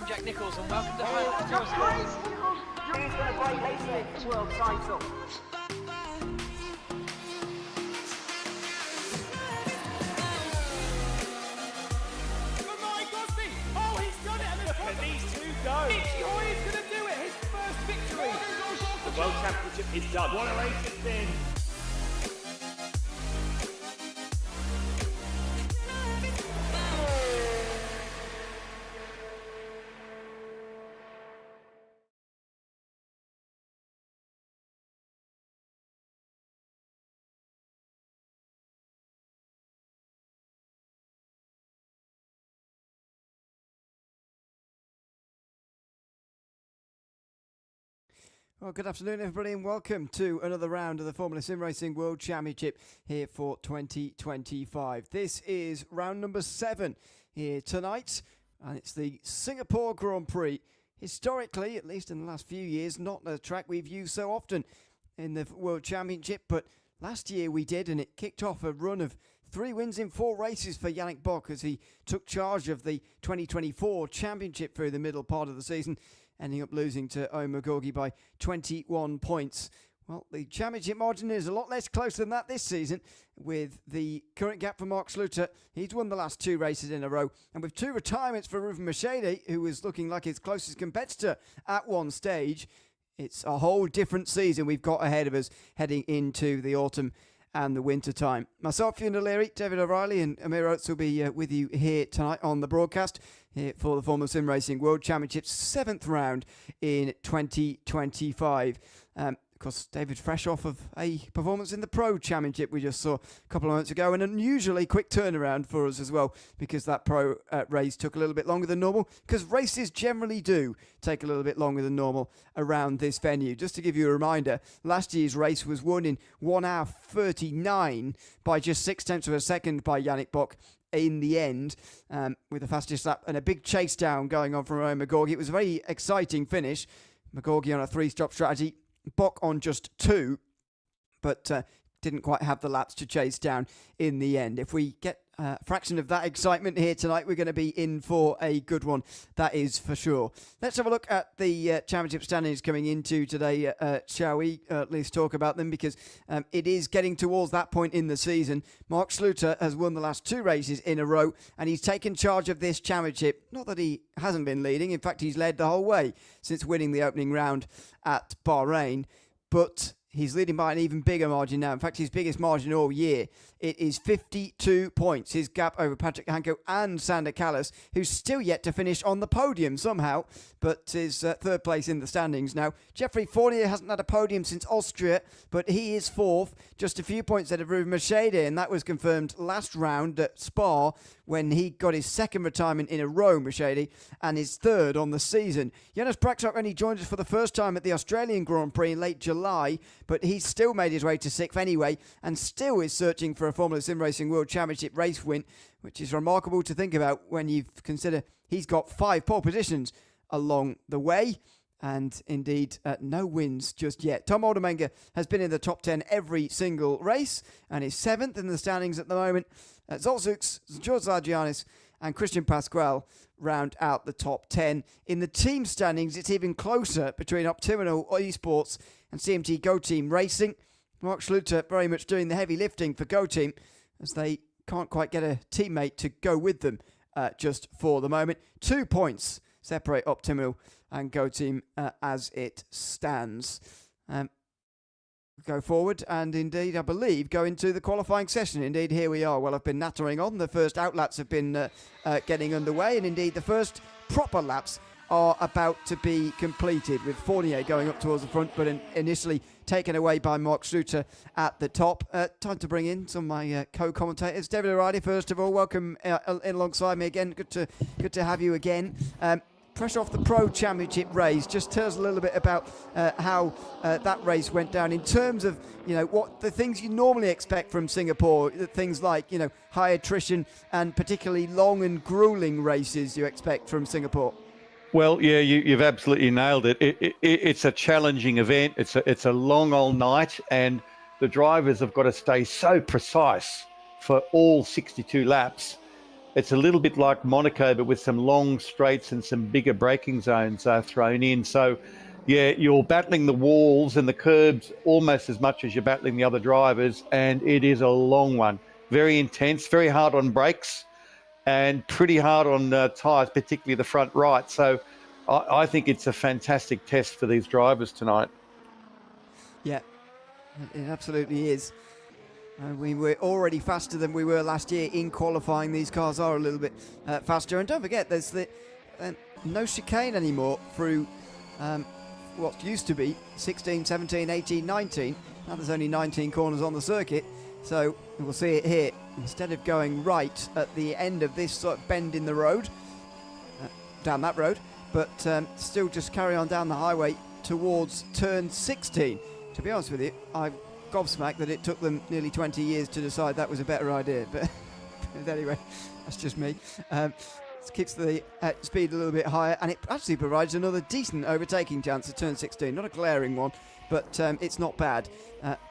Jack Nicholls, and welcome to He's going to break his 6th world title. Oh, he's done it! And look at these two go. He's going to do it. His first victory. The World Championship is done. What a race it's been. Well, good afternoon, everybody, and welcome to another round of the Formula SimRacing World Championship here for 2025. This is round number 7 here tonight, and it's the Singapore Grand Prix. Historically, at least in the last few years, not a track we've used so often in the World Championship, but last year we did, and it kicked off a run of 3 wins in 4 races for Yannick Bock as he took charge of the 2024 championship through the middle part of the season, ending up losing to Ewan by 21 points. Well, the championship margin is a lot less close than that this season, with the current gap for Mark Schluter. He's won the last 2 races in a row, and with 2 retirements for Ruben Mercedes, who was looking like his closest competitor at one stage, it's a whole different season we've got ahead of us heading into the autumn and the winter time. Myself, Ewan O'Leary, David O'Reilly and Amir Oates will be with you here tonight on the broadcast here for the Formula SimRacing World Championship's 7th round in 2025. Of course, David, fresh off of a performance in the Pro Championship we just saw a couple of months ago, an unusually quick turnaround for us as well, because that Pro race took a little bit longer than normal, because races generally do take a little bit longer than normal around this venue. Just to give you a reminder, last year's race was won in 1 hour 39 by just 0.6 of a second by Yannick Bock in the end, with the fastest lap and a big chase down going on from Roman McGorgy. It was a very exciting finish. McGorgy on a 3-stop strategy, Bock on just 2, but didn't quite have the laps to chase down in the end. If we get a fraction of that excitement here tonight, we're going to be in for a good one, that is for sure. Let's have a look at the championship standings coming into today, shall we? At least talk about them, because it is getting towards that point in the season. Mark Schluter has won the last 2 races in a row, and he's taken charge of this championship. Not that he hasn't been leading, in fact he's led the whole way since winning the opening round at Bahrain, but he's leading by an even bigger margin now. In fact, his biggest margin all year. It is 52 points. His gap over Patrick Hanko and Sander Callas, who's still yet to finish on the podium somehow, but is 3rd place in the standings now. Jeffrey Fournier hasn't had a podium since Austria, but he is 4th, just a few points ahead of Ruben Mercedes, and that was confirmed last round at Spa when he got his 2nd retirement in a row, Mercedes, and his 3rd on the season. Jonas Braxock only joined us for the first time at the Australian Grand Prix in late July, but he's still made his way to 6th anyway, and still is searching for a Formula SimRacing World Championship race win, which is remarkable to think about when you consider he's got 5 pole positions along the way, and indeed no wins just yet. Tom Oldermenger has been in the top 10 every single race, and is 7th in the standings at the moment. Zolzux, George Largianis and Christian Pasquale round out the top 10. In the team standings, it's even closer between Optimal eSports and CMT Go Team Racing. Mark Schluter very much doing the heavy lifting for Go Team, as they can't quite get a teammate to go with them just for the moment. 2 points separate Optimal and Go Team as it stands. Go forward and indeed, I believe, go into the qualifying session. Indeed, here we are. Well, I've been nattering on. The first outlaps have been getting underway, and indeed the first proper laps are about to be completed, with Fournier going up towards the front, but initially taken away by Mark Schluter at the top. Time to bring in some of my co-commentators. David O'Reilly, first of all, welcome in alongside me again. Good to have you again. Fresh off the Pro Championship race, just tell us a little bit about how that race went down in terms of, what the things you normally expect from Singapore, things like, high attrition and particularly long and grueling races you expect from Singapore. Well, yeah, you've absolutely nailed it. It's a challenging event. It's a long old night, and the drivers have got to stay so precise for all 62 laps It's a little bit like Monaco, but with some long straights and some bigger braking zones thrown in. So, yeah, you're battling the walls and the curbs almost as much as you're battling the other drivers, and it is a long one. Very intense, very hard on brakes, and pretty hard on tyres, particularly the front right. So I think it's a fantastic test for these drivers tonight. Yeah, it absolutely is. We were already faster than we were last year in qualifying. These cars are a little bit faster. And don't forget, there's no chicane anymore through what used to be 16, 17, 18, 19. Now there's only 19 corners on the circuit. So we'll see it here. Instead of going right at the end of this sort of bend in the road, down that road, but still just carry on down the highway towards turn 16. To be honest with you, I'm gobsmacked that it took them nearly 20 years to decide that was a better idea. But anyway, that's just me. It keeps the speed a little bit higher, and it actually provides another decent overtaking chance at turn 16. Not a glaring one, but it's not bad.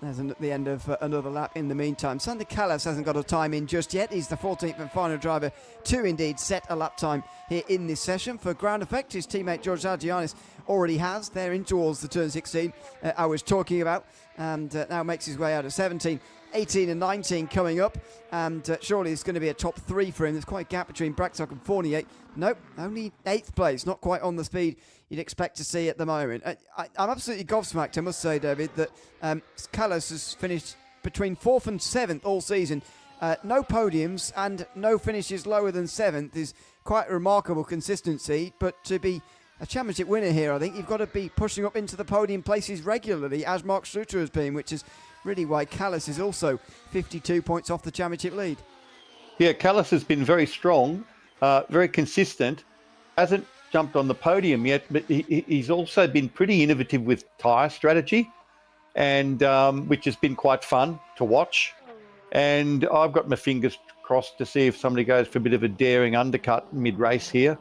There's the end of another lap in the meantime. Sander Callas hasn't got a time in just yet. He's the 14th and final driver to indeed set a lap time here in this session. For ground effect, his teammate George Argianis already has. They're in towards the turn 16 I was talking about, and now makes his way out of 17, 18 and 19 coming up, and surely it's going to be a top 3 for him. There's quite a gap between Braxtock and Fournier. Nope, only 8th place, not quite on the speed you'd expect to see at the moment. I'm absolutely gobsmacked, I must say, David, that Callas has finished between 4th and 7th all season. No podiums and no finishes lower than 7th is quite remarkable consistency, but to be a championship winner here, I think you've got to be pushing up into the podium places regularly, as Mark Schluter has been, which is really why Callas is also 52 points off the championship lead. Yeah, Callas has been very strong, very consistent, hasn't jumped on the podium yet, but he's also been pretty innovative with tyre strategy, and which has been quite fun to watch. And I've got my fingers crossed to see if somebody goes for a bit of a daring undercut mid-race here,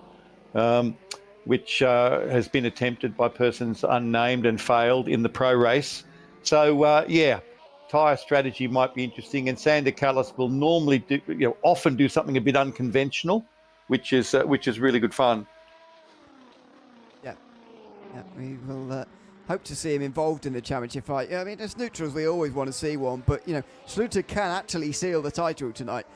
which has been attempted by persons unnamed and failed in the pro race. So, yeah, tyre strategy might be interesting. And Sander Callas will normally often do something a bit unconventional, which is really good fun. Yeah, we will hope to see him involved in the championship fight. I mean, as neutrals, we always want to see one, but, Schluter can actually seal the title tonight.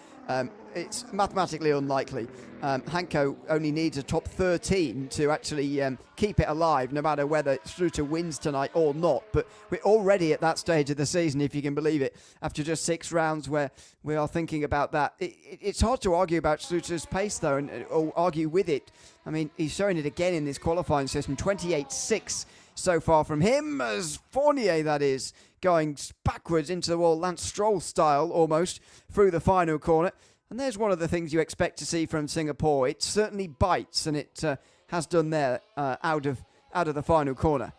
It's mathematically unlikely. Hanko only needs a top 13 to actually keep it alive, no matter whether Schluter wins tonight or not. But we're already at that stage of the season, if you can believe it, after just 6 rounds where we are thinking about that. It's hard to argue about Schluter's pace, though, or argue with it. I mean, he's showing it again in this qualifying session, 28.6 so far from him, as Fournier, that is, going backwards into the wall, Lance Stroll style almost, through the final corner. And there's one of the things you expect to see from Singapore. It certainly bites, and it has done there out of the final corner.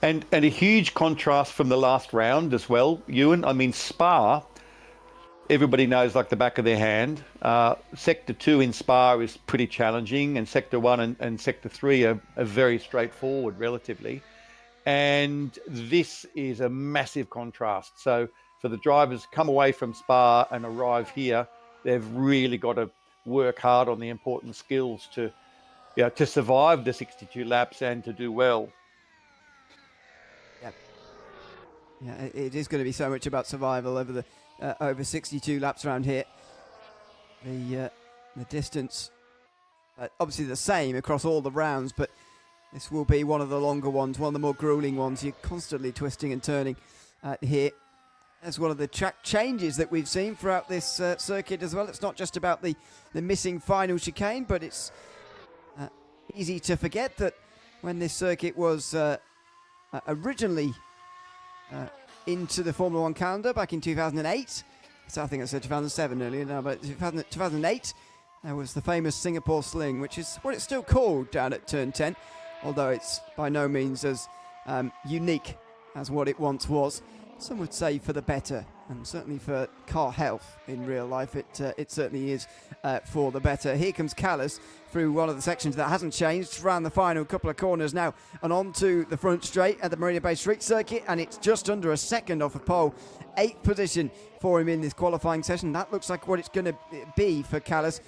And a huge contrast from the last round as well, Ewan. I mean, Spa, everybody knows like the back of their hand. Sector 2 in Spa is pretty challenging, and Sector 1 and Sector 3 are very straightforward relatively. And this is a massive contrast. So for the drivers to come away from Spa and arrive here, they've really got to work hard on the important skills to survive the 62 laps and to do well. Yeah, it is going to be so much about survival over over 62 laps around here. The distance, obviously the same across all the rounds, but this will be one of the longer ones, one of the more grueling ones. You're constantly twisting and turning here. That's one of the track changes that we've seen throughout this circuit as well. It's not just about the missing final chicane, but it's easy to forget that when this circuit was originally into the Formula 1 calendar back in 2008, so I think I said 2007 earlier now, but 2008, there was the famous Singapore Sling, which is what it's still called down at Turn 10, although it's by no means as unique as what it once was. Some would say for the better, And certainly for car health in real life, it certainly is for the better. Here comes Callis through one of the sections that hasn't changed. Around the final couple of corners now and on to the front straight at the Marina Bay Street Circuit, and it's just under a second off of pole. 8th position for him in this qualifying session. That looks like what it's going to be for Callis.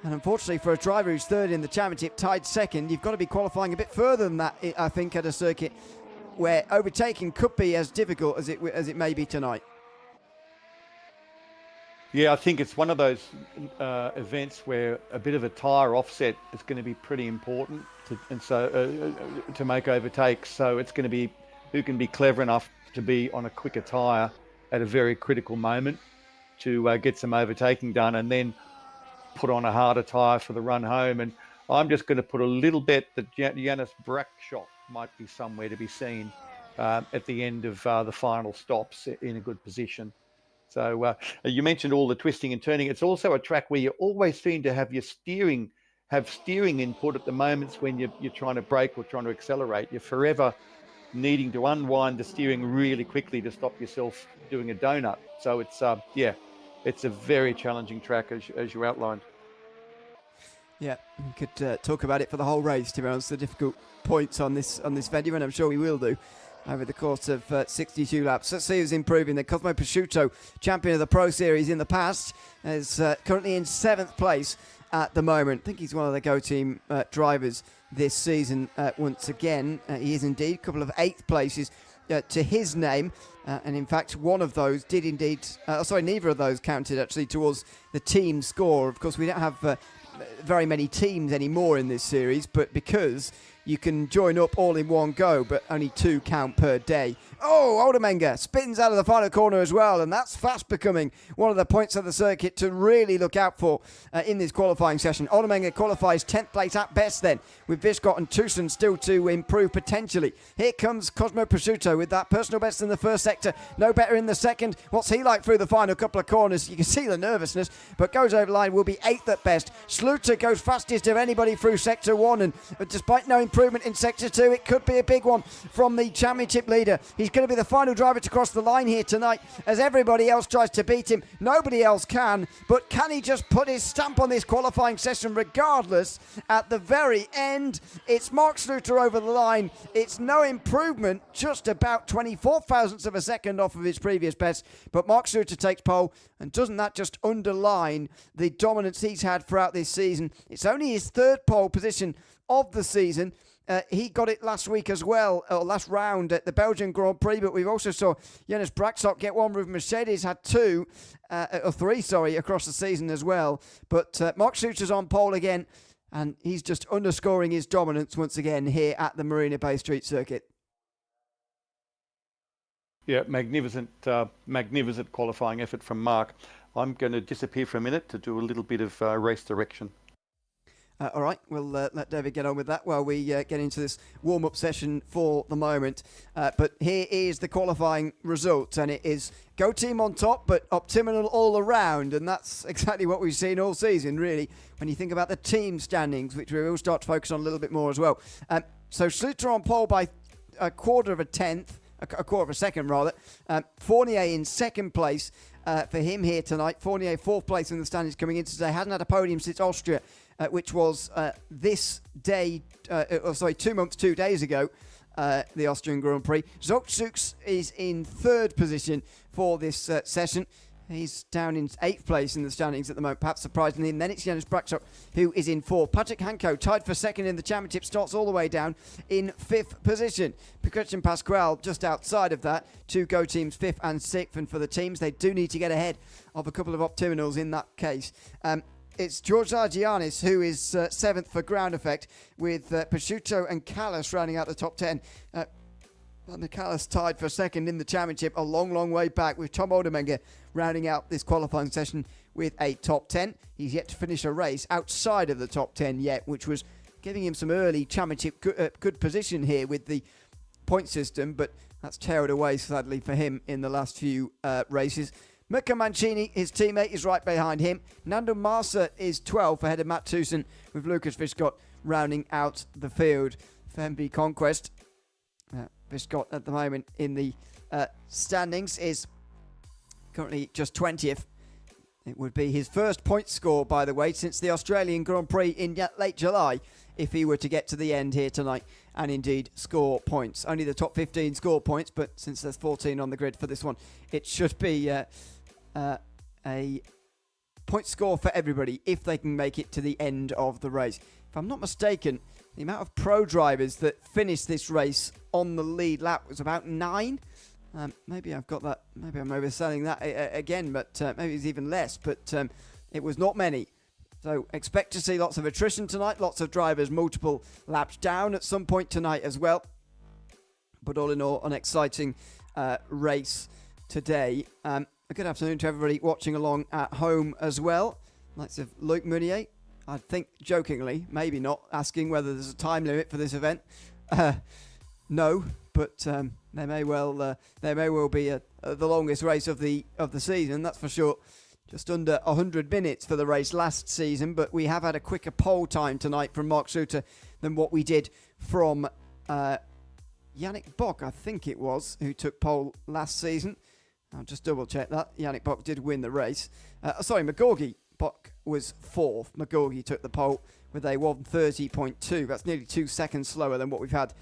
And unfortunately for a driver who's third in the championship, tied second, you've got to be qualifying a bit further than that, I think, at a circuit where overtaking could be as difficult as it may be tonight. Yeah, I think it's one of those events where a bit of a tyre offset is going to be pretty important to make overtakes. So it's going to be who can be clever enough to be on a quicker tyre at a very critical moment to get some overtaking done, and then put on a harder tyre for the run home. And I'm just going to put a little bet that Janis Brackshot might be somewhere to be seen at the end of the final stops in a good position. So you mentioned all the twisting and turning. It's also a track where you always seem to have steering input at the moments when you're trying to brake or trying to accelerate. You're forever needing to unwind the steering really quickly to stop yourself doing a donut. So it's it's a very challenging track as you outlined. Yeah, we could talk about it for the whole race, to be honest, the difficult points on this venue, and I'm sure we will do over the course of 62 laps. Let's see who's improving. The Cosmo Prosciutto, champion of the Pro Series in the past, is currently in 7th place at the moment. I think he's one of the Go Team drivers this season once again. He is indeed. A couple of 8th places to his name. And in fact, one of those did indeed... neither of those counted actually towards the team score. Of course, we don't have very many teams anymore in this series, but because you can join up all in one go, but only 2 count per day. Oh, Oldemenge spins out of the final corner as well, and that's fast becoming one of the points of the circuit to really look out for in this qualifying session. Oldemenge qualifies 10th place at best then, with Viscott and Tucson still to improve potentially. Here comes Cosmo Prosciutto with that personal best in the first sector, no better in the second. What's he like through the final couple of corners? You can see the nervousness, but goes over the line, will be 8th at best. Sluter goes fastest of anybody through sector 1, and despite no improvement in sector 2, it could be a big one from the championship leader. He's going to be the final driver to cross the line here tonight as everybody else tries to beat him. Nobody else can, but can he just put his stamp on this qualifying session regardless? At the very end, it's Mark Sluter over the line. It's no improvement, just about 24 thousandths of a second off of his previous best, but Mark Sluter takes pole, and doesn't that just underline the dominance he's had throughout this season? It's only his 3rd pole position of the season. He got it last week as well, or last round at the Belgian Grand Prix, but we've also saw Janis Brackshot get one with Mercedes, had 3 across the season as well. But Mark Sluter's on pole again, and he's just underscoring his dominance once again here at the Marina Bay Street Circuit. Yeah, magnificent qualifying effort from Mark. I'm going to disappear for a minute to do a little bit of race direction. All right, we'll let David get on with that while we get into this warm-up session for the moment. But here is the qualifying result, and it is Go Team on top, but optimal all around, and that's exactly what we've seen all season, really, when you think about the team standings, which we will start to focus on a little bit more as well. So Sluter on pole by a quarter of a second, rather. Fournier in 2nd place for him here tonight. Fournier 4th place in the standings coming in today. Hasn't had a podium since Austria, which was this day, 2 months, 2 days ago, the Austrian Grand Prix. Zoltzuks is in 3rd position for this session. He's down in 8th place in the standings at the moment, perhaps surprisingly. And then it's Janis Brackshot, who is in 4th. Patrick Hanko, tied for 2nd in the championship, starts all the way down in 5th position. Piquet and Pasquale just outside of that. 2 Go Teams, 5th and 6th. And for the teams, they do need to get ahead of a couple of optiminals in that case. It's George Argianis who is 7th for ground effect, with Prosciutto and Callis rounding out the top 10. And the Callis tied for 2nd in the championship, a long, long way back, with Tom Oldemenge rounding out this qualifying session with a top 10. He's yet to finish a race outside of the top 10 yet, which was giving him some early championship good position here with the point system, but that's tailed away sadly for him in the last few races. Mirko Mancini, his teammate, is right behind him. Nando Marsa is 12th ahead of Matt Tucson, with Lucas Viscott rounding out the field. FMB Conquest, Viscott at the moment in the standings is currently just 20th. It would be his first point score, by the way, since the Australian Grand Prix in late July, if he were to get to the end here tonight and indeed score points. Only the top 15 score points, but since there's 14 on the grid for this one, it should be a point score for everybody if they can make it to the end of the race. If I'm not mistaken, the amount of pro drivers that finished this race on the lead lap was about 9. Maybe I've got that. Maybe I'm overselling that again, but maybe it's even less. But it was not many. So expect to see lots of attrition tonight. Lots of drivers multiple laps down at some point tonight as well. But all in all, an exciting race today. A good afternoon to everybody watching along at home as well. Likes of Luke Meunier, I think jokingly, maybe not, asking whether there's a time limit for this event. No, but there may well be the longest race of the season. That's for sure. Just under 100 minutes for the race last season, but we have had a quicker pole time tonight from Mark Suter than what we did from Yannick Bock, I think it was, who took pole last season. I'll just double check that. Yannick Bock did win the race. McGorgy. Bock was 4th. McGorgy took the pole with a 1:30.2. That's nearly 2 seconds slower than what we've had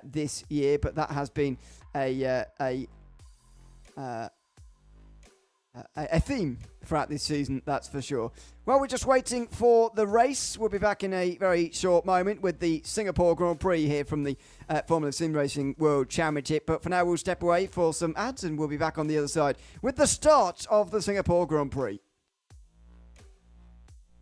this year, but that has been a theme throughout this season, that's for sure. Well, we're just waiting for the race. We'll be back in a very short moment with the Singapore Grand Prix here from the Formula SimRacing World Championship. But for now, we'll step away for some ads and we'll be back on the other side with the start of the Singapore Grand Prix.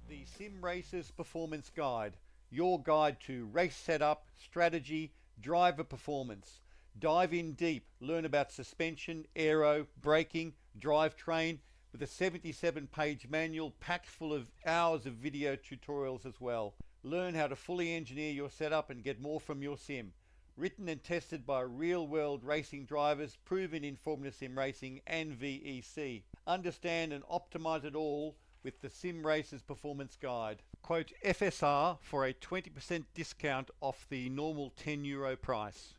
The Sim Racers Performance Guide, your guide to race setup, strategy, driver performance. Dive in deep, learn about suspension, aero, braking, drivetrain, with a 77-page manual packed full of hours of video tutorials as well. Learn how to fully engineer your setup and get more from your sim. Written and tested by real-world racing drivers, proven in Formula Sim Racing and VEC. Understand and optimize it all with the Sim Racers Performance Guide. Quote FSR for a 20% discount off the normal €10 price.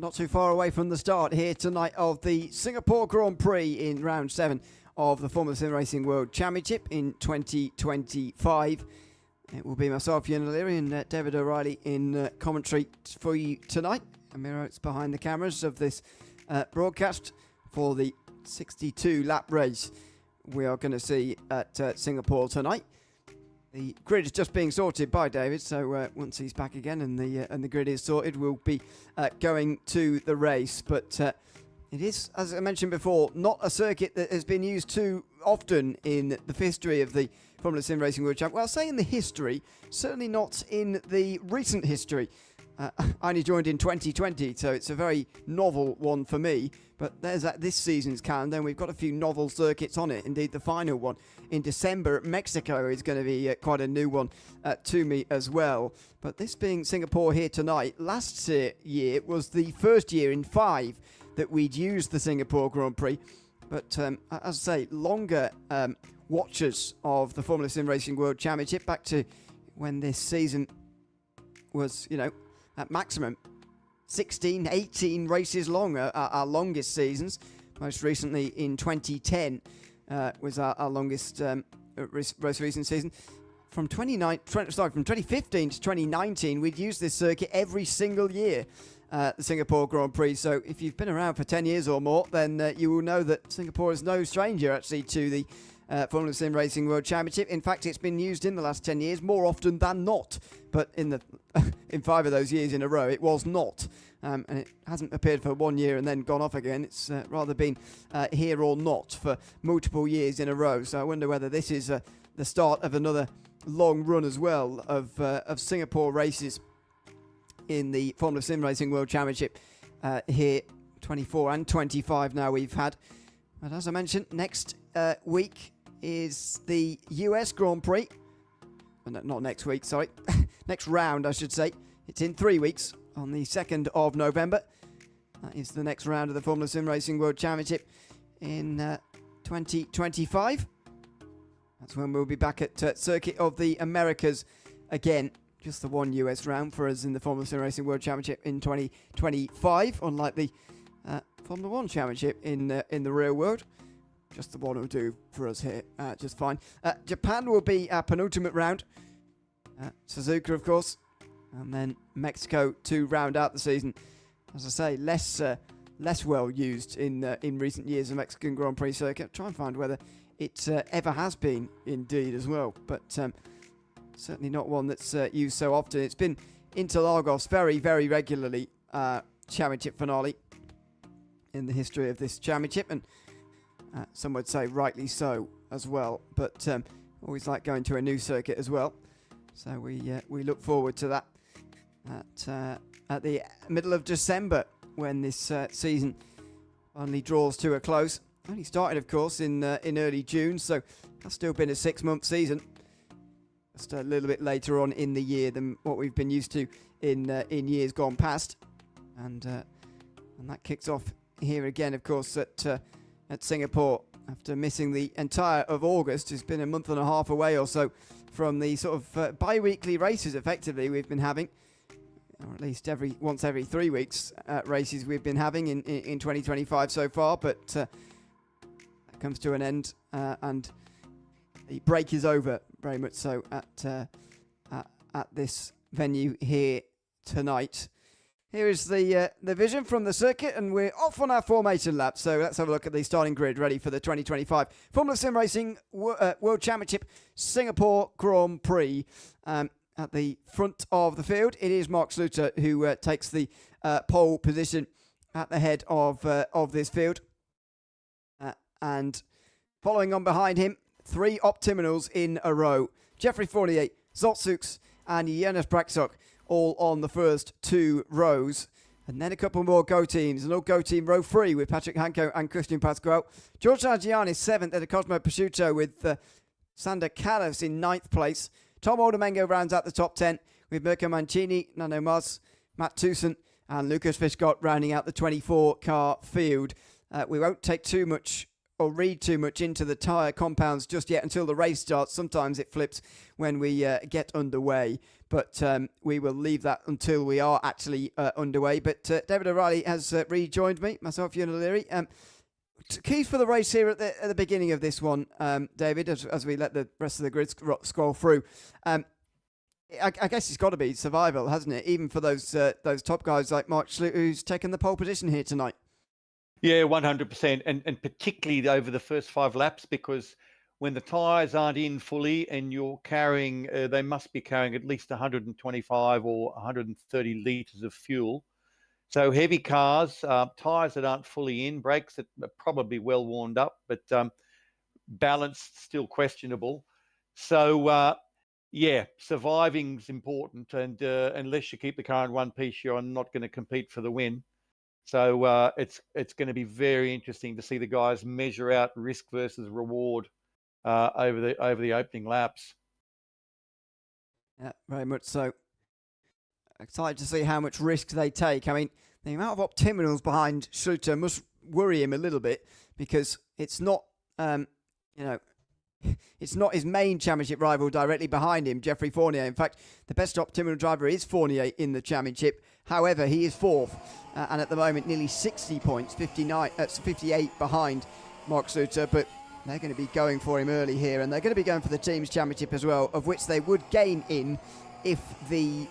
Not too far away from the start here tonight of the Singapore Grand Prix in round 7 of the Formula SimRacing World Championship in 2025. It will be myself, Ewan, and David O'Reilly in commentary for you tonight. Amir Oates behind the cameras of this broadcast for the 62-lap race we are going to see at Singapore tonight. The grid is just being sorted by David, so once he's back again and the grid is sorted, we'll be going to the race. But it is, as I mentioned before, not a circuit that has been used too often in the history of the Formula SimRacing World Championship. Well, I'll say in the history, certainly not in the recent history. I only joined in 2020, so it's a very novel one for me. But there's this season's calendar, and we've got a few novel circuits on it. Indeed, the final one in December at Mexico is going to be quite a new one to me as well. But this being Singapore here tonight, last year was the first year in 5 that we'd used the Singapore Grand Prix. But as I say, longer watchers of the Formula SimRacing World Championship back to when this season was, at maximum 16, 18 races long, our longest seasons. Most recently in 2010 was our longest most recent season. From 2015 to 2019, we'd used this circuit every single year, the Singapore Grand Prix. So if you've been around for 10 years or more, then you will know that Singapore is no stranger actually to the Formula SimRacing World Championship. In fact, it's been used in the last 10 years more often than not. But in 5 of those years in a row, it was not. And it hasn't appeared for 1 year and then gone off again. It's rather been here or not for multiple years in a row. So I wonder whether this is the start of another long run as well of Singapore races in the Formula Sim Racing World Championship here, 24 and 25 now we've had. But as I mentioned, next week is the US Grand Prix. No, not next week, sorry. Next round, I should say. It's in 3 weeks on the 2nd of November. That is the next round of the Formula Sim Racing World Championship in 2025. That's when we'll be back at Circuit of the Americas again. Just the one US round for us in the Formula Sim Racing World Championship in 2025, unlike the Formula 1 Championship in the real world. Just the one will do for us here, just fine. Japan will be our penultimate round. Suzuka, of course, and then Mexico to round out the season. As I say, less well used in recent years, the Mexican Grand Prix circuit. Try and find whether it ever has been indeed as well, but certainly not one that's used so often. It's been Interlagos very, very regularly, championship finale in the history of this championship, and some would say rightly so as well, but always like going to a new circuit as well. So we look forward to that at the middle of December when this season finally draws to a close. Only started, of course, in early June, so that's still been a 6-month season. Just a little bit later on in the year than what we've been used to in years gone past, and that kicks off here again, of course, at Singapore after missing the entire of August. It's been a month and a half away or so from the sort of bi-weekly races, effectively, we've been having, or at least once every 3 weeks races we've been having in 2025 so far, but that comes to an end, and the break is over, very much so, at this venue here tonight. Here is the vision from the circuit, and we're off on our formation lap. So let's have a look at the starting grid ready for the 2025 Formula Sim Racing World Championship Singapore Grand Prix. At the front of the field, it is Mark Sluter who takes the pole position at the head of this field. And following on behind him, 3 Optiminals in a row. Jeffrey Fournier, Zoltsuks and Jonas Braksok, all on the first 2 rows. And then a couple more Go teams. An all Go team row 3 with Patrick Hanko and Christian Pasquale. George Argiani is 7th at the Cosmo Prosciutto with Sander Callas in 9th place. Tom Oldomengo rounds out the top 10 with Mirko Mancini, Nano Mas, Matt Tucson and Lucas Fishgott rounding out the 24-car field. We won't take too much or read too much into the tyre compounds just yet until the race starts. Sometimes it flips when we get underway, but we will leave that until we are actually underway. But David O'Reilly has rejoined me, myself, Ewan O'Leary. Keys for the race here at the beginning of this one, David, as we let the rest of the grid scroll through. I guess it's got to be survival, hasn't it? Even for those top guys like Mark Schluter, who's taken the pole position here tonight. Yeah, 100%, and particularly over the first 5 laps, because when the tyres aren't in fully and you're carrying, they must be carrying at least 125 or 130 litres of fuel. So heavy cars, tyres that aren't fully in, brakes that are probably well warmed up, but balance still questionable. So, yeah, surviving's important, and unless you keep the car in one piece, you're not going to compete for the win. So it's going to be very interesting to see the guys measure out risk versus reward over the opening laps. Yeah, very much so. Excited to see how much risk they take. I mean, the amount of Optiminals behind Schluter must worry him a little bit, because it's not, it's not his main championship rival directly behind him, Jeffrey Fournier. In fact, the best Optimal driver is Fournier in the championship. However, he is 4th, and at the moment nearly 60 points, 58 behind Mark Sluter, but they're going to be going for him early here, and they're going to be going for the team's championship as well, of which they would gain in if the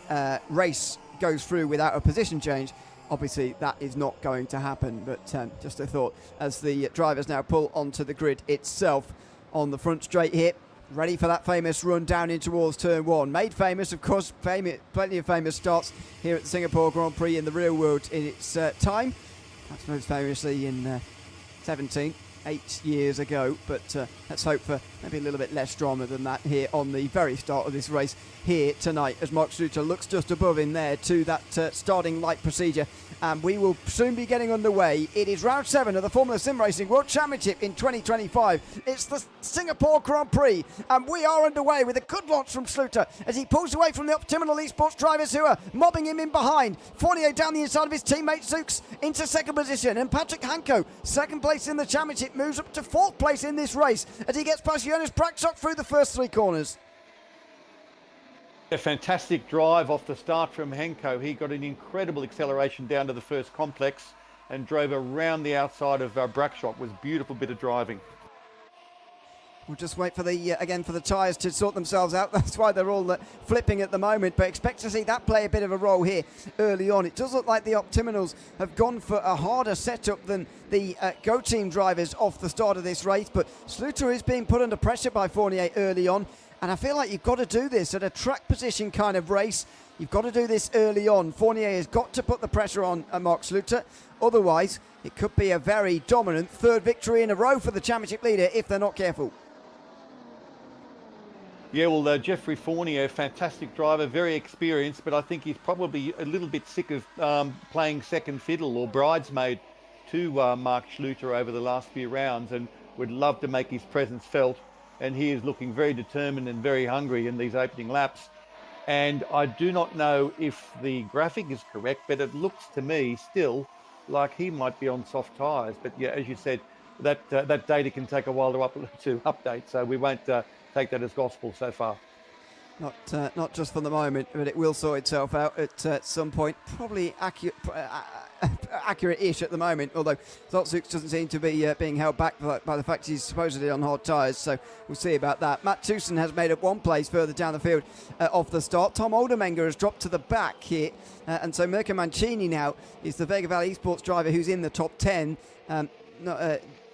race goes through without a position change. Obviously, that is not going to happen, but just a thought as the drivers now pull onto the grid itself on the front straight here, ready for that famous run down in towards turn 1. Made famous, of course, plenty of famous starts here at the Singapore Grand Prix in the real world in its time. That's most famously in 17, 8 years ago, but let's hope for maybe a little bit less drama than that here on the very start of this race here tonight, as Mark Schluter looks just above him there to that starting light procedure. And we will soon be getting underway. It is round 7 of the Formula Sim Racing World Championship in 2025. It's the Singapore Grand Prix, and we are underway with a good launch from Schluter as he pulls away from the optimal eSports drivers who are mobbing him in behind. Fournier down the inside of his teammate Zooks into second position, and Patrick Hanko, second place in the championship, moves up to 4th place in this race as he gets past Jonas Brakshock through the first 3 corners. A fantastic drive off the start from Henko. He got an incredible acceleration down to the first complex and drove around the outside of Brakshock. It was a beautiful bit of driving. We'll just wait for the tyres to sort themselves out. That's why they're all flipping at the moment. But expect to see that play a bit of a role here early on. It does look like the Optiminals have gone for a harder setup than the Go Team drivers off the start of this race. But Schluter is being put under pressure by Fournier early on. And I feel like you've got to do this at a track position kind of race. You've got to do this early on. Fournier has got to put the pressure on Mark Schluter. Otherwise, it could be a very dominant 3rd victory in a row for the championship leader if they're not careful. Yeah, well, Jeffrey Fournier, fantastic driver, very experienced, but I think he's probably a little bit sick of playing second fiddle or bridesmaid to Mark Schluter over the last few rounds, and would love to make his presence felt. And he is looking very determined and very hungry in these opening laps. And I do not know if the graphic is correct, but it looks to me still like he might be on soft tyres. But yeah, as you said, that data can take a while to update, so we won't take that as gospel so far. Not just for the moment, but it will sort itself out at some point. Probably accurate-ish at the moment, although Zotzuk doesn't seem to be being held back by the fact he's supposedly on hard tyres, so we'll see about that. Matt Tucson has made up 1 place further down the field off the start. Tom Oldermenger has dropped to the back here, and so Mirko Mancini now is the Vega Valley eSports driver who's in the top 10.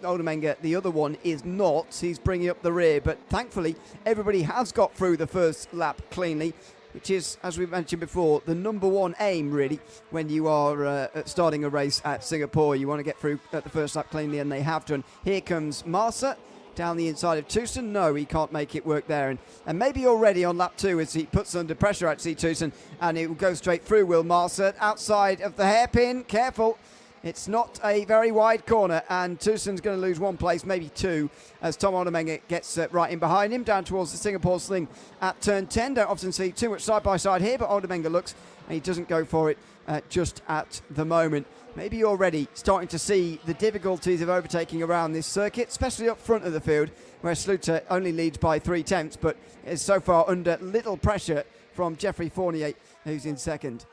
Oldermenger, the other one, is not. He's bringing up the rear, but thankfully everybody has got through the first lap cleanly, which is, as we mentioned before, the number 1 aim really when you are starting a race at Singapore. You want to get through at the first lap cleanly, and they have done. Here comes Marsa down the inside of Tucson. No, he can't make it work there, and maybe already on lap 2 as he puts under pressure actually Tucson, and it will go straight through, will Marsa, outside of the hairpin. Careful. It's not a very wide corner, and Tucson's going to lose 1 place, maybe 2, as Tom Oldermenger gets right in behind him, down towards the Singapore Sling at turn 10. Don't often see too much side-by-side here, but Oldermenger looks, and he doesn't go for it just at the moment. Maybe you're already starting to see the difficulties of overtaking around this circuit, especially up front of the field, where Schluter only leads by 3/10, but is so far under little pressure from Jeffrey Fournier, who's in second.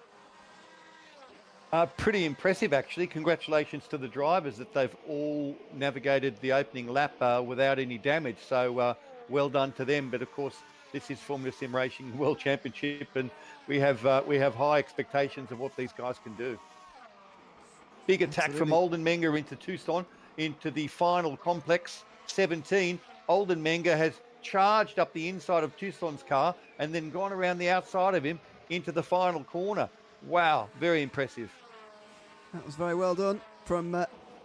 Pretty impressive, actually. Congratulations to the drivers that they've all navigated the opening lap without any damage. So well done to them. But of course, this is Formula Sim Racing World Championship, and we have high expectations of what these guys can do. Big attack from Oldenmenger into Tucson, into the final complex, 17. Oldenmenger has charged up the inside of Tucson's car and then gone around the outside of him into the final corner. Wow, very impressive. That was very well done from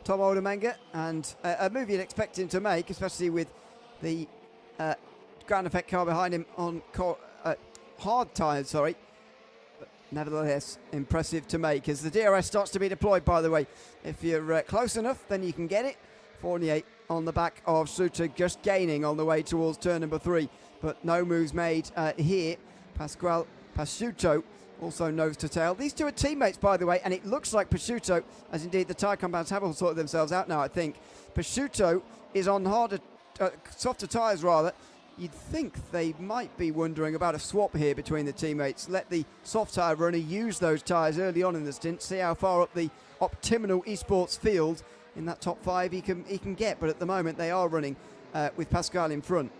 Tom Oldermenger, and a move you'd expect him to make, especially with the ground effect car behind him on hard tyres, sorry. But nevertheless, impressive to make as the DRS starts to be deployed, by the way. If you're close enough, then you can get it. Fournier on the back of Schluter, just gaining on the way towards turn number 3, but no moves made here. Pasquale Pasciuto also nose to tail. These two are teammates, by the way, and it looks like Pasciuto, as indeed the tyre compounds have all sorted themselves out now, I think. Pasciuto is on softer tyres, rather. You'd think they might be wondering about a swap here between the teammates. Let the soft tyre runner use those tyres early on in the stint, see how far up the Optiminal eSports field in that top 5 he can get, but at the moment they are running with Pascal in front.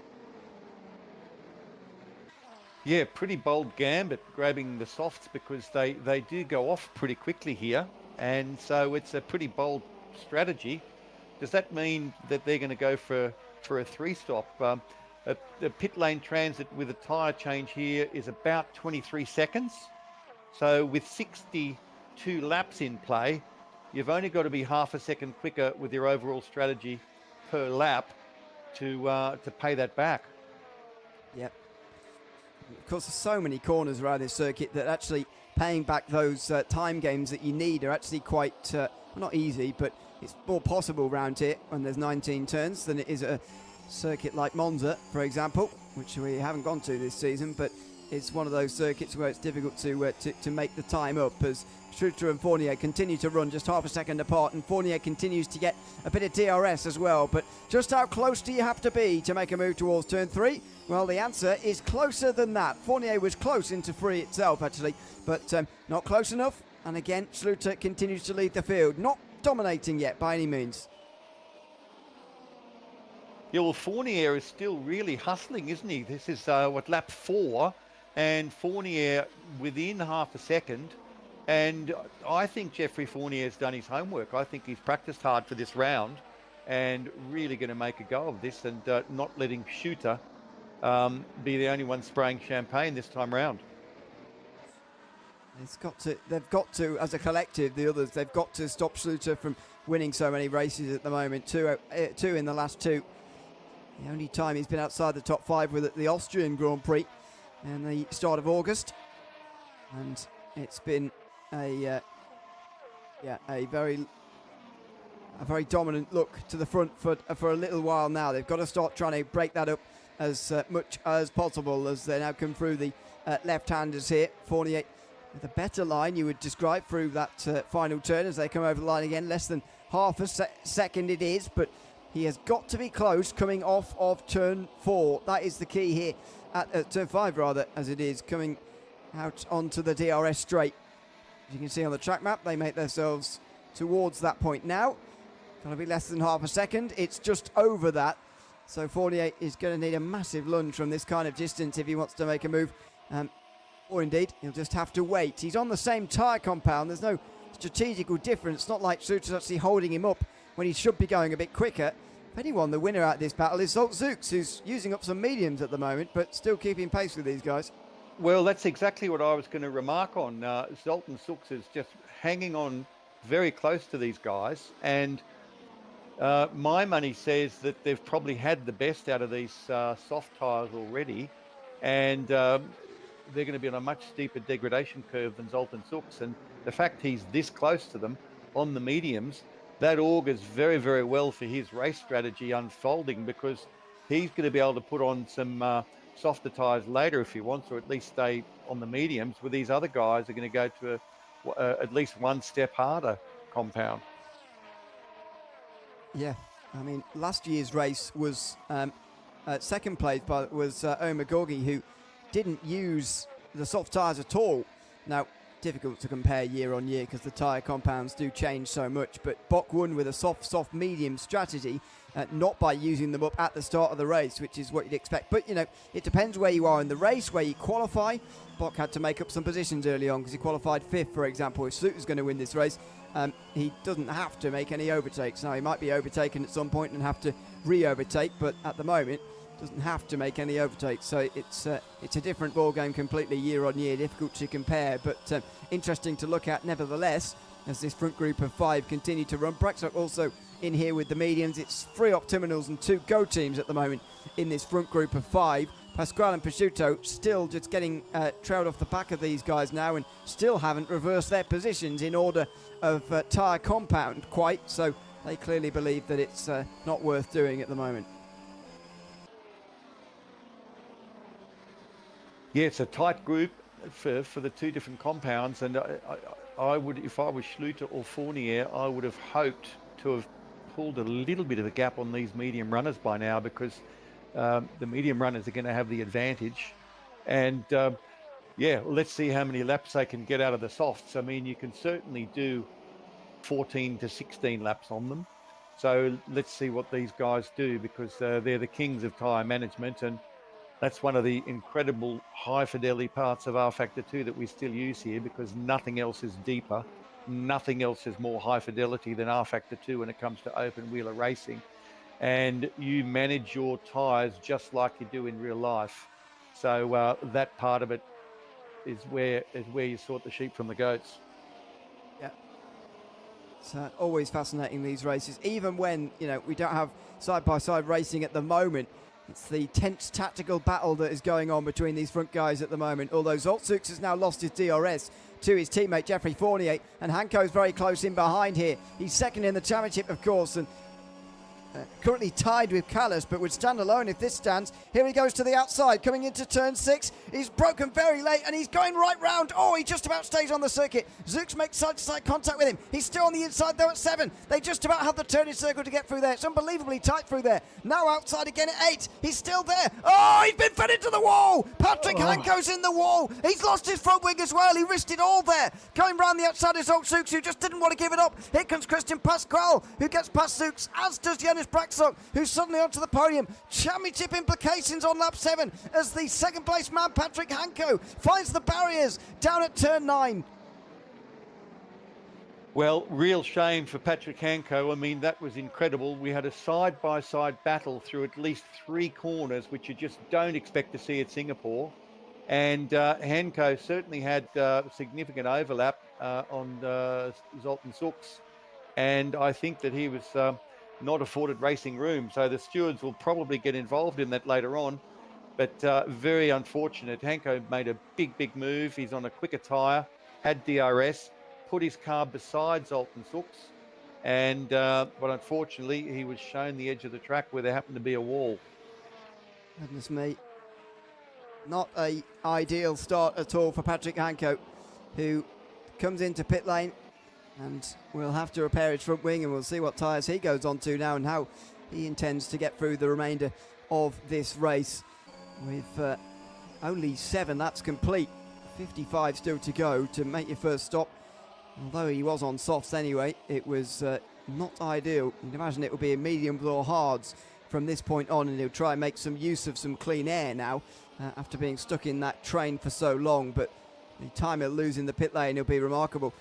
Yeah, pretty bold gambit grabbing the softs, because they do go off pretty quickly here, and so it's a pretty bold strategy. Does that mean that they're going to go for a 3-stop? The pit lane transit with a tyre change here is about 23 seconds. So with 62 laps in play, you've only got to be half a second quicker with your overall strategy per lap to pay that back. Yep. Of course, there's so many corners around this circuit that actually paying back those time games that you need are actually quite, well, not easy, but it's more possible around here when there's 19 turns than it is a circuit like Monza, for example, which we haven't gone to this season, but it's one of those circuits where it's difficult to make the time up, as Schluter and Fournier continue to run just half a second apart, and Fournier continues to get a bit of DRS as well. But just how close do you have to be to make a move towards turn 3? Well, the answer is closer than that. Fournier was close into 3 itself, actually, but not close enough. And again, Schluter continues to lead the field, not dominating yet by any means. Yeah, well, Fournier is still really hustling, isn't he? This is lap 4, and Fournier within half a second. And I think Jeffrey Fournier's done his homework. I think he's practiced hard for this round and really going to make a go of this, and not letting Schluter be the only one spraying champagne this time round. They've got to, as a collective, the others, they've got to stop Schluter from winning so many races at the moment. Two in the last 2. The only time he's been outside the top 5 was at the Austrian Grand Prix in the start of August, and it's been a very dominant look to the front for a little while now. They've got to start trying to break that up as much as possible as they now come through the left-handers here. Fournier with a better line, you would describe, through that final turn as they come over the line again. Less than half a second it is, but he has got to be close coming off of turn 4. That is the key here at turn 5, rather, as it is coming out onto the DRS straight. As you can see on the track map, they make themselves towards that point now. Going to be less than half a second. It's just over that. So Fournier is going to need a massive lunge from this kind of distance if he wants to make a move. Or indeed, he'll just have to wait. He's on the same tyre compound. There's no strategical difference. Not like Schluter's actually holding him up when he should be going a bit quicker. If anyone, the winner out of this battle is Zoltz, who's using up some mediums at the moment, but still keeping pace with these guys. Well, that's exactly what I was going to remark on. Zoltan Sux is just hanging on very close to these guys, and my money says that they've probably had the best out of these soft tyres already, and they're going to be on a much steeper degradation curve than Zoltan Sux, and the fact he's this close to them on the mediums, that augurs very, very well for his race strategy unfolding, because he's going to be able to put on some softer tyres later if he wants, or at least stay on the mediums, where these other guys are going to go to at least one step harder compound. Yeah, I mean, last year's race was second place was Omar Gorgi, who didn't use the soft tyres at all. Now, difficult to compare year on year because the tyre compounds do change so much, but Bock won with a soft medium strategy, not by using them up at the start of the race, which is what you'd expect. But, you know, it depends where you are in the race, where you qualify. Bock had to make up some positions early on because he qualified 5th, for example. If Schluter's going to win this race, he doesn't have to make any overtakes. Now, he might be overtaken at some point and have to re-overtake, but at the moment doesn't have to make any overtakes. So it's a different ball game completely year on year, difficult to compare, but interesting to look at nevertheless, as this front group of 5 continue to run. Braxock also in here with the mediums. It's 3 Optiminals and 2 Go teams at the moment in this front group of 5. Pasquale and Prosciutto still just getting trailed off the back of these guys now, and still haven't reversed their positions in order of tyre compound quite, so they clearly believe that it's not worth doing at the moment. Yeah, it's a tight group for the 2 different compounds, and I would, if I was Schluter or Fournier, I would have hoped to have pulled a little bit of a gap on these medium runners by now, because the medium runners are going to have the advantage. And yeah, let's see how many laps they can get out of the softs. I mean, you can certainly do 14 to 16 laps on them. So let's see what these guys do, because they're the kings of tyre management, and that's one of the incredible high fidelity parts of rFactor 2 that we still use here, because nothing else is deeper, nothing else is more high fidelity than rFactor 2 when it comes to open wheeler racing. And you manage your tyres just like you do in real life. So that part of it is where you sort the sheep from the goats. Yeah. It's always fascinating, these races, even when, you know, we don't have side-by-side racing at the moment. It's the tense tactical battle that is going on between these front guys at the moment. Although Oates has now lost his DRS to his teammate Geoffrey Fournier, and Hanko's very close in behind here. He's second in the championship, of course, and currently tied with Callas, but would stand alone if this stands. Here he goes to the outside, coming into turn 6. He's broken very late, and he's going right round. Oh, he just about stays on the circuit. Zooks makes side-to-side contact with him. He's still on the inside, though, at 7. They just about have the turning circle to get through there. It's unbelievably tight through there. Now outside again at 8. He's still there. Oh, he's been fed into the wall. Patrick Hanko's in the wall. He's lost his front wing as well. He risked it all there. Going round the outside is Zooks, who just didn't want to give it up. Here comes Christian Pasquale, who gets past Zooks, as does Jonas Braxok, who's suddenly onto the podium. Championship implications on lap 7 as the second place man Patrick Hanko finds the barriers down at turn 9. Well, real shame for Patrick Hanko. I mean, that was incredible. We had a side-by-side battle through at least 3 corners, which you just don't expect to see at Singapore. And Hanko certainly had significant overlap on Zoltan Zooks. And I think that he was not afforded racing room. So the stewards will probably get involved in that later on. But very unfortunate. Hanko made a big move. He's on a quicker tyre, had DRS, put his car beside Zoltan Zooks. And but unfortunately, he was shown the edge of the track where there happened to be a wall. Goodness me. Not a ideal start at all for Patrick Hanko, who comes into pit lane and will have to repair his front wing, and we'll see what tyres he goes on to now and how he intends to get through the remainder of this race. With only 7 laps complete, 55 still to go to make your first stop. Although he was on softs anyway, it was not ideal. You can imagine it will be a mediums or hards from this point on, and he'll try and make some use of some clean air now after being stuck in that train for so long. But the time he'll lose in the pit lane will be remarkable.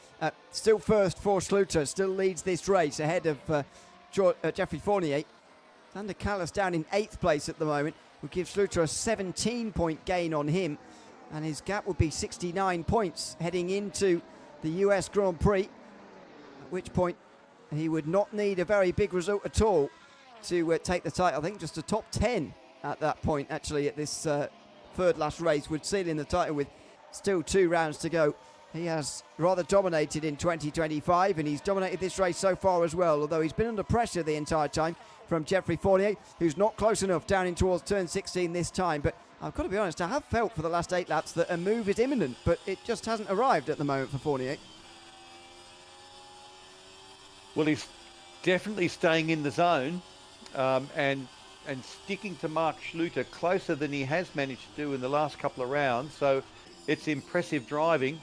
Still first for Schluter, still leads this race ahead of Geoffrey Fournier. Sander Callas down in 8th place at the moment will give Schluter a 17-point gain on him, and his gap will be 69 points heading into the US Grand Prix, at which point he would not need a very big result at all to take the title. I think just a top 10 at that point, actually, at this third last race would seal in the title with still 2 rounds to go. He has rather dominated in 2025, and he's dominated this race so far as well, although he's been under pressure the entire time from Geoffrey Fournier, who's not close enough down in towards turn 16 this time. But I've got to be honest, I have felt for the last 8 laps that a move is imminent, but it just hasn't arrived at the moment for Fournier. Well, he's definitely staying in the zone and sticking to Mark Schluter closer than he has managed to do in the last couple of rounds. So it's impressive driving.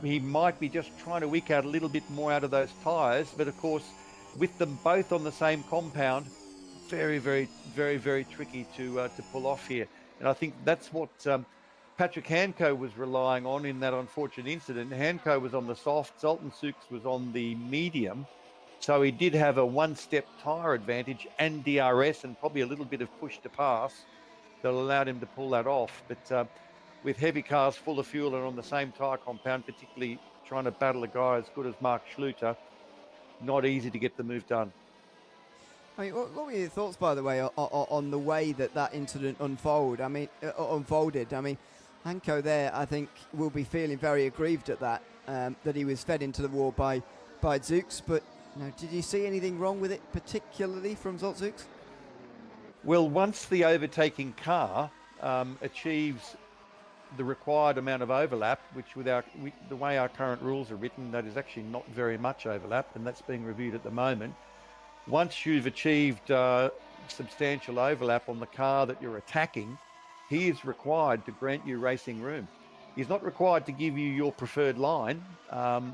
He might be just trying to eke out a little bit more out of those tyres, but of course, with them both on the same compound, very tricky to pull off here. And I think that's what Patrick Hanko was relying on in that unfortunate incident. Hanko was on the soft, Zoltan Zooks was on the medium, so he did have a 1-step tyre advantage and DRS and probably a little bit of push to pass that allowed him to pull that off. But with heavy cars full of fuel and on the same tyre compound, particularly trying to battle a guy as good as Mark Schluter, not easy to get the move done. I mean, what were your thoughts, by the way, on the way that incident unfolded? I mean, Hanko there, I think, will be feeling very aggrieved at that, that he was fed into the wall by Zooks. But you know, did you see anything wrong with it, particularly from Zooks? Well, once the overtaking car achieves the required amount of overlap, which with the way our current rules are written, that is actually not very much overlap, and that's being reviewed at the moment. Once you've achieved substantial overlap on the car that you're attacking, he is required to grant you racing room. He's not required to give you your preferred line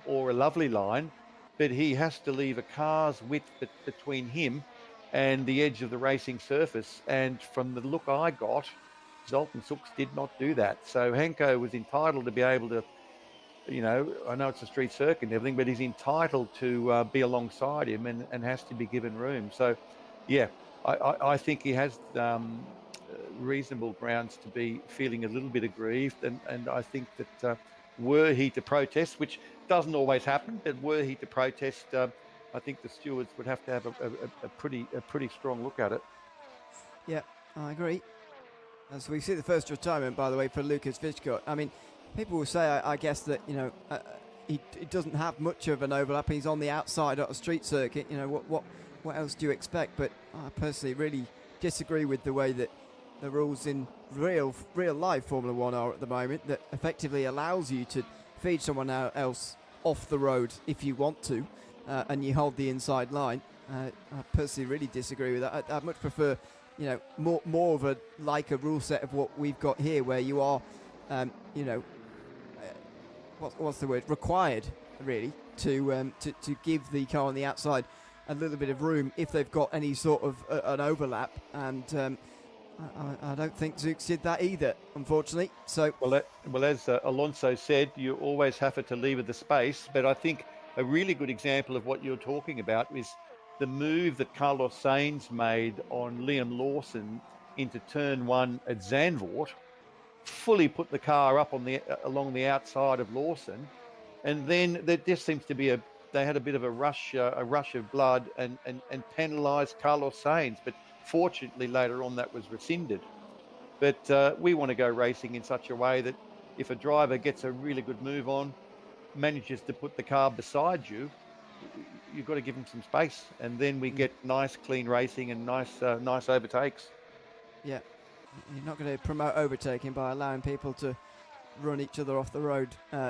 or a lovely line, but he has to leave a car's width between him and the edge of the racing surface. And from the look I got, Zoltan Zooks did not do that. So Hanko was entitled to be able to, you know, I know it's a street circuit and everything, but he's entitled to be alongside him and has to be given room. So, yeah, I think he has reasonable grounds to be feeling a little bit aggrieved. And I think that were he to protest, which doesn't always happen, but were he to protest, I think the stewards would have to have a pretty strong look at it. Yeah, I agree. As we see the first retirement, by the way, for Lucas Fishcott. I mean, people will say, I guess, that, you know, he doesn't have much of an overlap. He's on the outside at a street circuit. You know, what else do you expect? But I personally really disagree with the way that the rules in real life Formula 1 are at the moment, that effectively allows you to feed someone else off the road if you want to, and you hold the inside line. I personally really disagree with that. I'd much prefer, you know, more of a rule set of what we've got here, where you are, you know, what's the word? Required, really, to give the car on the outside a little bit of room if they've got any sort of an overlap. And I don't think Zooks did that either, unfortunately. So well, as Alonso said, you always have to leave the space. But I think a really good example of what you're talking about is the move that Carlos Sainz made on Liam Lawson into turn 1 at Zandvoort, fully put the car up along the outside of Lawson, and then there just seems to be they had a bit of a rush of blood and penalised Carlos Sainz, but fortunately later on that was rescinded. But we want to go racing in such a way that if a driver gets a really good move on, manages to put the car beside you, you've got to give him some space, and then we get nice, clean racing and nice overtakes. Yeah, you're not going to promote overtaking by allowing people to run each other off the road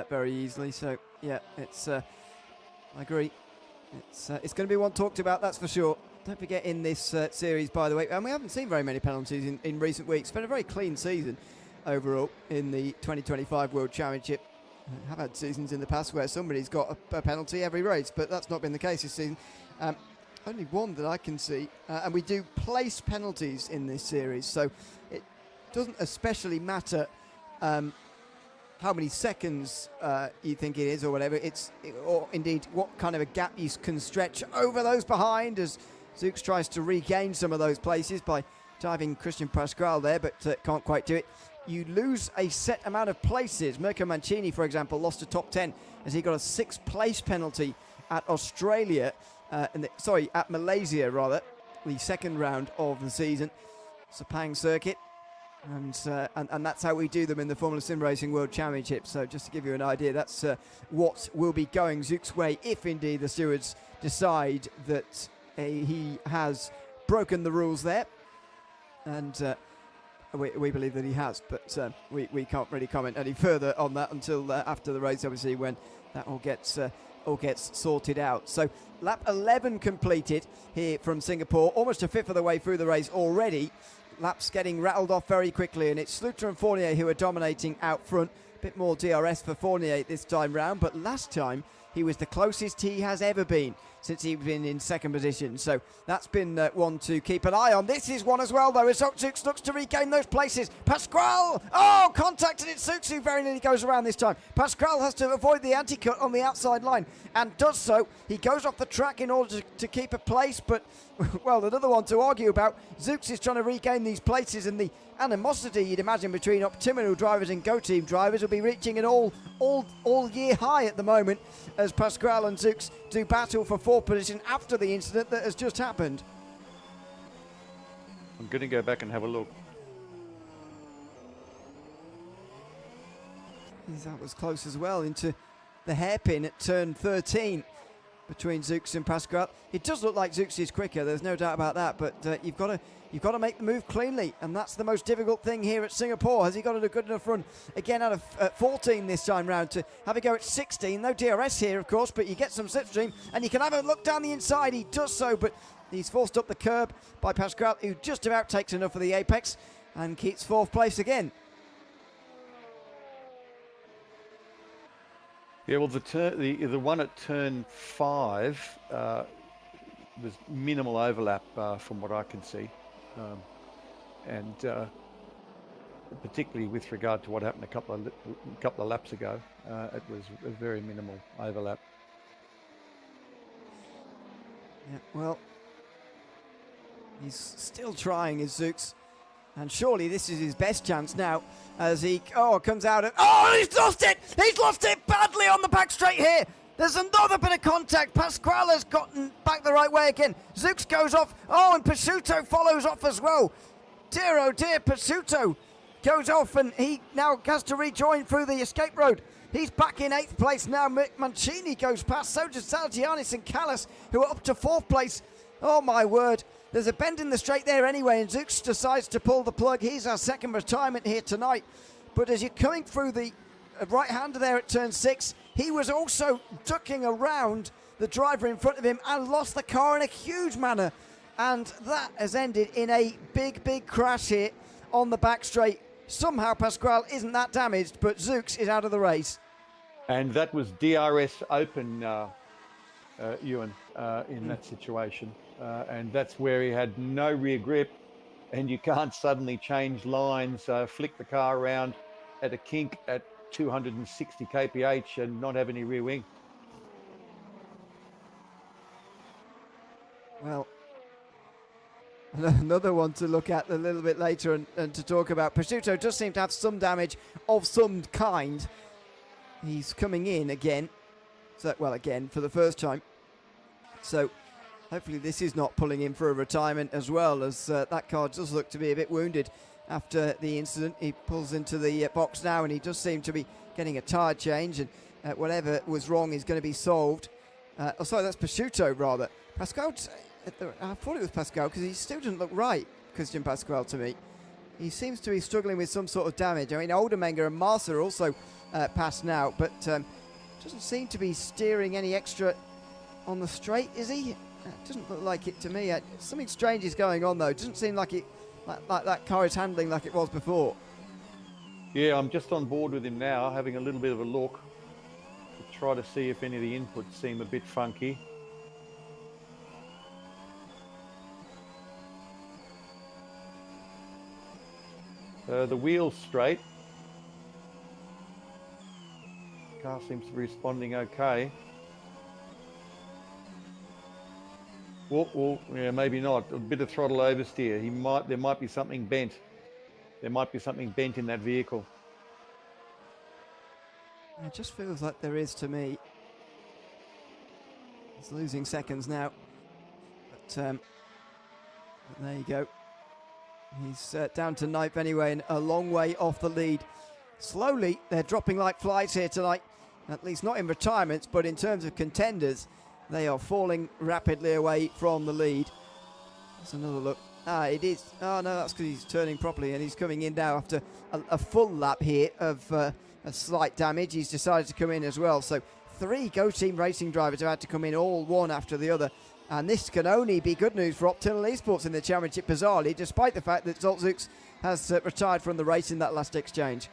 very easily. So yeah, it's I agree. It's going to be one talked about, that's for sure. Don't forget, in this series, by the way, and we haven't seen very many penalties in recent weeks. It's been a very clean season overall in the 2025 World Championship. I have had seasons in the past where somebody's got a penalty every race, but that's not been the case this season. Only one that I can see, and we do place penalties in this series, so it doesn't especially matter how many seconds you think it is or whatever. Or indeed what kind of a gap you can stretch over those behind, as Zooks tries to regain some of those places by diving Christian Pasquale there, but can't quite do it. You lose a set amount of places. Mirko Mancini, for example, lost a top 10 as he got a 6th place penalty at at Malaysia, rather, the second round of the season. Sepang circuit. And that's how we do them in the Formula Sim Racing World Championship. So just to give you an idea, that's what will be going Zook's way if indeed the stewards decide that he has broken the rules there. And we believe that he has, but we can't really comment any further on that until after the race, obviously, when that all gets sorted out. So lap 11 completed here from Singapore, almost a fifth of the way through the race already. Laps getting rattled off very quickly, and it's Sluter and Fournier who are dominating out front. A bit more DRS for Fournier this time round, but last time he was the closest he has ever been since he's been in second position. So that's been one to keep an eye on. This is one as well, though, as Zooks looks to regain those places. Pasquale! Oh, contacted it. Zooks, who very nearly goes around this time. Pasquale has to avoid the anti-cut on the outside line and does so. He goes off the track in order to keep a place, but, well, another one to argue about. Zooks is trying to regain these places, and the animosity, you'd imagine, between Optimical drivers and Go Team drivers will be reaching an all-year high at the moment as Pasquale and Zooks do battle for 4th position after the incident that has just happened. I'm going to go back and have a look. That was close as well, into the hairpin at turn 13 between Zooks and Pasquale. It does look like Zooks is quicker, there's no doubt about that, but you've got to make the move cleanly, and that's the most difficult thing here at Singapore. Has he got a good enough run again out of 14 this time round to have a go at 16? No DRS here, of course, but you get some slipstream, and you can have a look down the inside. He does so, but he's forced up the curb by Pasquale, who just about takes enough of the apex and keeps 4th place again. Yeah, well, the one at turn 5 was minimal overlap from what I can see. And particularly with regard to what happened a couple of laps ago, it was a very minimal overlap. Yeah, well, he's still trying, as Zooks, and surely this is his best chance now as he comes out of... Oh, he's lost it! He's lost it! badly on the back straight here. There's another bit of contact. Pasquale has gotten back the right way again. Zooks goes off. Oh, and Pasuto follows off as well. Dear, oh dear, Pasuto goes off and he now has to rejoin through the escape road. He's back in 8th place now. Mancini goes past. So does Salgianis and Callas, who are up to 4th place. Oh, my word. There's a bend in the straight there anyway, and Zooks decides to pull the plug. He's our second retirement here tonight. But as you're coming through the right-hander there at turn 6, he was also ducking around the driver in front of him and lost the car in a huge manner. And that has ended in a big, big crash here on the back straight. Somehow Pasquale isn't that damaged, but Zooks is out of the race. And that was DRS open, Ewan, in that situation. And that's where he had no rear grip, and you can't suddenly change lines, flick the car around at a kink at 260 kph and not have any rear wing. Well, another one to look at a little bit later and to talk about. Prosciutto does seem to have some damage of some kind. He's coming in again. So, well, again, for the first time. So, hopefully this is not pulling him for a retirement as well, as that car does look to be a bit wounded after the incident. He pulls into the box now, and he does seem to be getting a tyre change, and whatever was wrong is going to be solved. Oh, sorry, that's Prosciutto, rather. Pasquale, I thought it was Pasquale, because he still doesn't look right, Christian Pasquale, to me. He seems to be struggling with some sort of damage. I mean, Oldermenger and Marsa are also passed now, but doesn't seem to be steering any extra on the straight, is he? It doesn't look like it to me. Something strange is going on, though. It doesn't seem like like that car is handling like it was before. Yeah, I'm just on board with him now, having a little bit of a look to try to see if any of the inputs seem a bit funky. The wheel's straight. Car seems to be responding okay. Well, yeah, maybe not. A bit of throttle oversteer. There might be something bent. There might be something bent in that vehicle. It just feels like there is to me. He's losing seconds now. But there you go. He's down to 9th anyway, and a long way off the lead. Slowly, they're dropping like flies here tonight. At least not in retirements, but in terms of contenders, they are falling rapidly away from the lead. Let's another look. It is. Oh, no, that's because he's turning properly, and he's coming in now after a full lap here of a slight damage. He's decided to come in as well. So 3 Go Team Racing drivers have had to come in, all one after the other. And this can only be good news for Optinal Esports in the championship, bizarrely, despite the fact that Zoltzuk has retired from the race in that last exchange.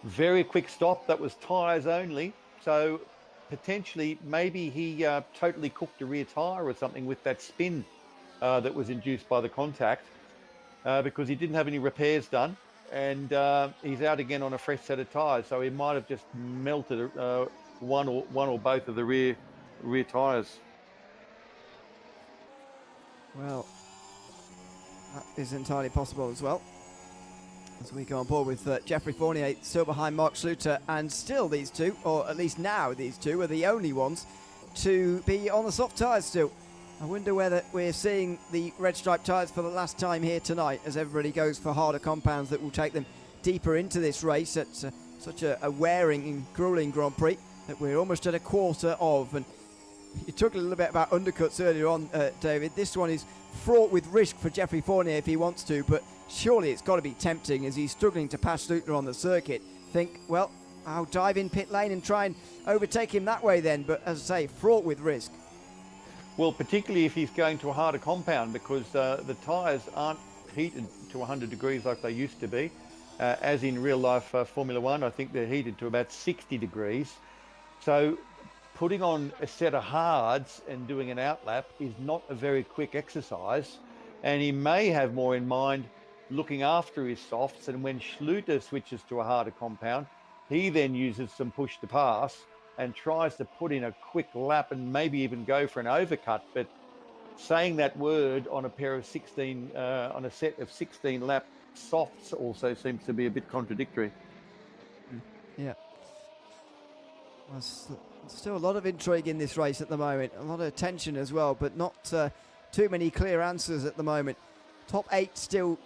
Very quick stop. That was tyres only. So potentially, maybe he totally cooked a rear tyre or something with that spin that was induced by the contact, because he didn't have any repairs done, and he's out again on a fresh set of tyres. So he might have just melted one or both of the rear tyres. Well, that is entirely possible as well. As we go on board with Jeffrey Fournier still behind Mark Schluter, and still these two, or at least now these two, are the only ones to be on the soft tyres still. I wonder whether we're seeing the red stripe tyres for the last time here tonight, as everybody goes for harder compounds that will take them deeper into this race at such a wearing and grueling Grand Prix that we're almost at a quarter of. And you talked a little bit about undercuts earlier on, David. This one is fraught with risk for Jeffrey Fournier if he wants to, but surely it's got to be tempting as he's struggling to pass Schluter on the circuit. Think, well, I'll dive in pit lane and try and overtake him that way then, but as I say, fraught with risk. Well, particularly if he's going to a harder compound, because the tyres aren't heated to 100 degrees like they used to be. As in real life Formula One, I think they're heated to about 60 degrees. So putting on a set of hards and doing an outlap is not a very quick exercise, and he may have more in mind looking after his softs, and when Schluter switches to a harder compound, he then uses some push to pass and tries to put in a quick lap and maybe even go for an overcut. But saying that word on a pair of 16, on a set of 16 lap softs also seems to be a bit contradictory. There's still a lot of intrigue in this race at the moment, a lot of tension as well, but not too many clear answers at the moment. Top 9 still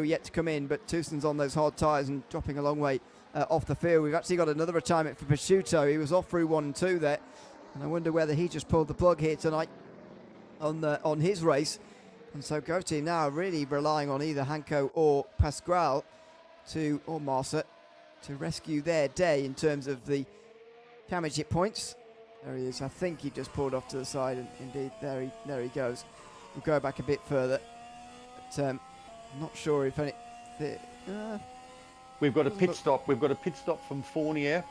yet to come in, but Toussaint's on those hard tyres and dropping a long way off the field. We've actually got another retirement for Prosciutto. He was off through 1 and 2 there, and I wonder whether he just pulled the plug here tonight on his race. And so Go Team now really relying on either Hanko or Pasquale or Marsa to rescue their day in terms of the championship points. There he is. I think he just pulled off to the side, and indeed there he goes. We'll go back a bit further, but I'm not sure if any. We've got a pit stop. We've got a pit stop from Fournier.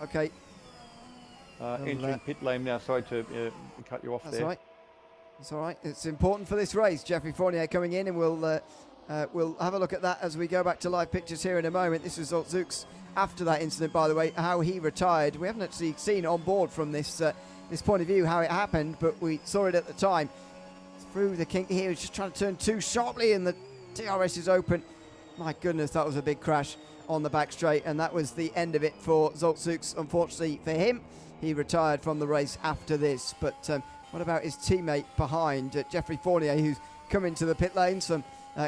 Okay. Entering pit lane now. Sorry to cut you off there. That's all right. It's all right. It's important for this race. Jeffrey Fournier coming in, and we'll have a look at that as we go back to live pictures here in a moment. This is Zooks after that incident, by the way, how he retired. We haven't actually seen on board from this point of view how it happened, but we saw it at the time. Through the kink here, he's just trying to turn too sharply, and the DRS is open. My goodness, that was a big crash on the back straight, and that was the end of it for Zooks. Unfortunately for him, he retired from the race after this. But what about his teammate behind, Jeffrey Fournier, who's come into the pit lane? Some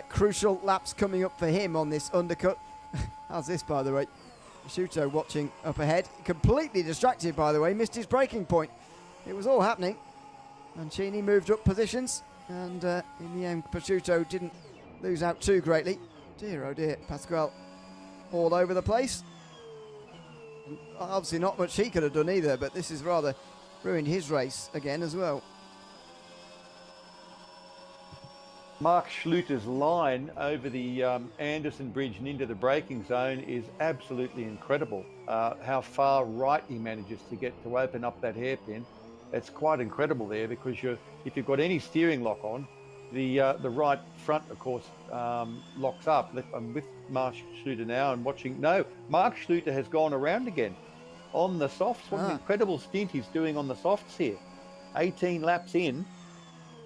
crucial laps coming up for him on this undercut. How's this, by the way? Prosciutto watching up ahead. Completely distracted, by the way. Missed his braking point. It was all happening. Mancini moved up positions. And in the end, Prosciutto didn't lose out too greatly. Dear, oh dear. Pasquale all over the place. And obviously not much he could have done either, but this has rather ruined his race again as well. Mark Schluter's line over the Anderson Bridge and into the braking zone is absolutely incredible. How far right he manages to get to open up that hairpin. It's quite incredible there, because if you've got any steering lock on, the right front, of course, locks up. I'm with Mark Schluter now and watching. No, Mark Schluter has gone around again on the softs. What an incredible stint he's doing on the softs here. 18 laps in.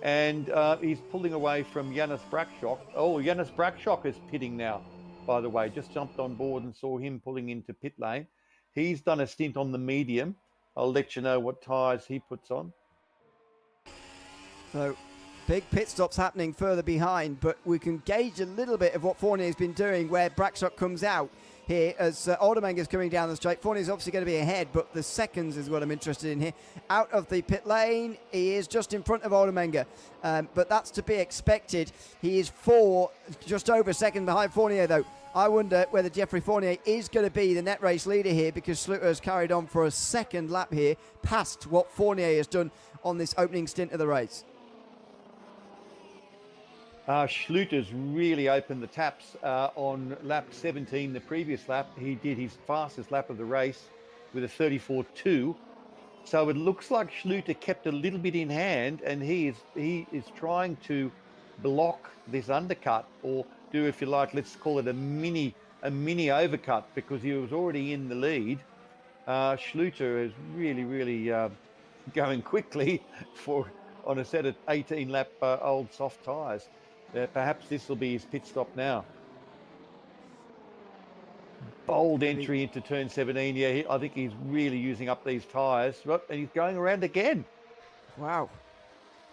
And he's pulling away from Janis Brakshock. Oh, Janis Brakshock is pitting now, by the way. Just jumped on board and saw him pulling into pit lane. He's done a stint on the medium. I'll let you know what tyres he puts on. So, big pit stops happening further behind, but we can gauge a little bit of what Fournier's been doing, where Brakshock comes out here as Oldermanger's coming down the straight. Fournier's obviously going to be ahead, but the seconds is what I'm interested in here. Out of the pit lane, he is just in front of Oldermanger, but that's to be expected. He is just over a second behind Fournier, though. I wonder whether Jeffrey Fournier is going to be the net race leader here, because Schluter has carried on for a second lap here, past what Fournier has done on this opening stint of the race. Schluter's really opened the taps on lap 17, the previous lap. He did his fastest lap of the race with a 34.2. So it looks like Schluter kept a little bit in hand, and he is trying to block this undercut, or do, if you like, let's call it a mini overcut, because he was already in the lead. Schluter is really going quickly on a set of 18 lap old soft tyres. Perhaps this will be his pit stop now. Bold entry into turn 17. Yeah, I think he's really using up these tyres. And he's going around again. Wow.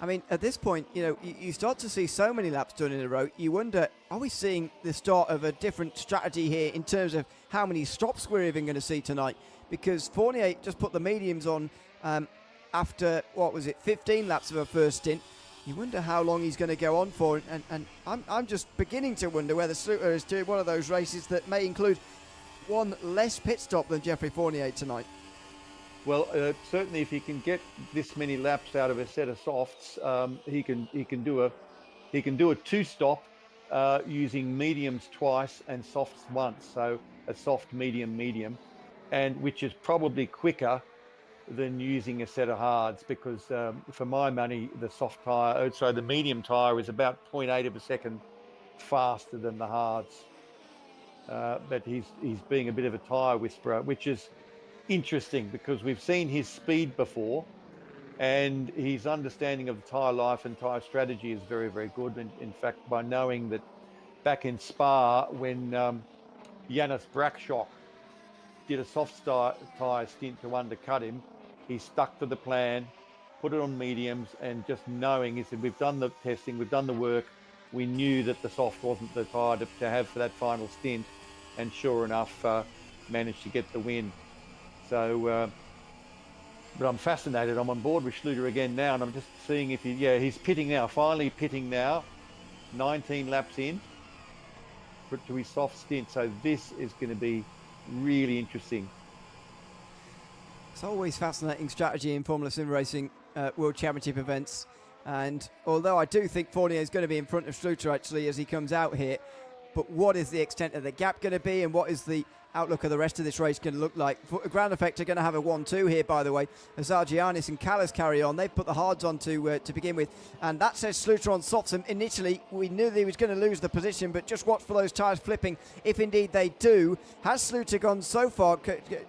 I mean, at this point, you start to see so many laps done in a row. You wonder, are we seeing the start of a different strategy here in terms of how many stops we're even going to see tonight? Because Fournier just put the mediums on after, 15 laps of a first stint. You wonder how long he's going to go on for, and I'm just beginning to wonder whether Schluter is doing one of those races that may include one less pit stop than Jeffrey Fournier tonight. Well, certainly if he can get this many laps out of a set of softs, he can do a two-stop using mediums twice and softs once. So a soft, medium, and which is probably quicker than using a set of hards, because for my money, the medium tyre is about 0.8 of a second faster than the hards. But he's being a bit of a tyre whisperer, which is interesting, because we've seen his speed before, and his understanding of the tyre life and tyre strategy is very good. And in fact, by knowing that back in Spa, when Janis Brakshock did a soft tyre stint to undercut him. He stuck to the plan, put it on mediums, and just knowing, he said, we've done the testing, we've done the work. We knew that the soft wasn't the tyre to have for that final stint, and sure enough, managed to get the win. So, but I'm fascinated. I'm on board with Schluter again now, and I'm just seeing if he's pitting now, finally pitting now, 19 laps in to his soft stint. So this is going to be really interesting. It's always fascinating strategy in Formula Sim Racing World Championship events. And although I do think Fournier is going to be in front of Schluter actually as he comes out here, but what is the extent of the gap going to be, and what is the outlook of the rest of this race going to look like? Ground Effect are going to have a 1-2 here, by the way, as Argianis and Callas carry on. They've put the hards on to begin with, and that says Schluter on softs. And initially we knew that he was going to lose the position, but just watch for those tyres flipping if indeed they do. Has Schluter gone so far,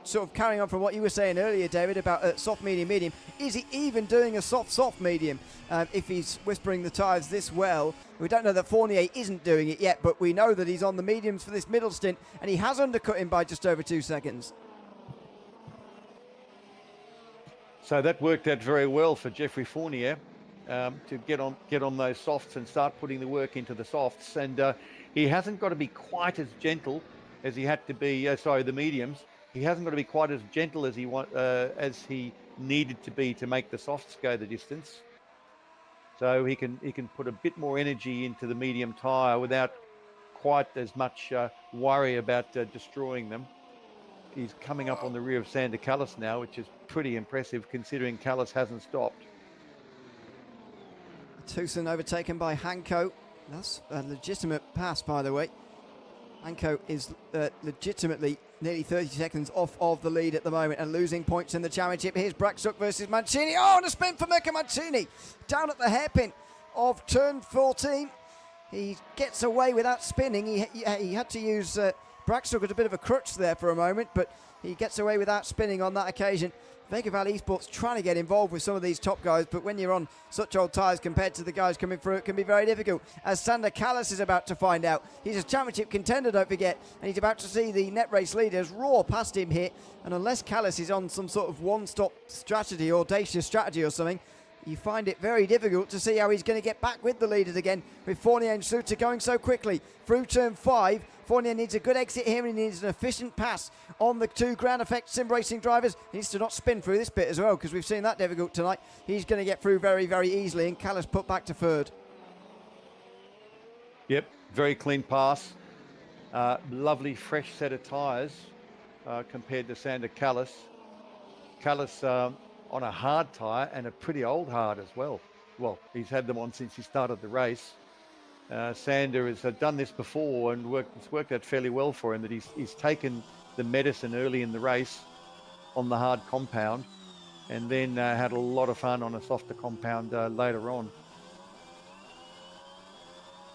sort of carrying on from what you were saying earlier, David, about soft, medium, medium? Is he even doing a soft, medium if he's whispering the tyres this well? We don't know that Fournier isn't doing it yet, but we know that he's on the mediums for this middle stint, and he has undercut him by just over 2 seconds. So that worked out very well for Jeffrey Fournier to get on those softs and start putting the work into the softs. And he hasn't got to be quite as gentle as he had to be. The mediums. He hasn't got to be quite as gentle as he needed to be to make the softs go the distance. So he can put a bit more energy into the medium tyre without quite as much worry about destroying them. He's coming up on the rear of Sander Callas now, which is pretty impressive considering Callas hasn't stopped. Tucson overtaken by Hanko. That's a legitimate pass, by the way. Hanko is legitimately nearly 30 seconds off of the lead at the moment and losing points in the championship. Here's Braxuk versus Mancini. Oh, and a spin for Mirko Mancini. Down at the hairpin of turn 14. He gets away without spinning. He had to use Braxuk as a bit of a crutch there for a moment, but he gets away without spinning on that occasion. Vega Valley Esports trying to get involved with some of these top guys, but when you're on such old tyres compared to the guys coming through, it can be very difficult, as Sander Callas is about to find out. He's a championship contender, don't forget, and he's about to see the net race leaders roar past him here, and unless Callas is on some sort of one-stop strategy, audacious strategy or something, you find it very difficult to see how he's going to get back with the leaders again, with Fournier and Schluter going so quickly. Through turn 5, Fournier needs a good exit here, and he needs an efficient pass on the two Ground Effect Sim Racing drivers. He needs to not spin through this bit as well, because we've seen that difficult tonight. He's going to get through very, very easily, and Callas put back to third. Yep, very clean pass. Lovely fresh set of tyres compared to Sander Callas. Callas on a hard tyre, and a pretty old hard as well. Well, he's had them on since he started the race. Sander has done this before, and it's worked out fairly well for him, that he's taken the medicine early in the race on the hard compound, and then had a lot of fun on a softer compound later on.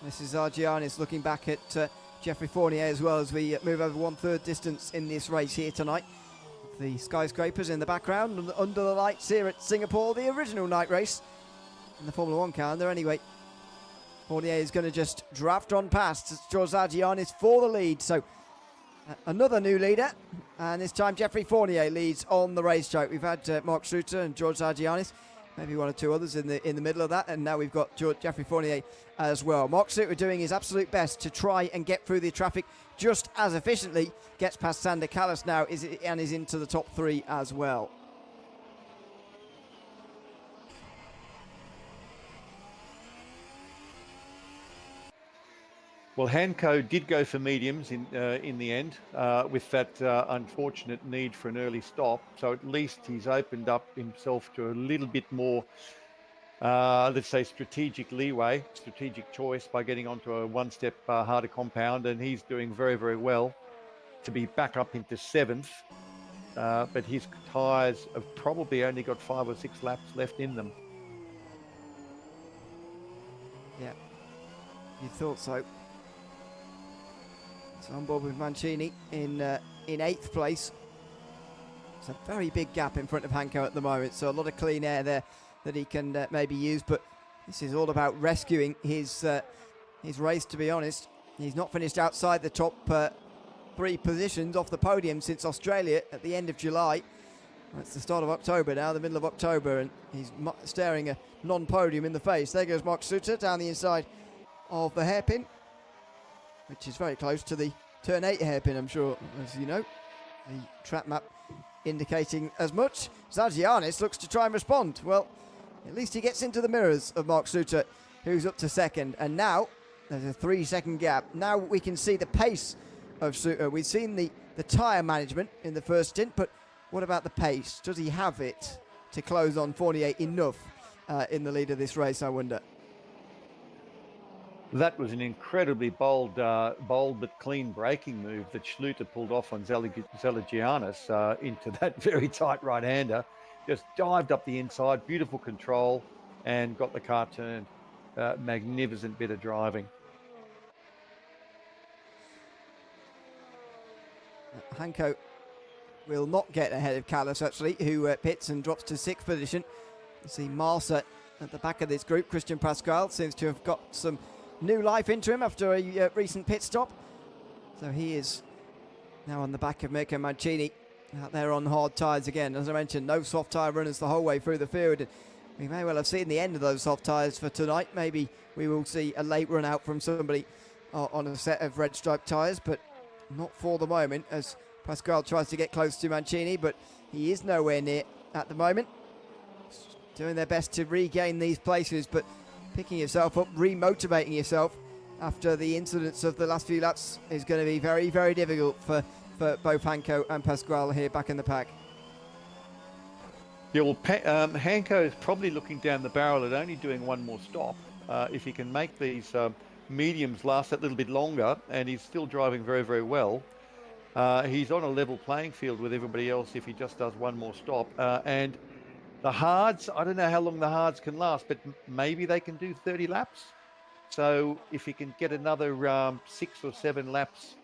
This is Argianis looking back at Jeffrey Fournier as well, as we move over 1/3 distance in this race here tonight. The skyscrapers in the background under the lights here at Singapore, the original night race in the Formula 1 calendar anyway. Fournier is going to just draft on past George Argianis for the lead. So another new leader, and this time Jeffrey Fournier leads on the racetrack. We've had Mark Schluter and George Argianis, maybe one or two others in the middle of that, and now we've got Jeffrey Fournier as well. Mark Schluter doing his absolute best to try and get through the traffic just as efficiently. Gets past Sander Callas now and is into the top 3 as well. Well, Hanko did go for mediums in the end with that unfortunate need for an early stop. So at least he's opened up himself to a little bit more, let's say, strategic leeway, strategic choice by getting onto a one-step harder compound. And he's doing very, very well to be back up into 7th. But his tyres have probably only got 5 or 6 laps left in them. Yeah, you thought so. So on board with Mancini in 8th place. It's a very big gap in front of Hanko at the moment, so a lot of clean air there that he can maybe use, but this is all about rescuing his race, to be honest. He's not finished outside the top 3 positions off the podium since Australia at the end of July. It's the start of October now, the middle of October, and he's staring a non-podium in the face. There goes Mark Suter down the inside of the hairpin, which is very close to the turn 8 hairpin, I'm sure, as you know. The track map indicating as much. Zagianis looks to try and respond. Well, at least he gets into the mirrors of Mark Suter, who's up to second. And now there's a 3-second gap. Now we can see the pace of Suter. We've seen the tyre management in the first stint, but what about the pace? Does he have it to close on Fournier enough in the lead of this race, I wonder? That was an incredibly bold but clean braking move that Schluter pulled off on Zeligianis into that very tight right-hander. Just dived up the inside, beautiful control, and got the car turned. Magnificent bit of driving. Hanko will not get ahead of Callas, actually, who pits and drops to 6th position. You see Marsa at the back of this group. Christian Pasquale seems to have got some new life into him after a recent pit stop. So he is now on the back of Mirko Mancini, out there on hard tyres again. As I mentioned, no soft tyre runners the whole way through the field. We may well have seen the end of those soft tyres for tonight. Maybe we will see a late run out from somebody on a set of red stripe tyres, but not for the moment, as Pasquale tries to get close to Mancini, but he is nowhere near at the moment. Doing their best to regain these places, but picking yourself up, re-motivating yourself after the incidents of the last few laps is going to be very, very difficult for both Hanko and Pasquale here back in the pack. Yeah, well, Hanko is probably looking down the barrel at only doing one more stop. If he can make these mediums last that little bit longer, and he's still driving very, very well, he's on a level playing field with everybody else if he just does one more stop. And the hards, I don't know how long the hards can last, but maybe they can do 30 laps. So if he can get another 6 or 7 laps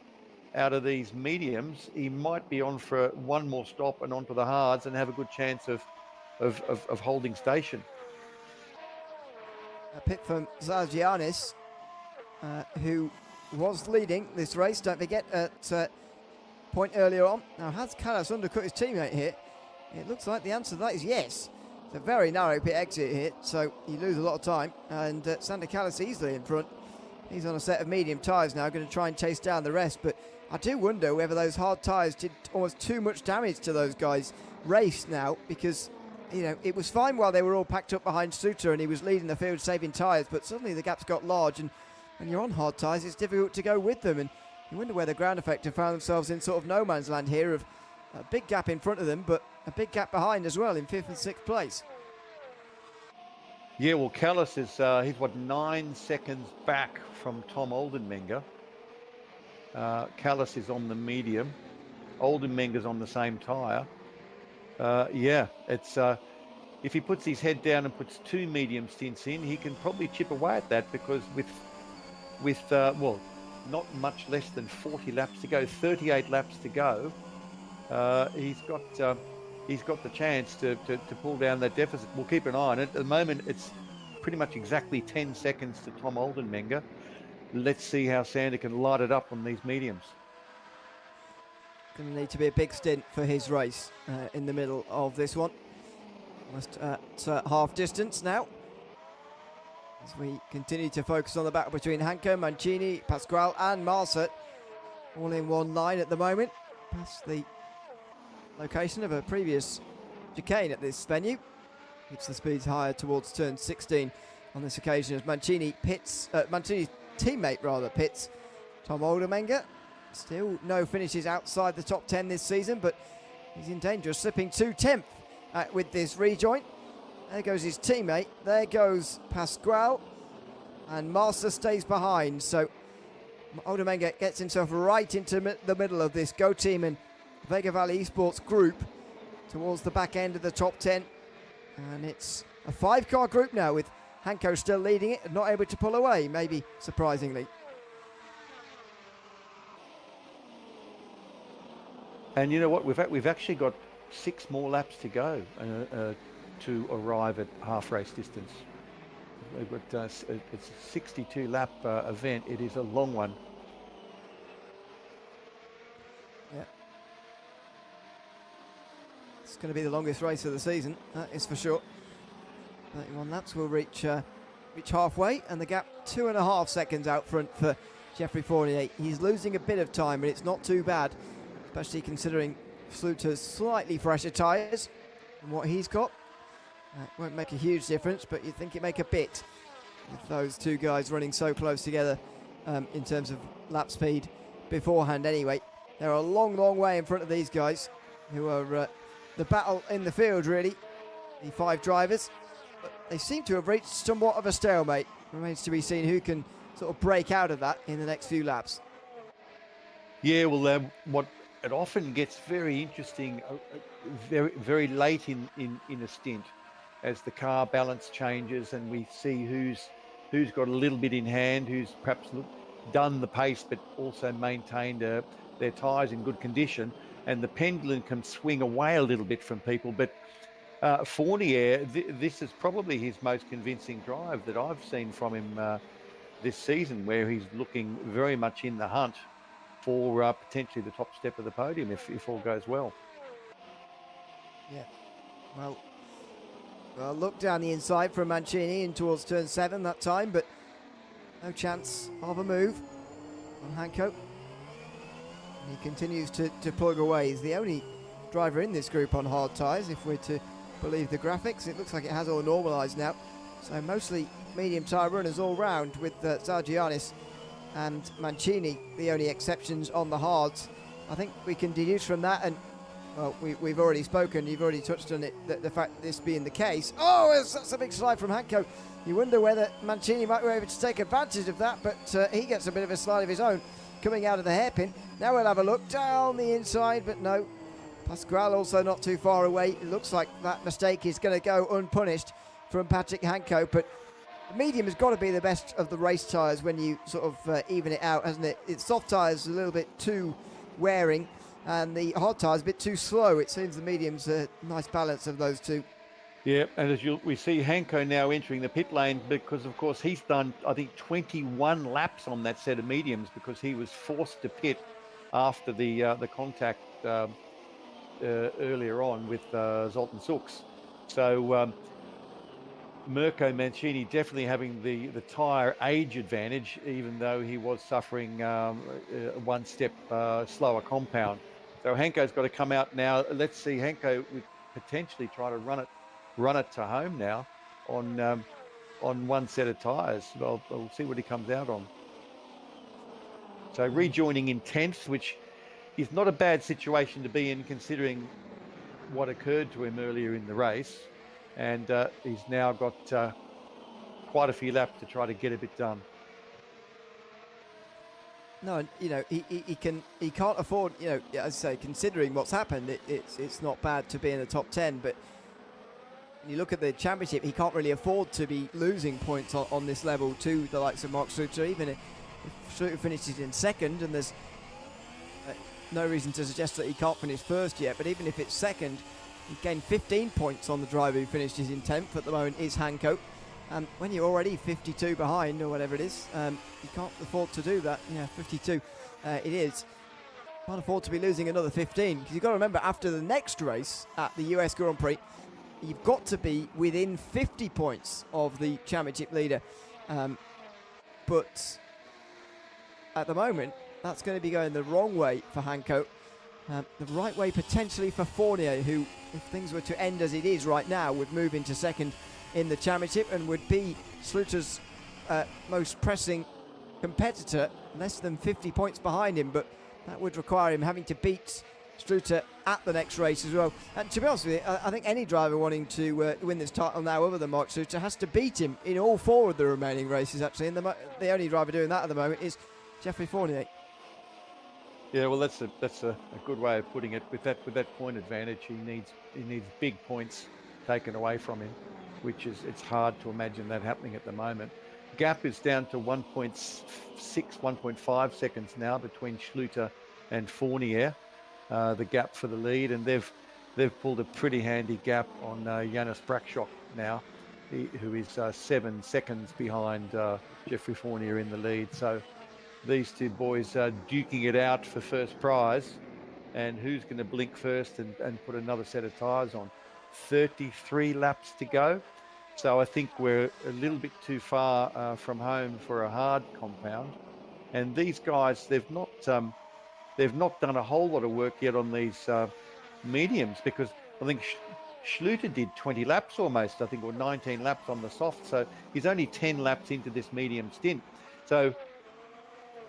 out of these mediums, he might be on for one more stop and onto the hards and have a good chance of holding station. A pit from Zagianis, who was leading this race, don't forget, at point earlier on. Now, has Callas undercut his teammate here? It looks like the answer to that is yes. It's a very narrow pit exit here, so you lose a lot of time. And Sander Callas easily in front. He's on a set of medium tyres now, going to try and chase down the rest. But I do wonder whether those hard tyres did almost too much damage to those guys' race now, because, you know, it was fine while they were all packed up behind Suter and he was leading the field saving tyres, but suddenly the gaps got large, and when you're on hard tyres, it's difficult to go with them. And you wonder where the ground effect have found themselves in sort of no man's land here, of a big gap in front of them, but a big gap behind as well in 5th and 6th place. Yeah, well, Callas is, he's what, 9 seconds back from Tom Oldenmenger. Callas is on the medium. Oldenmenger's on the same tyre. Yeah, it's if he puts his head down and puts 2 medium stints in, he can probably chip away at that, because with well, not much less than 40 laps to go, 38 laps to go, he's got the chance to pull down that deficit. We'll keep an eye on it. At the moment, it's pretty much exactly 10 seconds to Tom Oldenmenger. Let's see how Sander can light it up on these mediums. Going to need to be a big stint for his race in the middle of this one. Almost at half distance now, as we continue to focus on the battle between Hanko, Mancini, Pasquale and Marsa, all in one line at the moment, past the location of a previous chicane at this venue. Keeps the speeds higher towards turn 16 on this occasion, as Mancini's teammate pits Tom Oldenmenger. Still no finishes outside the top 10 this season, but he's in danger of slipping to 10th with this rejoin. There goes his teammate, there goes Pasquale, and Marsa stays behind. So Oldenmenger gets himself right into the middle of this Go Team and Vega Valley eSports group towards the back end of the top 10. And it's a 5-car group now, with Hanko still leading it and not able to pull away, maybe surprisingly. And you know what? We've actually got 6 more laps to go to arrive at half race distance. We've got it's a 62 lap event. It is a long one. It's going to be the longest race of the season, that is for sure. 31 laps will reach halfway, and the gap 2.5 seconds out front for Geoffrey Fournier. He's losing a bit of time, but it's not too bad, especially considering Sluter's slightly fresher tyres than what he's got. It won't make a huge difference, but you'd think it'd make a bit with those two guys running so close together in terms of lap speed beforehand anyway. They're a long, long way in front of these guys, who are the battle in the field, really. The 5 drivers. But they seem to have reached somewhat of a stalemate. Remains to be seen who can sort of break out of that in the next few laps. Yeah, well, what it often gets very interesting, very, very late in a stint, as the car balance changes and we see who's got a little bit in hand, who's perhaps done the pace but also maintained their tyres in good condition, and the pendulum can swing away a little bit from people. But Fournier, this is probably his most convincing drive that I've seen from him this season, where he's looking very much in the hunt for potentially the top step of the podium if all goes well. Yeah, well, look down the inside from Mancini in towards turn 7 that time, but no chance of a move on Hanko. He continues to plug away. He's the only driver in this group on hard tyres, if we're to believe the graphics. It looks like it has all normalised now. So mostly medium tyre runners all round, with Zargianis and Mancini the only exceptions on the hards. I think we can deduce from that, and well, we've already spoken, you've already touched on it, the fact that this being the case. Oh, that's a big slide from Hanko. You wonder whether Mancini might be able to take advantage of that, but he gets a bit of a slide of his own coming out of the hairpin. Now we'll have a look down the inside, but no. Pasquale also not too far away. It looks like that mistake is going to go unpunished from Patrick Hanko, but the medium has got to be the best of the race tyres when you sort of even it out, hasn't it? It's soft tyres a little bit too wearing, and the hard tyres a bit too slow. It seems the medium's a nice balance of those two. Yeah, and as we see Hanko now entering the pit lane, because of course he's done, I think, 21 laps on that set of mediums, because he was forced to pit after the contact earlier on with Zoltan Sux. So Mirko Mancini definitely having the tyre age advantage, even though he was suffering one step slower compound. So Hanko's got to come out now. Let's see, Hanko would potentially try to run it to home now on one set of tyres. I'll see what he comes out on. So rejoining in 10th, which is not a bad situation to be in, considering what occurred to him earlier in the race. And he's now got quite a few laps to try to get a bit done. No, you know, he can't afford, you know, as I say, considering what's happened, it's not bad to be in the top 10, but when you look at the championship, he can't really afford to be losing points on this level to the likes of Mark Sluter. Even if Sluter finishes in second, and there's no reason to suggest that he can't finish first yet, but even if it's second, he gained 15 points on the driver who finishes in 10th at the moment is Hanko. And when you're already 52 behind, or whatever it is, you can't afford to do that. Yeah, 52 it is. Can't afford to be losing another 15, because you've got to remember, after the next race at the US Grand Prix, you've got to be within 50 points of the championship leader. But at the moment, that's going to be going the wrong way for Hanko. The right way potentially for Fournier, who, if things were to end as it is right now, would move into second in the championship and would be Sluter's most pressing competitor, less than 50 points behind him, but that would require him having to beat Sluter at the next race as well. And to be honest with you, I think any driver wanting to win this title now other than Mark Sluter has to beat him in all 4 of the remaining races, actually, and the only driver doing that at the moment is Geoffrey Fournier. Yeah, well, that's a good way of putting it. With that point advantage, he needs big points taken away from him, which is, it's hard to imagine that happening at the moment. Gap is down to 1.6, 1.5 seconds now between Sluter and Fournier, the gap for the lead, and they've pulled a pretty handy gap on Janis Brakshock now, who is 7 seconds behind Geoffrey Fournier in the lead. So these two boys are duking it out for first prize, and who's going to blink first and put another set of tyres on. 33 laps to go. So I think we're a little bit too far from home for a hard compound. And these guys, they've not done a whole lot of work yet on these mediums, because I think Schluter did 20 laps almost, I think, or 19 laps on the soft. So he's only 10 laps into this medium stint. So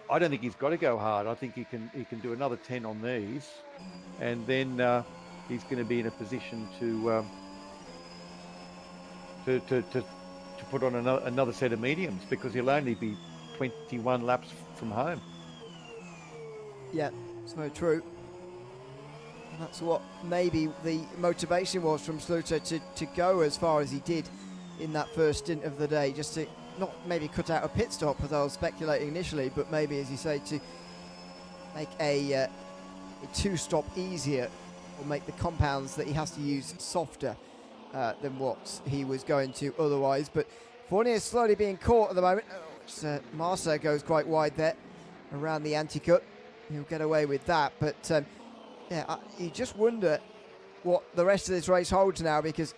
I don't think he's got to go hard. I think he can do another 10 on these, and then he's going to be in a position to put on another set of mediums, because he'll only be 21 laps from home. Yeah, it's very true. And that's what maybe the motivation was from Schluter to go as far as he did in that first stint of the day, just to not maybe cut out a pit stop, as I was speculating initially, but maybe, as you say, to make a two-stop easier, or make the compounds that he has to use softer than what he was going to otherwise. But Fournier is slowly being caught at the moment. Marsa goes quite wide there around the anti-cut. He'll get away with that, but yeah, you just wonder what the rest of this race holds now, because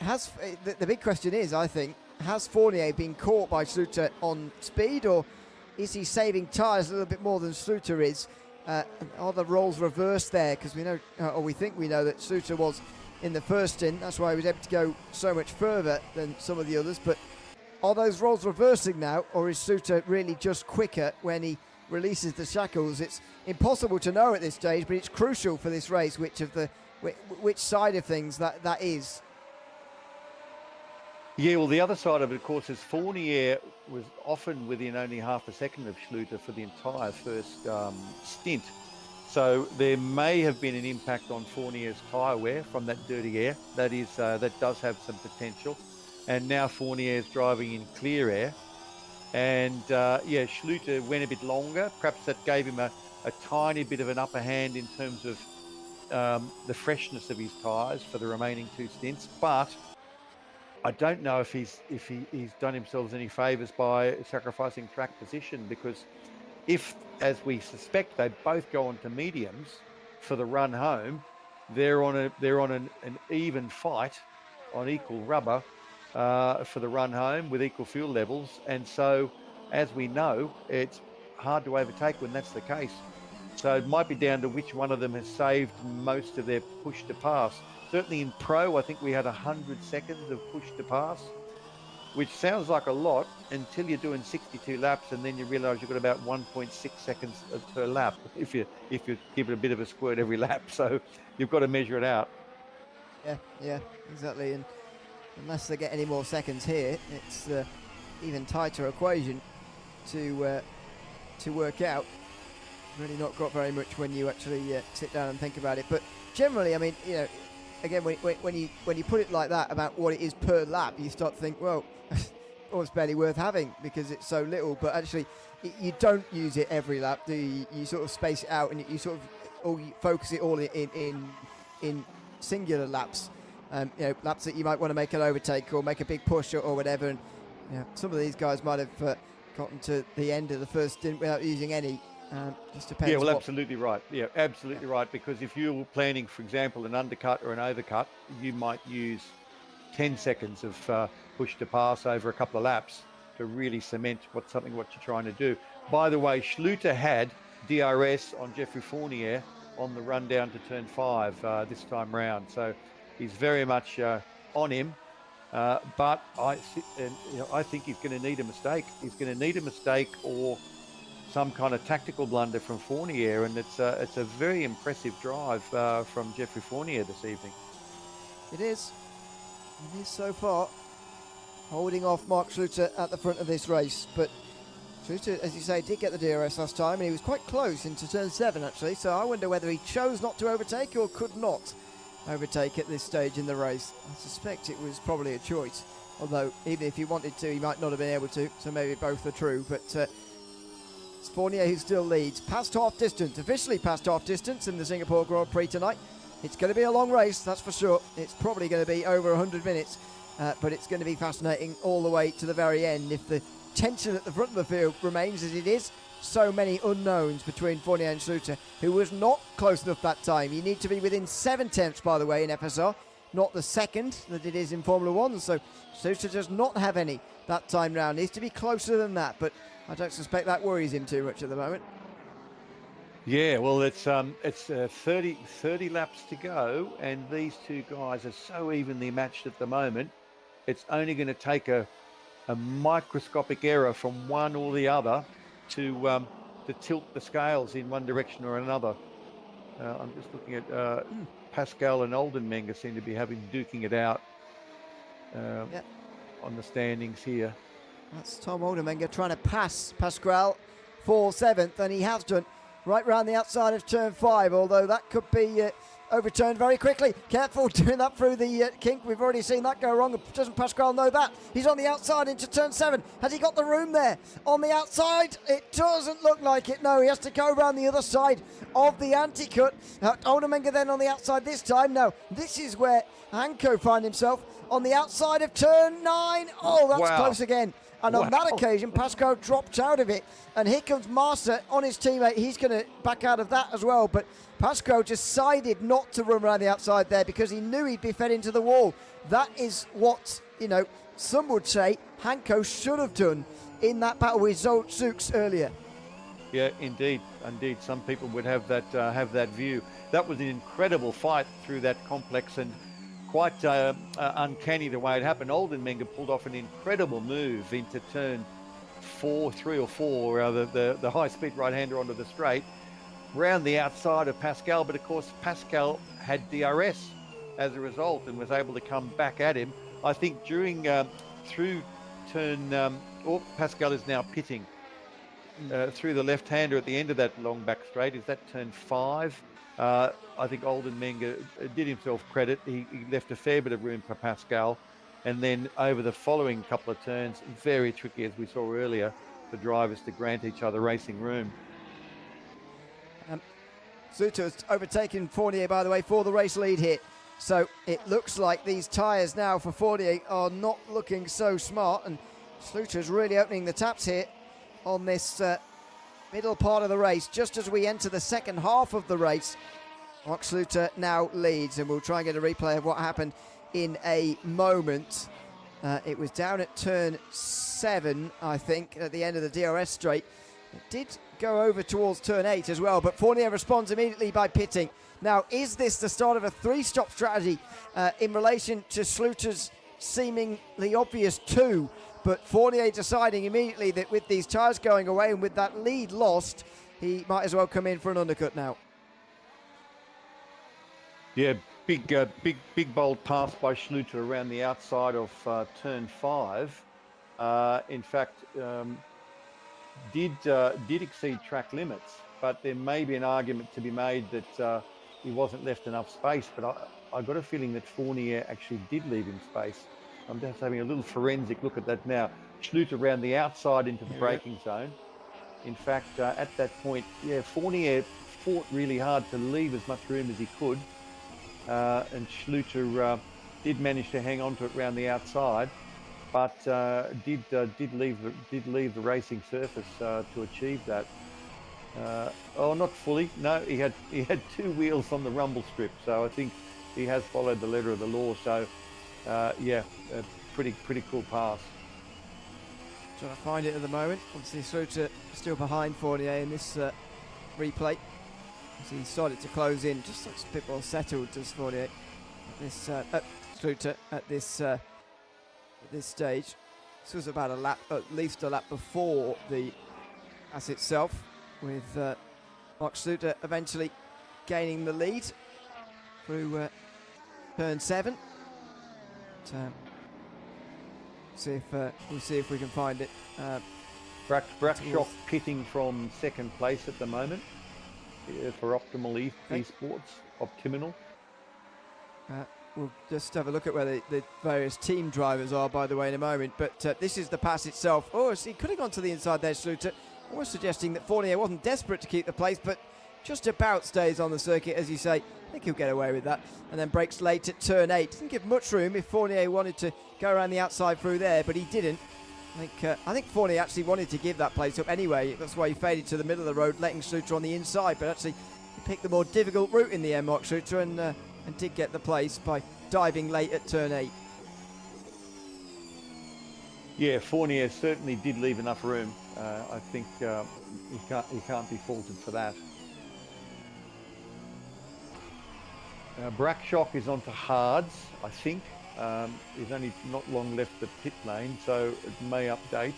the big question is, I think, has Fournier been caught by Schluter on speed, or is he saving tyres a little bit more than Schluter is? Are the roles reversed there? Because we know, or we think we know, that Schluter was in the first stint. That's why he was able to go so much further than some of the others. But are those roles reversing now, or is Schluter really just quicker when he releases the shackles? It's impossible to know at this stage, but it's crucial for this race which side of things that is. Yeah, well, the other side of it, of course, is Fournier was often within only half a second of Schluter for the entire first stint. So there may have been an impact on Fournier's tyre wear from that dirty air. That does have some potential. And now Fournier is driving in clear air. And yeah, Schluter went a bit longer. Perhaps that gave him a tiny bit of an upper hand in terms of the freshness of his tyres for the remaining two stints. But I don't know if he's done himself any favours by sacrificing track position, because if, as we suspect, they both go onto mediums for the run home, they're on an even fight on equal rubber for the run home with equal fuel levels. And so, as we know, it's hard to overtake when that's the case. So it might be down to which one of them has saved most of their push to pass. Certainly in pro, I think we had 100 seconds of push to pass, which sounds like a lot until you're doing 62 laps, and then you realise you've got about 1.6 seconds per lap if you give it a bit of a squirt every lap. So you've got to measure it out. Yeah, exactly. And unless they get any more seconds here, it's even tighter equation to work out. Really not got very much when you actually sit down and think about it. But generally, I mean, you know, again, when you put it like that about what it is per lap, you start to think, well, almost barely worth having because it's so little. But actually, you don't use it every lap, do you? You sort of space it out, and you sort of, or you focus it all in singular laps. You know, laps that you might want to make an overtake or make a big push or whatever. And you know, some of these guys might have gotten to the end of the first stint without using any. Just depends. Yeah, well, absolutely right. Yeah, absolutely right. Because if you're planning, for example, an undercut or an overcut, you might use 10 seconds of push to pass over a couple of laps to really cement what you're trying to do. By the way, Schluter had DRS on Geoffrey Fournier on the run down to turn 5 this time round, so he's very much on him. But I think he's going to need a mistake. He's going to need a mistake or some kind of tactical blunder from Fournier, and it's a very impressive drive from Geoffrey Fournier this evening. It is so far, holding off Mark Schluter at the front of this race. But Schluter, as you say, did get the DRS last time, and he was quite close into turn 7 actually. So I wonder whether he chose not to overtake or could not overtake at this stage in the race. I suspect it was probably a choice, although even if he wanted to, he might not have been able to. So maybe both are true, but. It's Fournier who still leads, past half distance, officially past half distance in the Singapore Grand Prix tonight. It's going to be a long race, that's for sure. It's probably going to be over 100 minutes, but it's going to be fascinating all the way to the very end. If the tension at the front of the field remains as it is, so many unknowns between Fournier and Schluter, who was not close enough that time. You need to be within 7/10, by the way, in FSR, not the second that it is in Formula 1. So Schluter does not have any that time round. Needs to be closer than that, but I don't suspect that worries him too much at the moment. Yeah, well, it's 30 laps to go, and these two guys are so evenly matched at the moment. It's only going to take a microscopic error from one or the other to tilt the scales in one direction or another. I'm just looking at Pascal and Oldenmenger seem to be duking it out on the standings here. That's Tom Oldenmenger trying to pass Pascal for 7th, and he has done right round the outside of turn 5, although that could be overturned very quickly. Careful doing that through the kink. We've already seen that go wrong. Doesn't Pascal know that? He's on the outside into turn 7. Has he got the room there? On the outside, it doesn't look like it. No, he has to go around the other side of the anti-cut. Oldenmenger then on the outside this time. No, this is where Hanko finds himself on the outside of turn 9. Oh, that's close again. And on that occasion, Pascal dropped out of it. And here comes Master on his teammate. He's going to back out of that as well. But Pascal decided not to run around the outside there because he knew he'd be fed into the wall. That is what, some would say Hanko should have done in that battle with Zooks earlier. Yeah, indeed. Some people would have that view. That was an incredible fight through that complex and quite uncanny the way it happened. Oldenmenger pulled off an incredible move into turn 3 or 4, the high-speed right-hander onto the straight, round the outside of Pascal. But of course, Pascal had DRS as a result and was able to come back at him. I think during through turn, Pascal is now pitting through the left-hander at the end of that long back straight. Is that turn 5? I think Oldenmenger did himself credit. He left a fair bit of room for Pascal. And then over the following couple of turns, very tricky, as we saw earlier, for drivers to grant each other racing room. Schluter has overtaken Fournier, by the way, for the race lead here. So it looks like these tyres now for Fournier are not looking so smart. And Schluter's really opening the taps here on this middle part of the race. Just as we enter the second half of the race, Mark Schluter now leads, and we'll try and get a replay of what happened in a moment. It was down at turn 7, I think, at the end of the DRS straight. It did go over towards turn 8 as well, but Fournier responds immediately by pitting. Now, is this the start of a 3-stop strategy in relation to Schluter's seemingly obvious 2? But Fournier deciding immediately that with these tyres going away and with that lead lost, he might as well come in for an undercut now. Yeah, big bold pass by Schluter around the outside of turn 5. In fact, did exceed track limits, but there may be an argument to be made that he wasn't left enough space. But I got a feeling that Fournier actually did leave him space. I'm just having a little forensic look at that now. Schluter around the outside into the braking zone. In fact, at that point, Fournier fought really hard to leave as much room as he could. And Schluter did manage to hang on to it around the outside, but did leave the racing surface to achieve that. Not fully. No, he had 2 wheels on the rumble strip, so I think he has followed the letter of the law. So, a pretty cool pass. Trying to find it at the moment. Obviously, Schluter still behind Fournier in this replay. So he started to close in, just looks a bit more settled, does Fournier. Schluter at this stage. This was about a lap, at least a lap before the pass itself, with Mark Schluter eventually gaining the lead through turn 7. We'll see if we can find it. Brackshock pitting from second place at the moment. For Optimal eSports, Optimal. We'll just have a look at where the various team drivers are, by the way, in a moment. But this is the pass itself. Oh, so he could have gone to the inside there, Schluter. Almost suggesting that Fournier wasn't desperate to keep the place, but just about stays on the circuit, as you say. I think he'll get away with that. And then breaks late at turn 8. Didn't give much room if Fournier wanted to go around the outside through there, but he didn't. I think Fournier actually wanted to give that place up anyway. That's why he faded to the middle of the road, letting Schluter on the inside. But actually, he picked the more difficult route in the end, Mark Schluter, and did get the place by diving late at turn 8. Yeah, Fournier certainly did leave enough room. I think he can't be faulted for that. Brackshock is onto hards, I think. There's only not long left the pit lane, so it may update.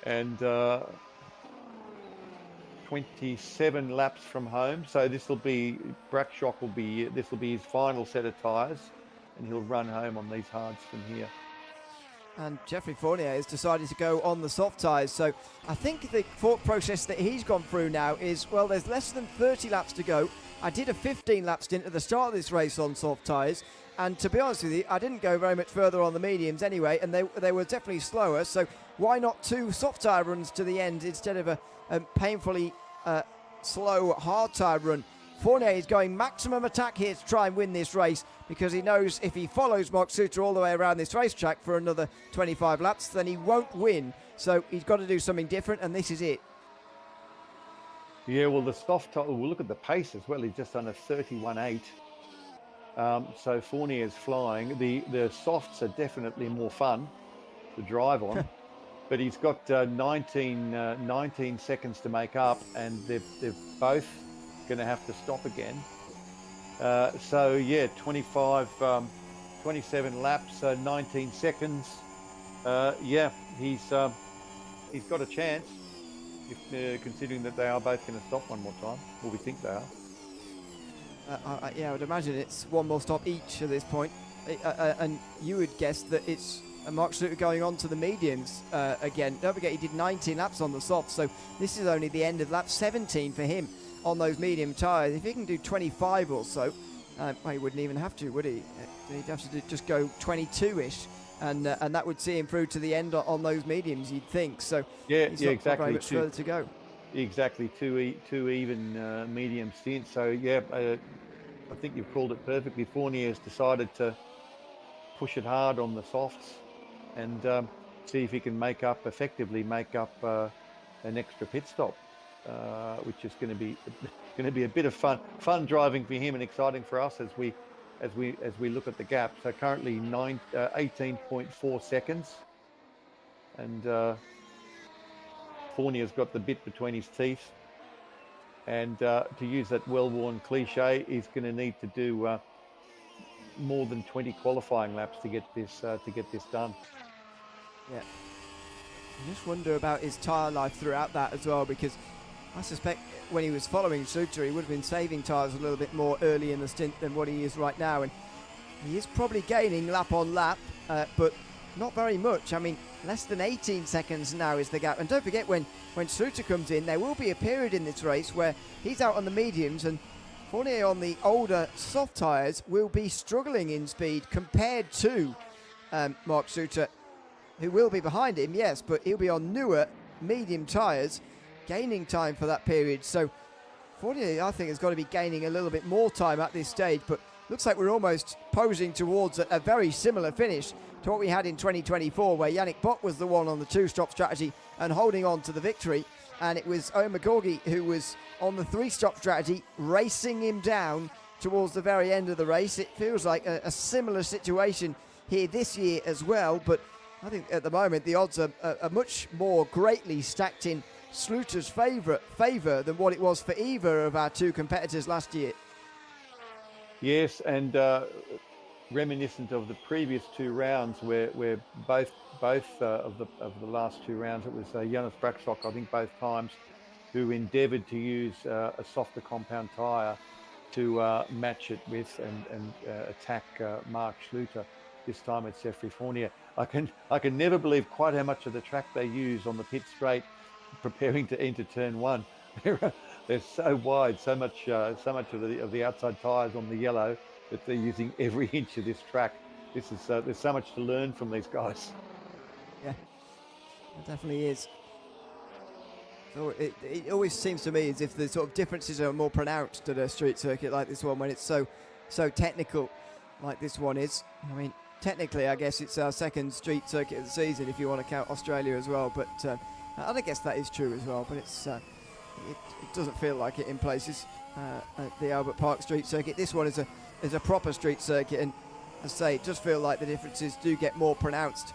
And 27 laps from home, so this will be this will be his final set of tyres, and he'll run home on these hards from here. And Jeffrey Fournier has decided to go on the soft tyres. So I think the thought process that he's gone through now is, well, there's less than 30 laps to go. I did a 15 lap stint at the start of this race on soft tyres. And to be honest with you, I didn't go very much further on the mediums anyway, and they were definitely slower. So why not 2 soft tyre runs to the end instead of a painfully slow hard tyre run? Fournier is going maximum attack here to try and win this race, because he knows if he follows Mark Schluter all the way around this racetrack for another 25 laps, then he won't win. So he's got to do something different, and this is it. Yeah, well, the soft tyre, we'll look at the pace as well. He's just done a 31.8. So Fournier's flying. The softs are definitely more fun to drive on, but he's got 19 seconds to make up, and they're both going to have to stop again. So yeah, 27 laps, 19 seconds. Yeah, he's got a chance, if, considering that they are both going to stop one more time. Well, we think they are. Yeah, I would imagine it's one more stop each at this point. And you would guess that it's Mark Schluter going on to the mediums again. Don't forget, he did 19 laps on the soft, so this is only the end of lap 17 for him on those medium tyres. If he can do 25 or so, well, he wouldn't even have to, would he? He'd have to just go 22-ish, and that would see him through to the end on those mediums, you'd think. So yeah, he's yeah, not exactly. Very much further to go. Exactly, two even medium stints. So yeah, I think you've called it perfectly. Fournier's decided to push it hard on the softs and see if he can effectively make up an extra pit stop, which is going to be a bit of fun driving for him and exciting for us as we look at the gap. So currently 18.4 seconds, and Fournier's got the bit between his teeth, and to use that well-worn cliche, he's going to need to do more than 20 qualifying laps to get this done. Yeah, I just wonder about his tyre life throughout that as well, because I suspect when he was following Schluter, he would have been saving tyres a little bit more early in the stint than what he is right now, and he is probably gaining lap on lap, but not very much. I mean, less than 18 seconds now is the gap. And don't forget, when Schluter comes in, there will be a period in this race where he's out on the mediums, and Fournier on the older soft tyres will be struggling in speed compared to Mark Schluter, who will be behind him, yes, but he'll be on newer medium tyres, gaining time for that period. So Fournier, I think, has got to be gaining a little bit more time at this stage, but looks like we're almost posing towards a very similar finish to what we had in 2024, where Yannick Bott was the one on the 2-stop strategy and holding on to the victory, and it was Owen McGorgy who was on the 3-stop strategy, racing him down towards the very end of the race. It feels like a similar situation here this year as well, but I think at the moment the odds are much more greatly stacked in Schluter's favour than what it was for either of our two competitors last year. Yes, and reminiscent of the previous 2 rounds, where both of the last 2 rounds, it was Jonas Brackstock, I think both times, who endeavoured to use a softer compound tyre to match it with and attack Mark Schluter. This time it's Jeffrey Fournier. I can never believe quite how much of the track they use on the pit straight, preparing to enter turn 1. They're so wide, so much of the outside tyres on the yellow, that they're using every inch of this track. This is there's so much to learn from these guys. Yeah, it definitely is. So it always seems to me as if the sort of differences are more pronounced at a street circuit like this one, when it's so technical like this one is. I mean, technically, I guess it's our second street circuit of the season if you want to count Australia as well. But I guess that is true as well. But it doesn't feel like it in places. At the Albert Park Street Circuit, this one is a proper street circuit, and as I say, it does feel like the differences do get more pronounced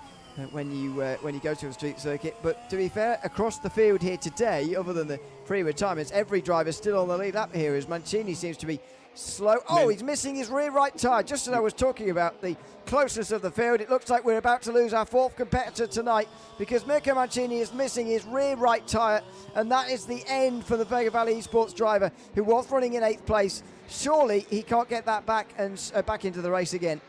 when you go to a street circuit. But to be fair, across the field here today, other than the free retirements, every driver still on the lead lap here, as Mancini seems to be slow. Oh, he's missing his rear right tyre. Just as I was talking about the closeness of the field, it looks like we're about to lose our fourth competitor tonight, because Mirko Mancini is missing his rear right tyre, and that is the end for the Vega Valley eSports driver who was running in 8th place. Surely he can't get that back and back into the race again.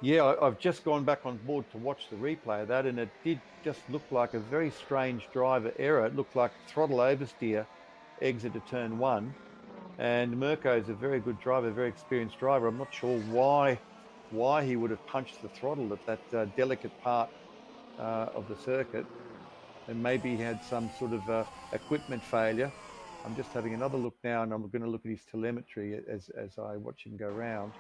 Yeah, I've just gone back on board to watch the replay of that, and it did just look like a very strange driver error. It looked like throttle oversteer, exit to turn 1. And Mirko is a very good driver, very experienced driver. I'm not sure why he would have punched the throttle at that delicate part of the circuit. And maybe he had some sort of equipment failure. I'm just having another look now, and I'm going to look at his telemetry as I watch him go round.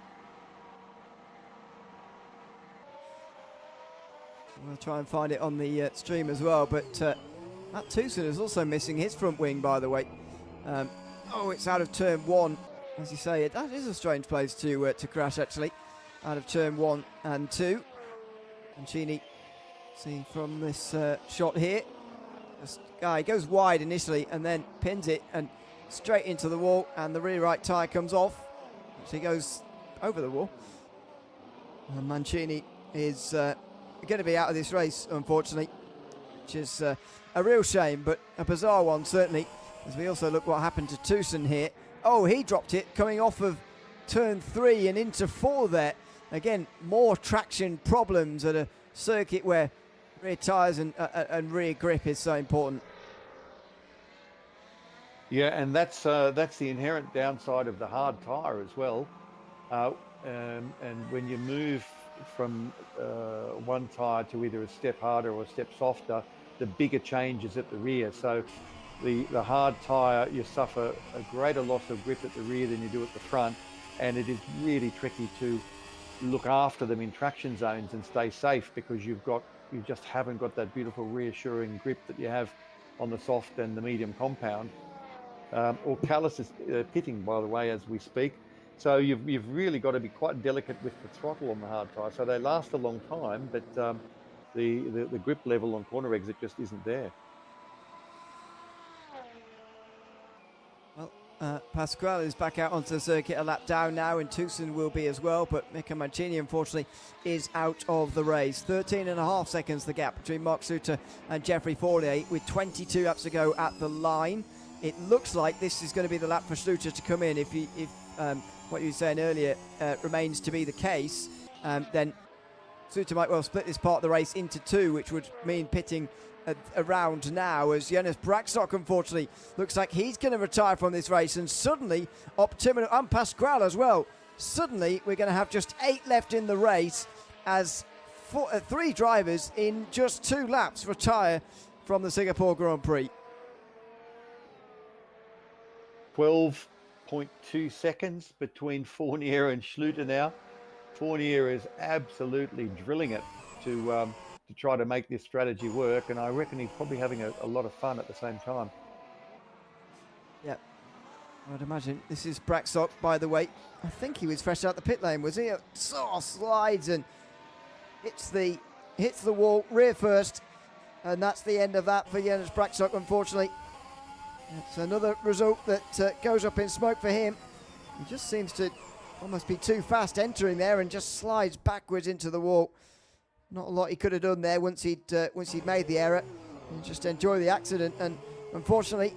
We'll try and find it on the stream as well, but Matt Tewson is also missing his front wing, by the way. Oh, it's out of turn 1. As you say, that is a strange place to crash, actually. Out of turn 1 and 2. Mancini, see from this shot here. This guy goes wide initially and then pins it and straight into the wall, and the rear right tyre comes off. Actually goes over the wall. And Mancini is going to be out of this race, unfortunately, which is a real shame, but a bizarre one certainly, as we also look what happened to Tewson here. Oh, he dropped it coming off of turn 3 and into 4 there. Again, more traction problems at a circuit where rear tyres and rear grip is so important. Yeah, and that's the inherent downside of the hard tyre as well. And when you move from one tyre to either a step harder or a step softer, the bigger changes at the rear. So the hard tyre, you suffer a greater loss of grip at the rear than you do at the front, and it is really tricky to look after them in traction zones and stay safe, because you just haven't got that beautiful reassuring grip that you have on the soft and the medium compound. Oates is pitting, by the way, as we speak. So you've really got to be quite delicate with the throttle on the hard tyre. So they last a long time, but the grip level on corner exit just isn't there. Well, Pasquale is back out onto the circuit a lap down now, and Tewson will be as well, but Mirko Mancini, unfortunately, is out of the race. 13.5 seconds the gap between Mark Suter and Jeffrey Forlier, with 22 laps to go at the line. It looks like this is going to be the lap for Suter to come in. If what you were saying earlier remains to be the case, then Suter might well split this part of the race into 2, which would mean pitting around now, as Jonas Braxtock, unfortunately, looks like he's going to retire from this race. And suddenly, Optimum and Pasquale as well, suddenly we're going to have just 8 left in the race, as 3 drivers in just 2 laps retire from the Singapore Grand Prix. 12.2 seconds between Fournier and Schluter now. Fournier is absolutely drilling it to try to make this strategy work, and I reckon he's probably having a lot of fun at the same time. Yeah, I'd imagine. This is Braxtock, by the way. I think he was fresh out the pit lane, was he? Slides and hits the wall, rear first, and that's the end of that for Jonas Braxtock, unfortunately. It's another result that goes up in smoke for him. He just seems to almost be too fast entering there and just slides backwards into the wall. Not a lot he could have done there once he'd made the error, and just enjoy the accident. And unfortunately,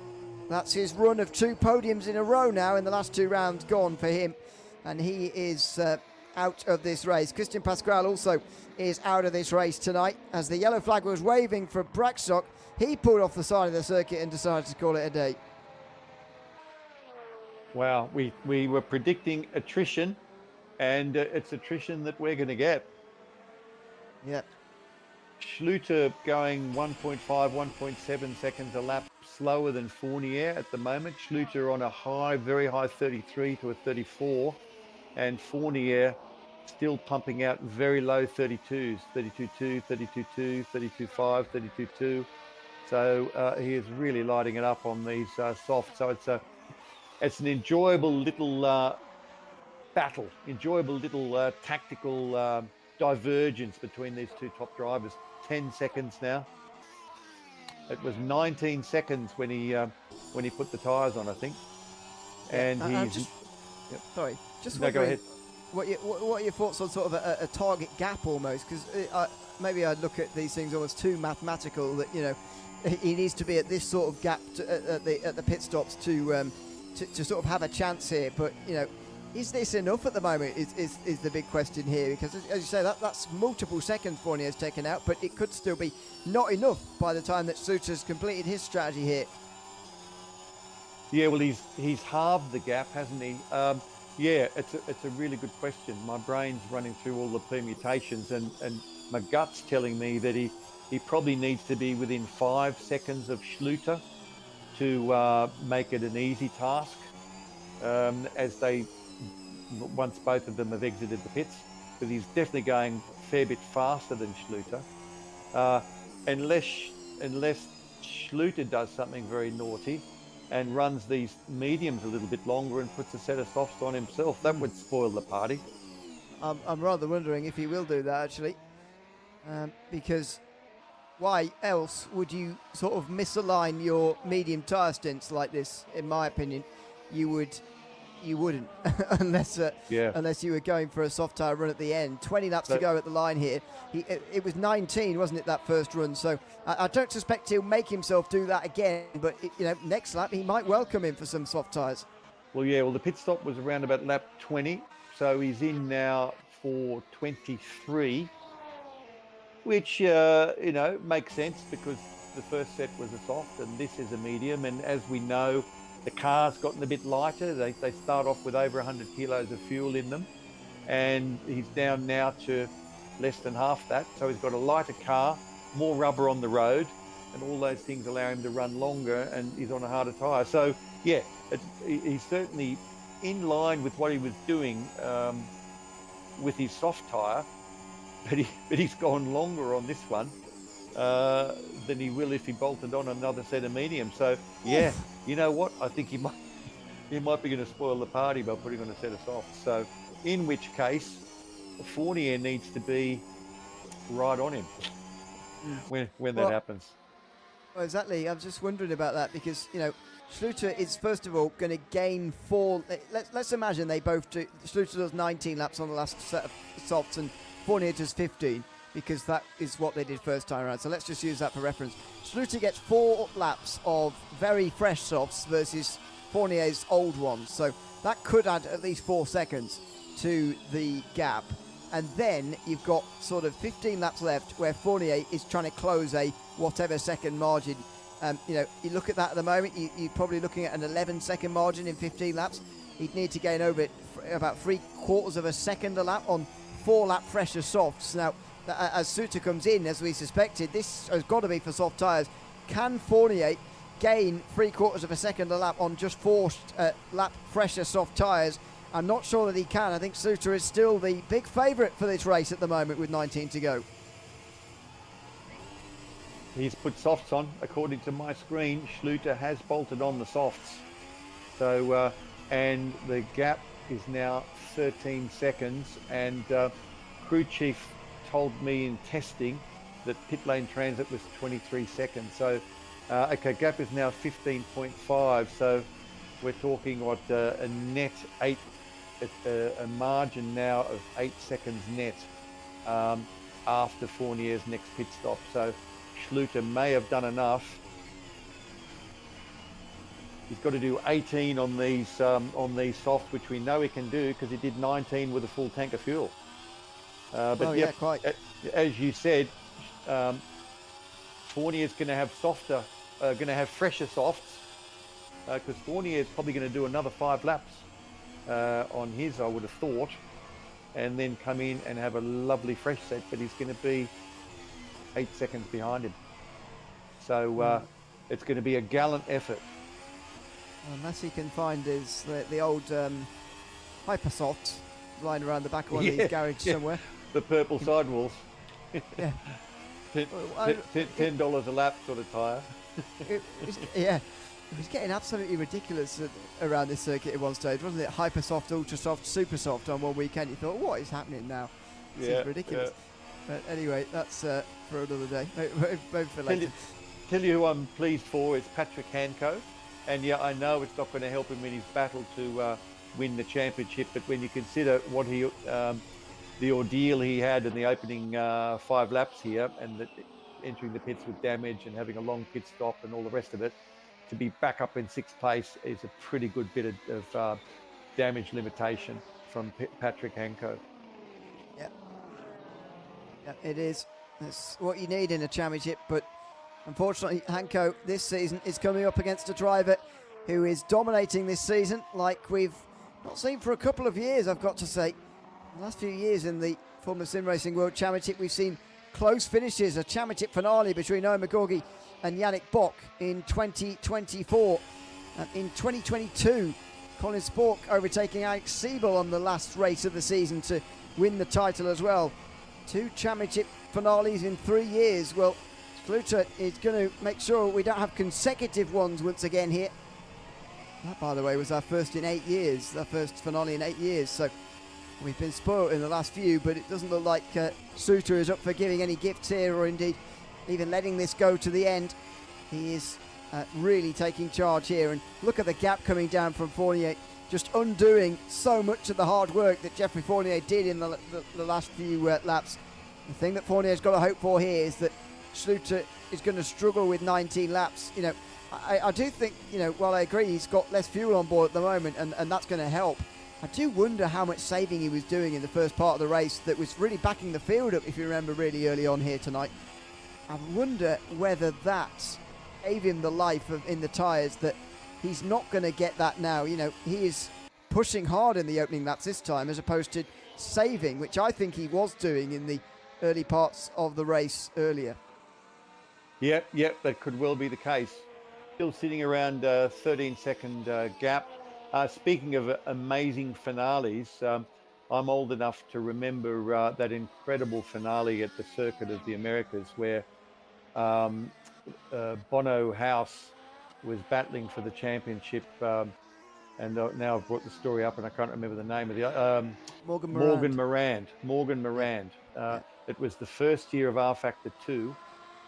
that's his run of 2 podiums in a row now in the last 2 rounds gone for him, and he is out of this race. Christian Pasquale also is out of this race tonight, as the yellow flag was waving for Braxtock. He pulled off the side of the circuit and decided to call it a day. Wow, we were predicting attrition, and it's attrition that we're going to get. Yeah. Schluter going 1.5, 1.7 seconds a lap slower than Fournier at the moment. Schluter on a high, very high 33 to a 34, and Fournier still pumping out very low 32s, 32.2, 32.2, 32.5, 32.2. So he is really lighting it up on these softs. So it's an enjoyable little battle, enjoyable little tactical divergence between these two top drivers. 10 seconds now. It was 19 seconds when he put the tyres on, I think. And he's... Sorry, just no, go wondering ahead. what are your thoughts on sort of a target gap almost? Because maybe I look at these things almost too mathematical that, you know, he needs to be at this sort of gap at the pit stops to sort of have a chance here. But, you know, is this enough at the moment is the big question here, because as you say, that's multiple seconds Fournier has taken out, but it could still be not enough by the time that Suter's completed his strategy here. Yeah, well, he's halved the gap, hasn't he? Yeah, it's a really good question. My brain's running through all the permutations, and my gut's telling me that he probably needs to be within 5 seconds of Schluter to make it an easy task, once both of them have exited the pits, because he's definitely going a fair bit faster than Schluter. Unless Schluter does something very naughty and runs these mediums a little bit longer and puts a set of softs on himself, that would spoil the party. I'm rather wondering if he will do that, actually, because why else would you sort of misalign your medium tyre stints like this? In my opinion, you wouldn't unless you were going for a soft tyre run at the end. 20 laps to go at the line here. It was 19, wasn't it, that first run? So I don't suspect he'll make himself do that again, but next lap he might welcome him for some soft tyres. Well, yeah, the pit stop was around about lap 20, so he's in now for 23, which makes sense because the first set was a soft and this is a medium, and as we know, the car's gotten a bit lighter. They start off with over 100 kilos of fuel in them, and he's down now to less than half that. So he's got a lighter car, more rubber on the road, and all those things allow him to run longer, and he's on a harder tyre. So, yeah, he's certainly in line with what he was doing with his soft tyre, but he's gone longer on this one than he will if he bolted on another set of medium. So, yeah. You know what? I think he might be going to spoil the party by putting on a set of softs. So, in which case, Fournier needs to be right on him when that happens. Well, exactly. I was just wondering about that because, Schluter is first of all going to gain 4. Let's imagine they both do. Schluter does 19 laps on the last set of softs and Fournier does 15. Because that is what they did first time around. So let's just use that for reference. Schluter gets 4 laps of very fresh softs versus Fournier's old ones. So that could add at least 4 seconds to the gap. And then you've got sort of 15 laps left where Fournier is trying to close a whatever second margin. You look at that at the moment, you're probably looking at an 11-second margin in 15 laps. He'd need to gain over about 3/4 of a second a lap on 4-lap fresher softs. Now, as Suter comes in, as we suspected, this has got to be for soft tyres. Can Fournier gain 3/4 of a second a lap on just 4-lap fresher soft tyres? I'm not sure that he can. I think Suter is still the big favourite for this race at the moment with 19 to go. He's put softs on. According to my screen, Schluter has bolted on the softs. So, and the gap is now 13 seconds, and crew chief told me in testing that pit lane transit was 23 seconds. So, gap is now 15.5. So we're talking a net 8, a margin now of 8 seconds net after Fournier's next pit stop. So Schluter may have done enough. He's got to do 18 on these softs, which we know he can do because he did 19 with a full tank of fuel. Quite. As you said, Fournier's going to have fresher softs because Fournier is probably going to do another 5 laps on his, I would have thought, and then come in and have a lovely fresh set. But he's going to be 8 seconds behind him. So it's going to be a gallant effort. Unless he can find the old Hypersoft lying around the back of one of these garages somewhere. The purple sidewalls. Yeah. $10 a lap sort of tyre. It was getting absolutely ridiculous around this circuit at one stage, wasn't it? Hypersoft, ultra soft, super soft on one weekend. You thought, what is happening now? This is ridiculous. But anyway, that's for another day. Maybe for later. Tell you who I'm pleased for is Patrick Hanco. And yeah, I know it's not going to help him in his battle to win the championship, but when you consider what the ordeal he had in the opening 5 laps here, and entering the pits with damage and having a long pit stop and all the rest of it, to be back up in 6th place is a pretty good bit of damage limitation from Patrick Hanco. Yeah, it is. That's what you need in a championship, but unfortunately, Hanco this season is coming up against a driver who is dominating this season like we've not seen for a couple of years, I've got to say. The last few years in the Formula SimRacing World Championship, we've seen close finishes, a championship finale between Owen McGorgy and Yannick Bock in 2024. And in 2022, Colin Spork overtaking Alex Siebel on the last race of the season to win the title as well. 2 championship finales in 3 years. Well, Schluter is going to make sure we don't have consecutive ones once again here. That, by the way, was our first in 8 years, our first finale in 8 years. So we've been spoiled in the last few, but it doesn't look like Schluter is up for giving any gifts here, or indeed even letting this go to the end. He is really taking charge here, and look at the gap coming down from Fournier, just undoing so much of the hard work that Geoffrey Fournier did in the last few laps. The thing that Fournier's got to hope for here is that Schluter is going to struggle with 19 laps. You know, I do think, you know, while I agree he's got less fuel on board at the moment, and that's going to help, I do wonder how much saving he was doing in the first part of the race that was really backing the field up, if you remember, really early on here tonight. I wonder whether that gave him the life in the tyres that he's not going to get that now. You know, he is pushing hard in the opening laps this time as opposed to saving, which I think he was doing in the early parts of the race earlier. Yep, that could well be the case. Still sitting around 13-second gap. Speaking of amazing finales, I'm old enough to remember that incredible finale at the Circuit of the Americas where Bono House was battling for the championship, and now I've brought the story up and I can't remember the name of the Morgan Morand. It was the first year of rFactor 2,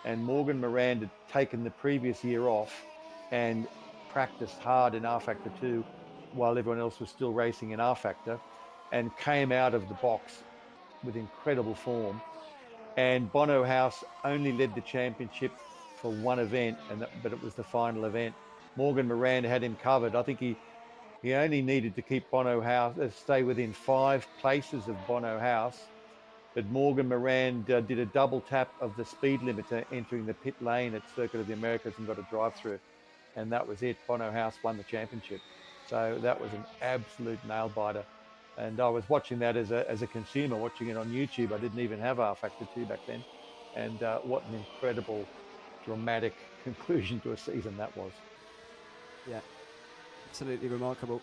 and Morgan Morand had taken the previous year off and practiced hard in rFactor 2 while everyone else was still racing in rFactor, and came out of the box with incredible form. And Bono House only led the championship for one event, but it was the final event. Morgan Morand had him covered. I think he only needed to keep Bono House, stay within 5 places of Bono House. But Morgan Morand did a double tap of the speed limiter entering the pit lane at Circuit of the Americas and got a drive through. And that was it. Bono House won the championship. So that was an absolute nail biter. And I was watching that as a consumer, watching it on YouTube. I didn't even have rFactor 2 back then. And what an incredible, dramatic conclusion to a season that was. Yeah, absolutely remarkable.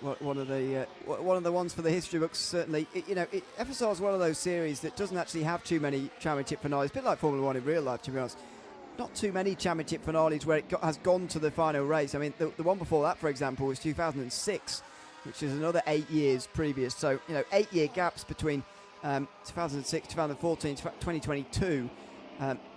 One of the ones for the history books, certainly. FSR is one of those series that doesn't actually have too many championship finales. A bit like Formula 1 in real life, to be honest. Not too many championship finales where it has gone to the final race. I mean, the one before that, for example, was 2006, which is another 8 years previous. So, 8-year gaps between 2006, 2014, 2022,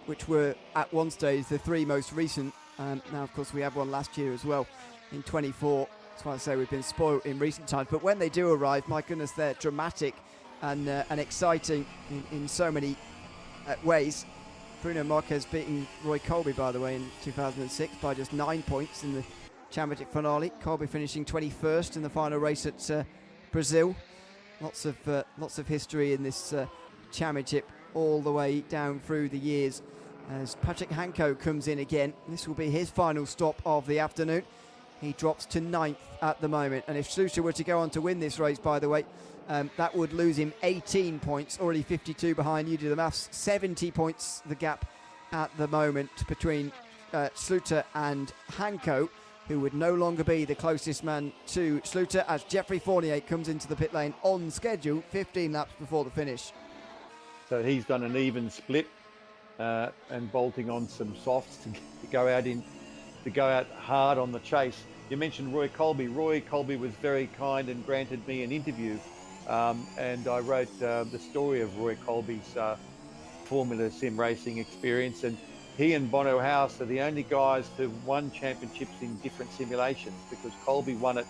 which were at one stage the 3 most recent. Now, of course, we have one last year as well in 24. That's why I say we've been spoiled in recent times. But when they do arrive, my goodness, they're dramatic and exciting in so many ways. Bruno Marquez beating Roy Colby, by the way, in 2006 by just 9 points in the championship finale. Colby finishing 21st in the final race at Brazil. Lots of history in this championship all the way down through the years. As Patrick Hanco comes in again, this will be his final stop of the afternoon. He drops to 9th at the moment. And if Schluter were to go on to win this race, by the way, that would lose him 18 points, already 52 behind. You do the maths. 70 points the gap at the moment between Schluter and Hanko, who would no longer be the closest man to Schluter as Geoffrey Fournier comes into the pit lane on schedule 15 laps before the finish. So he's done an even split and bolting on some softs to go out hard on the chase. You mentioned Roy Colby. Roy Colby was very kind and granted me an interview, and I wrote the story of Roy Colby's Formula Sim racing experience, and he and Bono House are the only guys who've won championships in different simulations, because Colby won it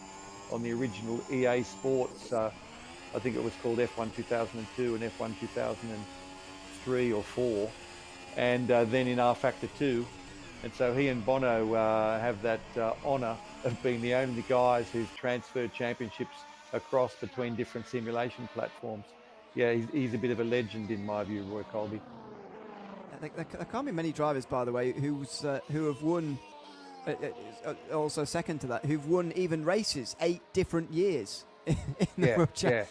on the original EA Sports, I think it was called F1 2002 and F1 2003 or 4, and then in rFactor 2. And so he and Bono have that honour of being the only guys who've transferred championships across between different simulation platforms. Yeah, he's a bit of a legend in my view, Roy Colby. There can't be many drivers, by the way, who have won, also second to that, who've won even races 8 different years in the World Championship.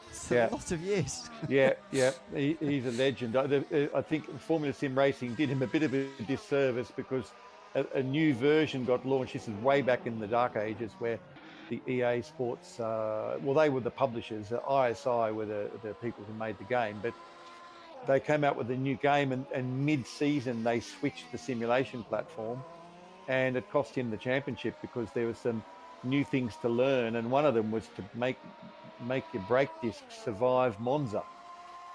It's a lot of years. He's a legend. I think Formula Sim Racing did him a bit of a disservice, because a new version got launched. This is way back in the dark ages, where the EA Sports, they were the publishers. ISI were the people who made the game, but they came out with a new game, and mid-season they switched the simulation platform, and it cost him the championship because there were some new things to learn, and one of them was to make your brake disc survive Monza,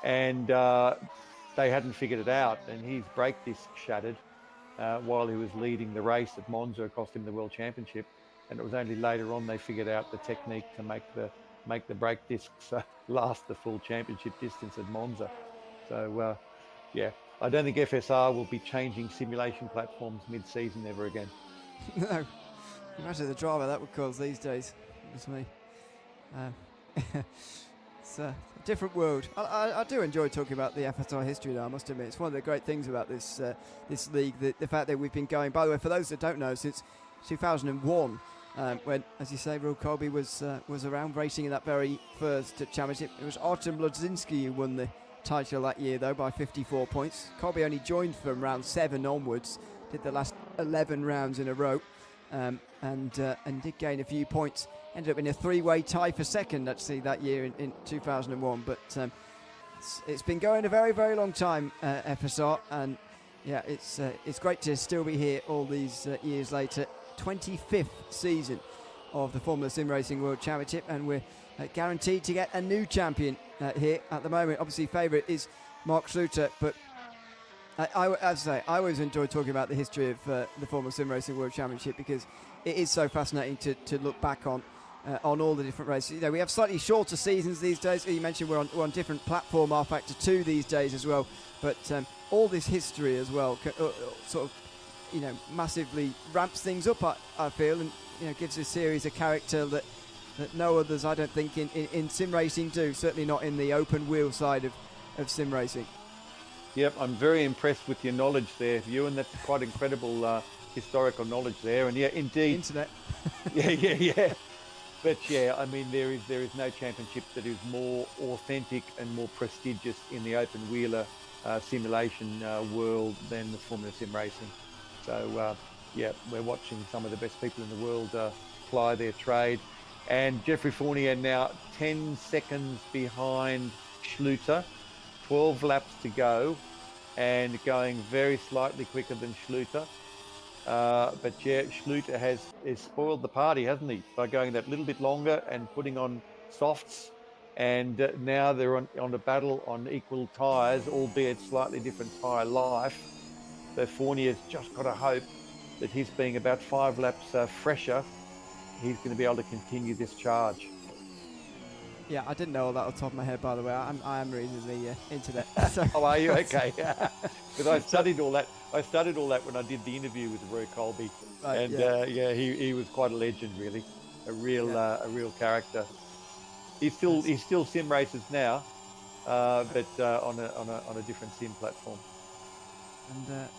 and they hadn't figured it out, and his brake disc shattered while he was leading the race at Monza. It cost him the World Championship, and it was only later on they figured out the technique to make the brake discs last the full championship distance at Monza. So, I don't think FSR will be changing simulation platforms mid-season ever again. No. Imagine the drama that would cause these days. It's me. It's a different world. I do enjoy talking about the FSR history, though, I must admit. It's one of the great things about this league, the fact that we've been going, by the way, for those that don't know, since 2001, when, as you say, Roy Colby was around racing in that very first championship. It was Artem Lodzinski who won the title that year, though, by 54 points. Colby only joined from round 7 onwards, did the last 11 rounds in a row, and did gain a few points. Ended up in a 3-way tie for second, actually, that year in 2001. But it's been going a very, very long time, FSR, and yeah, it's great to still be here all these years later. 25th season of the Formula Sim Racing World Championship, and we're guaranteed to get a new champion here at the moment. Obviously, favourite is Mark Schluter, but I always enjoy talking about the history of the Formula Sim Racing World Championship, because it is so fascinating to look back on all the different races. You know, we have slightly shorter seasons these days. You mentioned we're on different platform, rFactor 2 these days as well, but all this history as well sort of, you know, massively ramps things up, I feel, and, you know, gives this series a character that no others, I don't think, in sim racing do, certainly not in the open wheel side of sim racing. Yep, I'm very impressed with your knowledge there, Ewan. That's quite incredible historical knowledge there. And yeah, indeed. Internet. yeah. But yeah, I mean, there is no championship that is more authentic and more prestigious in the open wheeler simulation world than the Formula Sim Racing. So yeah, we're watching some of the best people in the world ply their trade. And Geoffrey Fournier now 10 seconds behind Schluter, 12 laps to go, and going very slightly quicker than Schluter. But yeah, Schluter has spoiled the party, hasn't he, by going that little bit longer and putting on softs. And now they're on a battle on equal tyres, albeit slightly different tyre life. So Fournier's just got to hope that he's being about 5 laps fresher, he's going to be able to continue this charge. Yeah, I didn't know all that off the top of my head, by the way. I am reading the internet. So. Oh, are you? Okay. Because I studied all that. I studied all that when I did the interview with Roy Colby, right, and yeah. He was quite a legend, really, a real character. He still sim races now, but on a different sim platform. And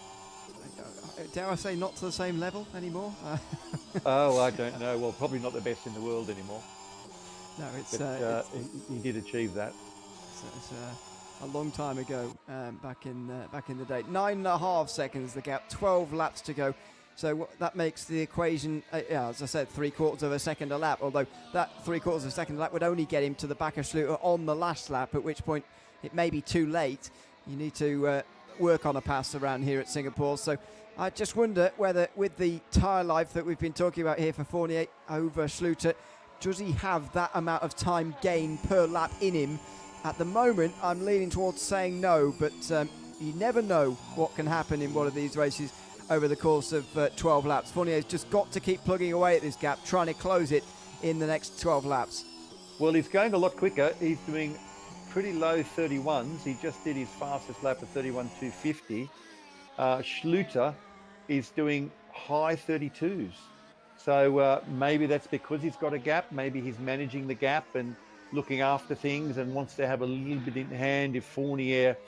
dare I say, not to the same level anymore. Oh, I don't know. Well, probably not the best in the world anymore. No, But he did achieve that. it's a long time ago, back in the day. 9.5 seconds the gap, 12 laps to go. So that makes the equation, as I said, 3/4 of a second a lap. Although that 3/4 of a second a lap would only get him to the back of Schluter on the last lap, at which point it may be too late. You need to work on a pass around here at Singapore. So I just wonder whether, with the tyre life that we've been talking about here for Fournier over Schluter, does he have that amount of time gain per lap in him? At the moment, I'm leaning towards saying no, but you never know what can happen in one of these races over the course of 12 laps. Fournier's just got to keep plugging away at this gap, trying to close it in the next 12 laps. Well, he's going a lot quicker. He's doing pretty low 31s. He just did his fastest lap of 31.250. Schluter is doing high 32s. So maybe that's because he's got a gap. Maybe he's managing the gap and looking after things and wants to have a little bit in hand if Fournier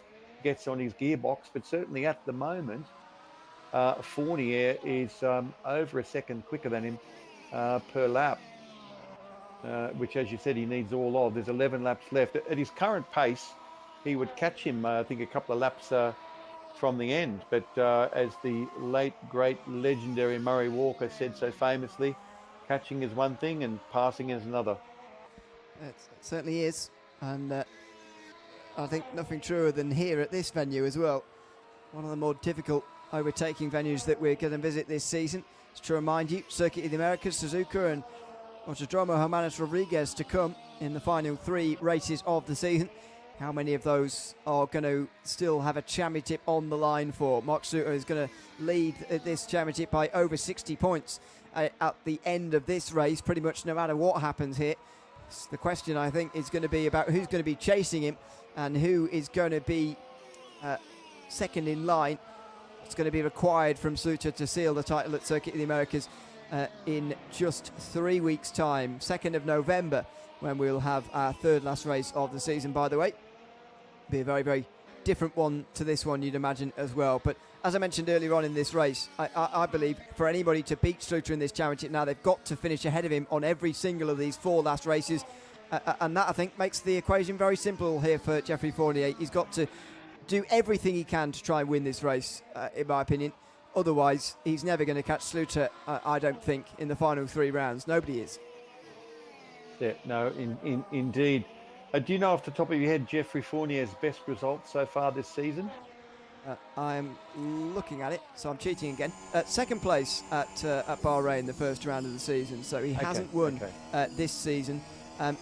gets on his gearbox. But certainly at the moment, Fournier is over a second quicker than him per lap, which, as you said, he needs all of. There's 11 laps left. At his current pace, he would catch him, I think, a couple of laps from the end. But as the late, great, legendary Murray Walker said so famously, catching is one thing and passing is another. It certainly is. And I think nothing truer than here at this venue as well. One of the more difficult overtaking venues that we're going to visit this season. Just to remind you, Circuit of the Americas, Suzuka and Autodromo Hermanos Rodriguez to come in the final 3 races of the season. How many of those are going to still have a championship on the line for? Mark Schluter is going to lead this championship by over 60 points at the end of this race, pretty much no matter what happens here. The question, I think, is going to be about who's going to be chasing him and who is going to be second in line. It's going to be required from Schluter to seal the title at Circuit of the Americas in just 3 weeks' time, 2nd of November, when we'll have our 3rd last race of the season, by the way. Be a very, very different one to this one, you'd imagine, as well. But as I mentioned earlier on in this race, I believe for anybody to beat Schluter in this championship now, they've got to finish ahead of him on every single of these 4 last races. And that, I think, makes the equation very simple here for Geoffrey Fournier. He's got to do everything he can to try and win this race, in my opinion. Otherwise, he's never going to catch Schluter, I don't think, in the final 3 rounds. Nobody is. Yeah, no, indeed. Do you know off the top of your head Geoffrey Fournier's best result so far this season? I'm looking at it, so I'm cheating again. 2nd place at Bahrain, the 1st round of the season. So he hasn't won this season,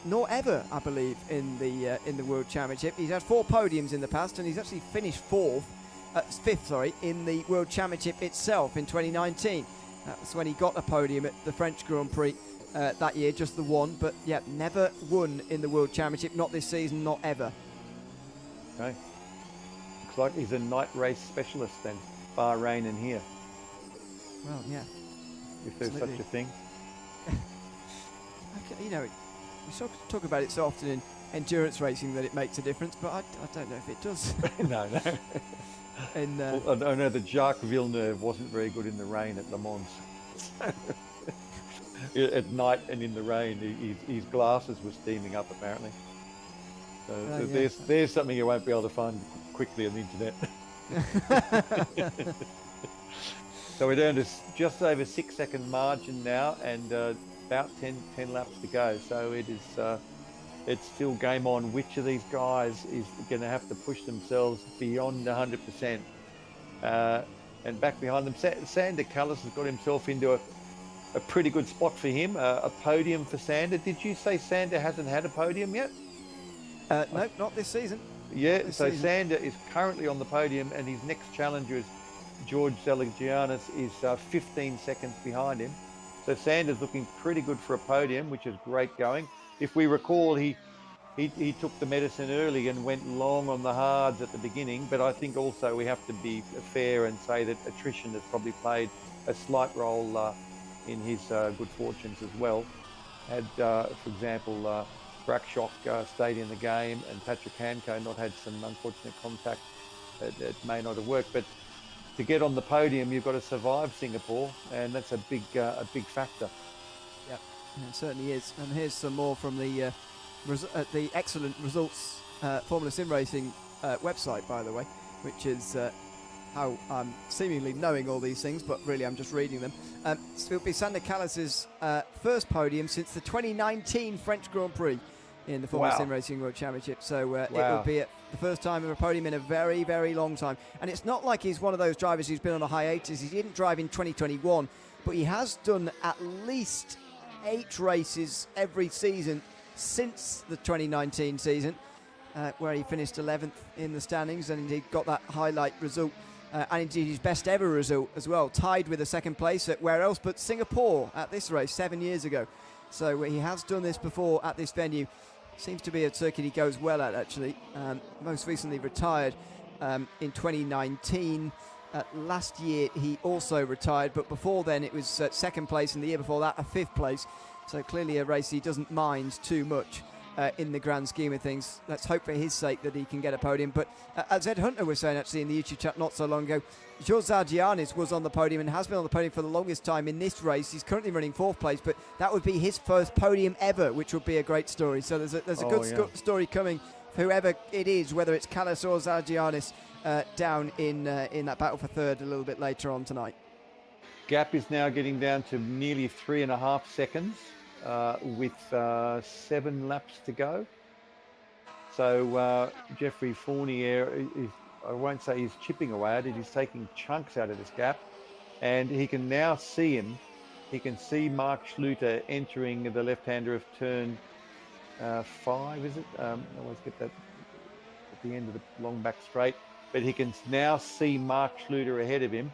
nor ever, I believe, in the World Championship. He's had 4 podiums in the past, and he's actually finished 5th, in the World Championship itself in 2019. That's when he got a podium at the French Grand Prix that year, just the one. But yeah, never won in the World Championship, not this season, not ever. Okay. Looks like he's a night race specialist then, Bahrain and here. Well, yeah. If there's such a thing. Okay, you know, we talk about it so often in endurance racing that it makes a difference, but I don't know if it does. No. And well, I know that Jacques Villeneuve wasn't very good in the rain at Le Mans. At night and in the rain, his glasses were steaming up apparently. So there's something you won't be able to find quickly on the internet. So we're down to just over 6 second margin now, and about 10 laps to go. So it is it's still game on. Which of these guys is going to have to push themselves beyond 100%? And back behind them, Sander Callis has got himself into a pretty good spot for him, a podium for Sander. Did you say Sander hasn't had a podium yet? No, not this season. Yeah, so Sander is currently on the podium, and his next challenger is George Zeligianis, is 15 seconds behind him. So Sander's looking pretty good for a podium, which is great going. If we recall, he took the medicine early and went long on the hards at the beginning, but I think also we have to be fair and say that attrition has probably played a slight role in his good fortunes as well. Had, for example, Brakshock stayed in the game and Patrick Hanco not had some unfortunate contact, it may not have worked. But to get on the podium, you've got to survive Singapore, and that's a big factor. Yeah, it certainly is. And here's some more from the excellent results Formula Sim Racing website, by the way, which is how I'm seemingly knowing all these things, but really I'm just reading them. So it'll be Sander Callas's first podium since the 2019 French Grand Prix in the Formula Sim Racing World Championship. So it will be the first time of a podium in a very, very long time. And it's not like he's one of those drivers who's been on a hiatus. He didn't drive in 2021, but he has done at least 8 races every season since the 2019 season, where he finished 11th in the standings and indeed got that highlight result, and indeed his best ever result as well, tied with a second place at where else but Singapore at this race 7 years ago. So he has done this before at this venue. Seems to be a circuit he goes well at, actually. Most recently retired in 2019. Last year he also retired, but before then it was second place, and the year before that a 5th place. So clearly a race he doesn't mind too much in the grand scheme of things. Let's hope for his sake that he can get a podium. But as Ed Hunter was saying actually in the YouTube chat not so long ago, George Zargianis was on the podium and has been on the podium for the longest time in this race. He's currently running 4th place, but that would be his first podium ever, which would be a great story. So there's a good story coming for whoever it is, whether it's Callas or Zargianis, down in that battle for 3rd a little bit later on tonight. Gap is now getting down to nearly 3.5 seconds with 7 laps to go. So Jeffrey Fournier, I won't say he's chipping away at it, he's taking chunks out of this gap, and he can now see him. He can see Mark Schluter entering the left-hander of turn 5, is it? I always get that at the end of the long back straight. But he can now see Mark Schluter ahead of him.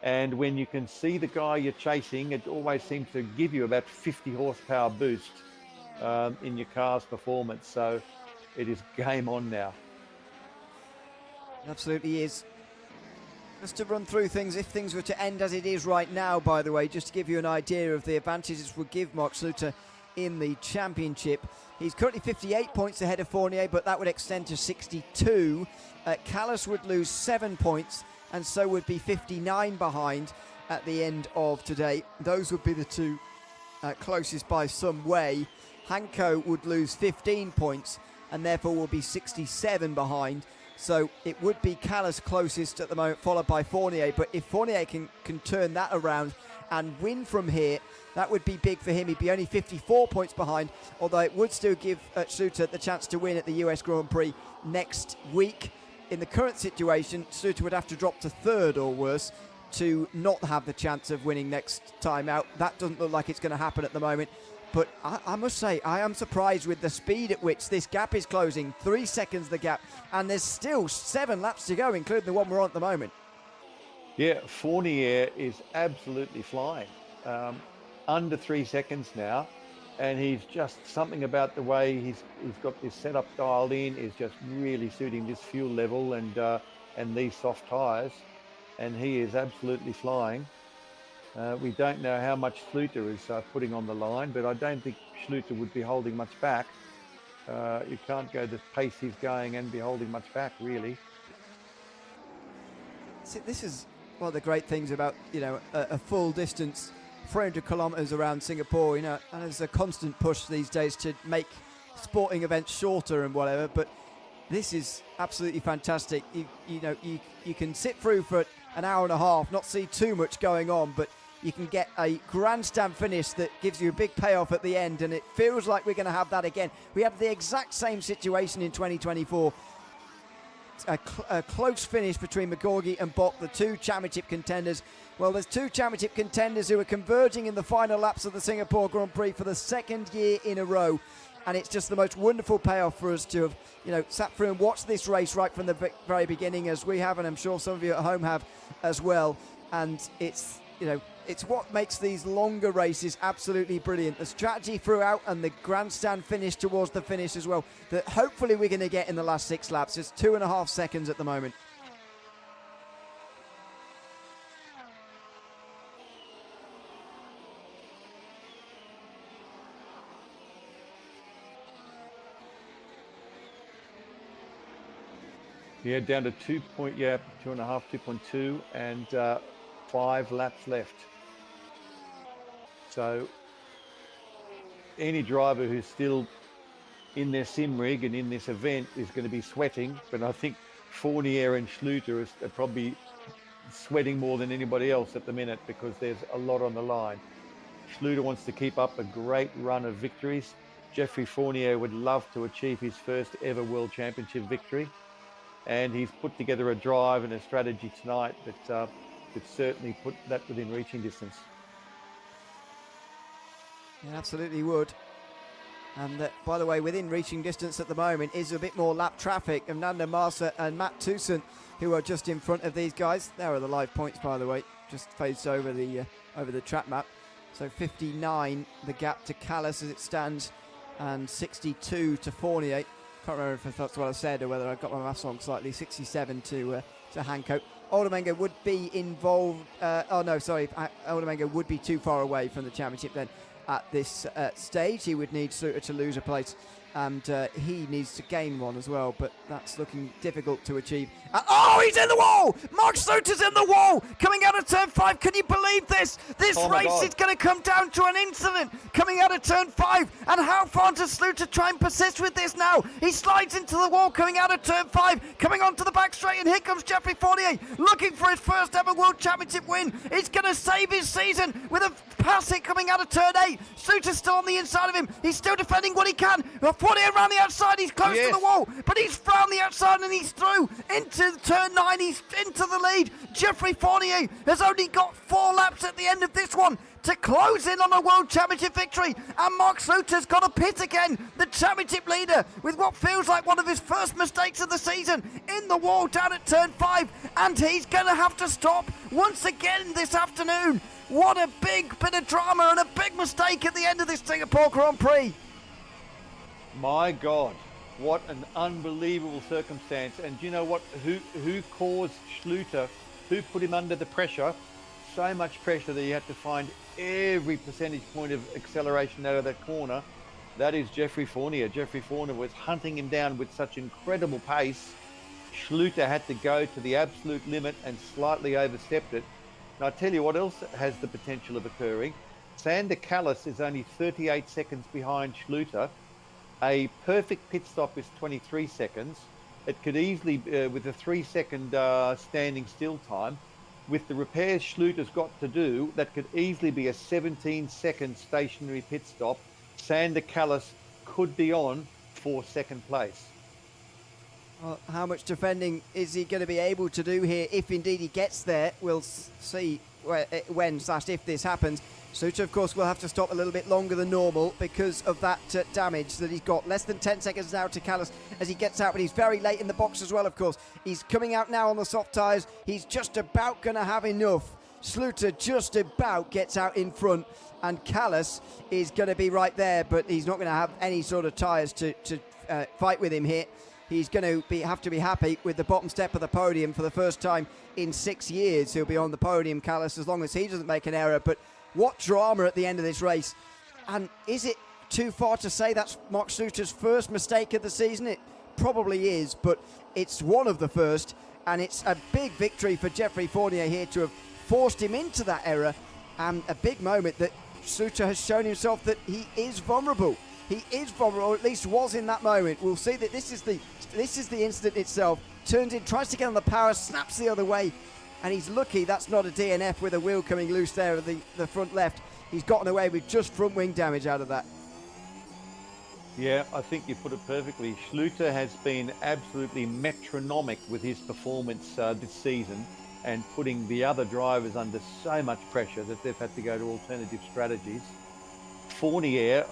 And when you can see the guy you're chasing, it always seems to give you about 50 horsepower boost in your car's performance. So it is game on now. It absolutely is. Just to run through things, if things were to end as it is right now, by the way, just to give you an idea of the advantages would give Mark Schluter in the championship. He's currently 58 points ahead of Fournier, but that would extend to 62. Callas would lose 7 points, and so would be 59 behind at the end of today. Those would be the two closest by some way. Hanko would lose 15 points, and therefore will be 67 behind. So it would be Callas closest at the moment, followed by Fournier. But if Fournier can turn that around and win from here, that would be big for him. He'd be only 54 points behind, although it would still give Schluter the chance to win at the US Grand Prix next week. In the current situation, Schluter would have to drop to 3rd or worse to not have the chance of winning next time out. That doesn't look like it's going to happen at the moment. But I must say, I am surprised with the speed at which this gap is closing. 3 seconds the gap, and there's still 7 laps to go, including the one we're on at the moment. Yeah, Fournier is absolutely flying. Under 3 seconds now, and he's just something about the way he's got this setup dialed in is just really suiting this fuel level and these soft tyres, and he is absolutely flying. We don't know how much Schluter is putting on the line, but I don't think Schluter would be holding much back. You can't go the pace he's going and be holding much back, really. See, this is one of the great things about, a full distance 300 kilometres around Singapore, and there's a constant push these days to make sporting events shorter and whatever, but this is absolutely fantastic. You can sit through for an hour and a half, not see too much going on, but you can get a grandstand finish that gives you a big payoff at the end, and it feels like we're going to have that again. We had the exact same situation in 2024. A close finish between McGorgy and Bock, the 2 championship contenders. Well, there's 2 championship contenders who are converging in the final laps of the Singapore Grand Prix for the 2nd year in a row. And it's just the most wonderful payoff for us to have, sat through and watched this race right from the very beginning, as we have, and I'm sure some of you at home have as well. And it's what makes these longer races absolutely brilliant. The strategy throughout and the grandstand finish towards the finish as well, that hopefully we're going to get in the last 6 laps. It's 2.5 seconds at the moment. Yeah, down to 2.5, 2.2, and 5 laps left. So any driver who's still in their sim rig and in this event is going to be sweating, but I think Fournier and Schluter are probably sweating more than anybody else at the minute because there's a lot on the line. Schluter wants to keep up a great run of victories. Jeffrey Fournier would love to achieve his first ever World Championship victory, and he's put together a drive and a strategy tonight that could certainly put that within reaching distance. It absolutely would. And by the way, within reaching distance at the moment is a bit more lap traffic of Nando Marsa and Matt Toussaint, who are just in front of these guys. There are the live points, by the way, just phased over the track map. So 59 the gap to Callis as it stands, and 62 to Fournier. Can't remember if that's what I said or whether I got my maths wrong slightly. 67 to Hancock. Olamengo would be involved. Olamengo would be too far away from the championship then. At this stage, he would need Schluter to lose a place, and he needs to gain one as well, but that's looking difficult to achieve. Oh, he's in the wall! Mark Schluter's in the wall! Coming out of turn 5, can you believe this? This race is going to come down to an incident coming out of turn 5, and how far does Schluter try and persist with this now? He slides into the wall coming out of turn 5, coming onto the back straight, and here comes Jeffrey Fournier, looking for his first ever World Championship win. He's going to save his season with a pass hit coming out of turn 8. Schluter's still on the inside of him. He's still defending what he can. Fournier around the outside. He's close to the wall, but he's round the outside and he's through into turn 9. He's into the lead. Jeffrey Fournier has only got 4 laps at the end of this one to close in on a World Championship victory, and Mark Schluter's got a pit again, the championship leader, with what feels like one of his first mistakes of the season, in the wall down at turn 5, and he's going to have to stop once again this afternoon. What a big bit of drama and a big mistake at the end of this Singapore Grand Prix. My God, what an unbelievable circumstance. And you know what? Who caused Schluter? Who put him under the pressure? So much pressure that he had to find every percentage point of acceleration out of that corner. That is Jeffrey Fournier. Jeffrey Fournier was hunting him down with such incredible pace. Schluter had to go to the absolute limit and slightly overstepped it. And I tell you what else has the potential of occurring. Sander Callis is only 38 seconds behind Schluter. A perfect pit stop is 23 seconds. It could easily, with a 3-second standing still time, with the repairs Schluter's got to do, that could easily be a 17-second stationary pit stop. Sander Callis could be on for second place. Well, how much defending is he going to be able to do here if indeed he gets there? We'll see when/if this happens. Schluter, of course, will have to stop a little bit longer than normal because of that damage that he's got. Less than 10 seconds now to Callis as he gets out, but he's very late in the box as well, of course. He's coming out now on the soft tyres. He's just about going to have enough. Schluter just about gets out in front, and Callis is going to be right there, but he's not going to have any sort of tyres to fight with him here. He's going to have to be happy with the bottom step of the podium for the first time in 6 years. He'll be on the podium, Callis, as long as he doesn't make an error. But what drama at the end of this race. And is it too far to say that's Mark Schluter's first mistake of the season? It probably is, but it's one of the first. And it's a big victory for Jeffrey Fournier here to have forced him into that error. And a big moment that Schluter has shown himself that he is vulnerable. He is vulnerable, or at least was in that moment. We'll see that this is the incident itself. Turns in, tries to get on the power, snaps the other way, and he's lucky that's not a DNF with a wheel coming loose there at the front left. He's gotten away with just front wing damage out of that. Yeah, I think you put it perfectly. Schluter has been absolutely metronomic with his performance this season, and putting the other drivers under so much pressure that they've had to go to alternative strategies. Fournier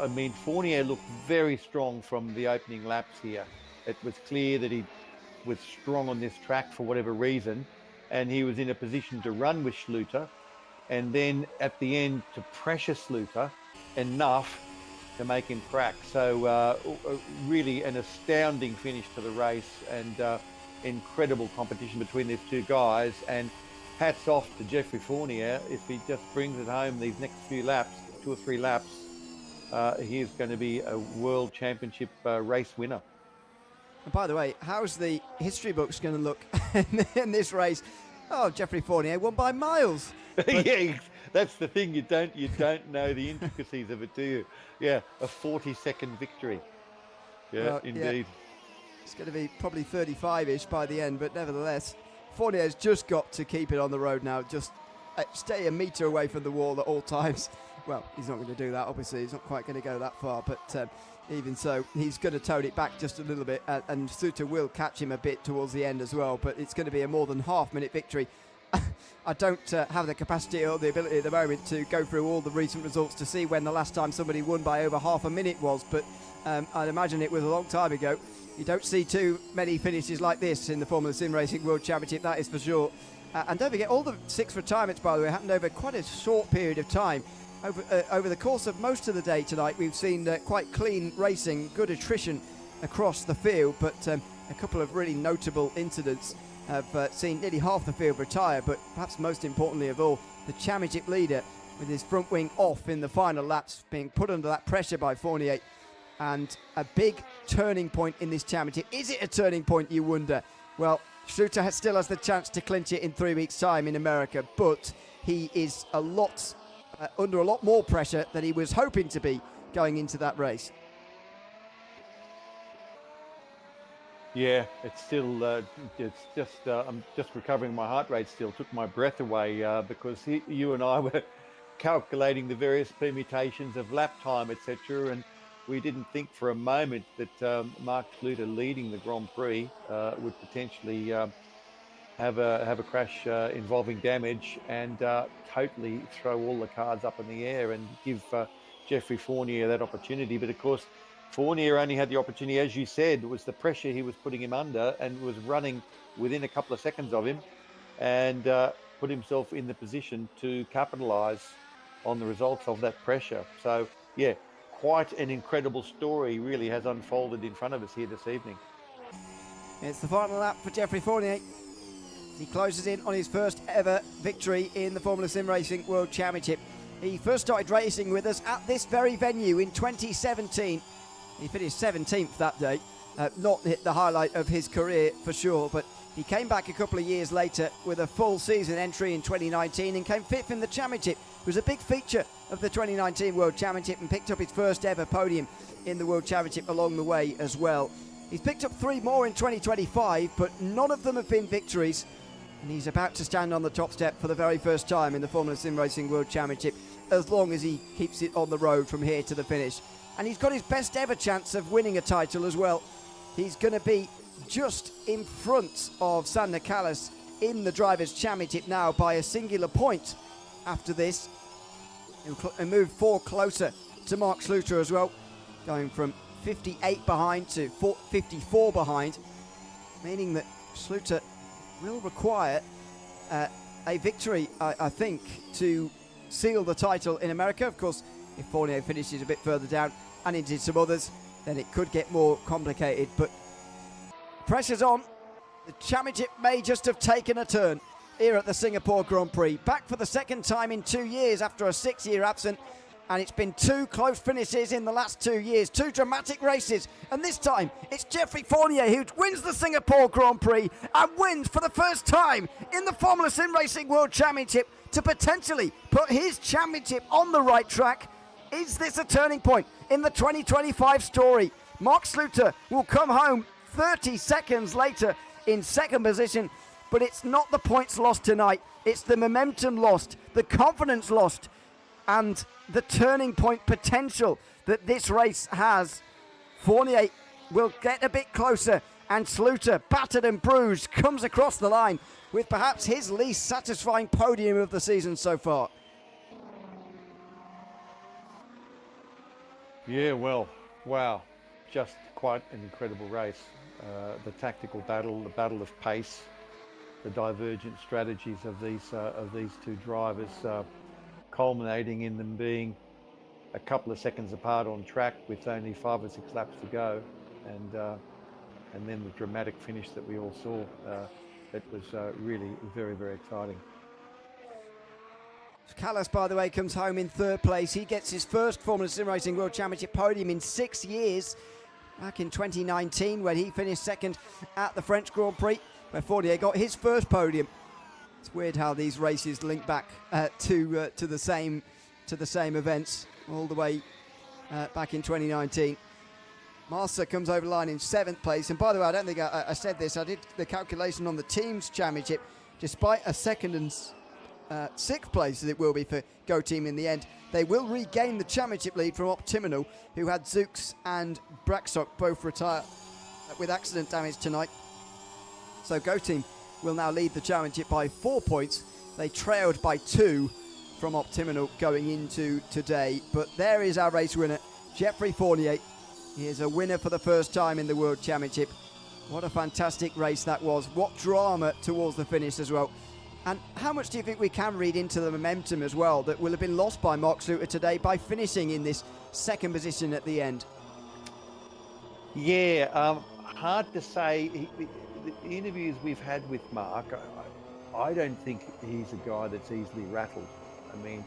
looked very strong from the opening laps here. It was clear that he was strong on this track for whatever reason, and he was in a position to run with Schluter, and then at the end to pressure Schluter enough to make him crack. So really an astounding finish to the race, and incredible competition between these two guys, and hats off to Jeffrey Fournier. If he just brings it home these next few laps, 2 or 3 laps, he is going to be a World Championship race winner. And by the way, how's the history books going to look in this race? Oh, Geoffrey Fournier won by miles. Yeah, that's the thing. You don't know the intricacies of it, do you? Yeah, a 40-second victory. Yeah, Well, indeed. It's going to be probably 35-ish by the end, but nevertheless, Fournier's just got to keep it on the road now. Just stay a metre away from the wall at all times. Well, he's not going to do that, obviously. He's not quite going to go that far, but even so, he's going to tone it back just a little bit, and Sluter will catch him a bit towards the end as well, but it's going to be a more than half-minute victory. I don't have the capacity or the ability at the moment to go through all the recent results to see when the last time somebody won by over half a minute was, but I'd imagine it was a long time ago. You don't see too many finishes like this in the Formula Sim Racing World Championship, that is for sure. And don't forget, all the 6 retirements, by the way, happened over quite a short period of time. Over the course of most of the day tonight, we've seen quite clean racing, good attrition across the field, but a couple of really notable incidents have seen nearly half the field retire, but perhaps most importantly of all, the championship leader with his front wing off in the final laps, being put under that pressure by Fournier. And a big turning point in this championship. Is it a turning point, you wonder? Well, Sluter still has the chance to clinch it in 3 weeks' time in America, but he is under a lot more pressure than he was hoping to be going into that race. Yeah, it's still, I'm just recovering my heart rate still. Took my breath away because you and I were calculating the various permutations of lap time, etc. And we didn't think for a moment that Mark Sluter leading the Grand Prix would potentially have a crash involving damage and totally throw all the cards up in the air and give Geoffrey Fournier that opportunity. But of course, Fournier only had the opportunity, as you said, was the pressure he was putting him under, and was running within a couple of seconds of him, and put himself in the position to capitalise on the results of that pressure. So, yeah, quite an incredible story really has unfolded in front of us here this evening. It's the final lap for Geoffrey Fournier. He closes in on his first ever victory in the Formula Sim Racing World Championship. He first started racing with us at this very venue in 2017. He finished 17th that day. Not the highlight of his career for sure, but he came back a couple of years later with a full season entry in 2019 and came 5th in the championship. It was a big feature of the 2019 World Championship and picked up his first ever podium in the World Championship along the way as well. He's picked up 3 more in 2025, but none of them have been victories. And he's about to stand on the top step for the very first time in the Formula Sim Racing World Championship, as long as he keeps it on the road from here to the finish. And he's got his best ever chance of winning a title as well. He's going to be just in front of Sander Callas in the Drivers' Championship now by a singular point. After this, he'll move 4 closer to Mark Sluter as well, going from 58 behind to 54 behind, meaning that Sluter will require a victory, I think, to seal the title in America. Of course, if Fournier finishes a bit further down and into some others, then it could get more complicated. But pressure's on. The championship may just have taken a turn here at the Singapore Grand Prix. Back for the second time in 2 years after a 6-year absence. And it's been 2 close finishes in the last 2 years, 2 dramatic races. And this time, it's Geoffrey Fournier who wins the Singapore Grand Prix and wins for the first time in the Formula Sim Racing World Championship to potentially put his championship on the right track. Is this a turning point in the 2025 story? Mark Sluter will come home 30 seconds later in second position, but it's not the points lost tonight. It's the momentum lost, the confidence lost, and the turning point potential that this race has. Fournier will get a bit closer, and Sluter, battered and bruised, comes across the line with perhaps his least satisfying podium of the season so far. Yeah, well, wow, just quite an incredible race. The tactical battle, the battle of pace, the divergent strategies of these 2 drivers, culminating in them being a couple of seconds apart on track with only 5 or 6 laps to go, and then the dramatic finish that we all saw. It was really very, very exciting. Callas, by the way, comes home in 3rd place. He gets his first Formula Sim Racing World Championship podium in 6 years. back in 2019 when he finished second at the French Grand Prix, where Fournier got his first podium. It's weird how these races link back to the same events all the way back in 2019. Massa comes over the line in 7th place. And by the way, I don't think I said this. I did the calculation on the team's championship. Despite a 2nd and 6th place, as it will be for Go Team in the end, they will regain the championship lead from Optiminal, who had Zooks and Braxock both retire with accident damage tonight. So Go Team will now lead the championship by 4 points. They trailed by 2 from Optiminal going into today. But there is our race winner, Geoffrey Fournier. He is a winner for the first time in the World Championship. What a fantastic race that was. What drama towards the finish as well. And how much do you think we can read into the momentum as well that will have been lost by Mark Suter today by finishing in this 2nd position at the end? Yeah, hard to say. The interviews we've had with Mark, I don't think he's a guy that's easily rattled. I mean,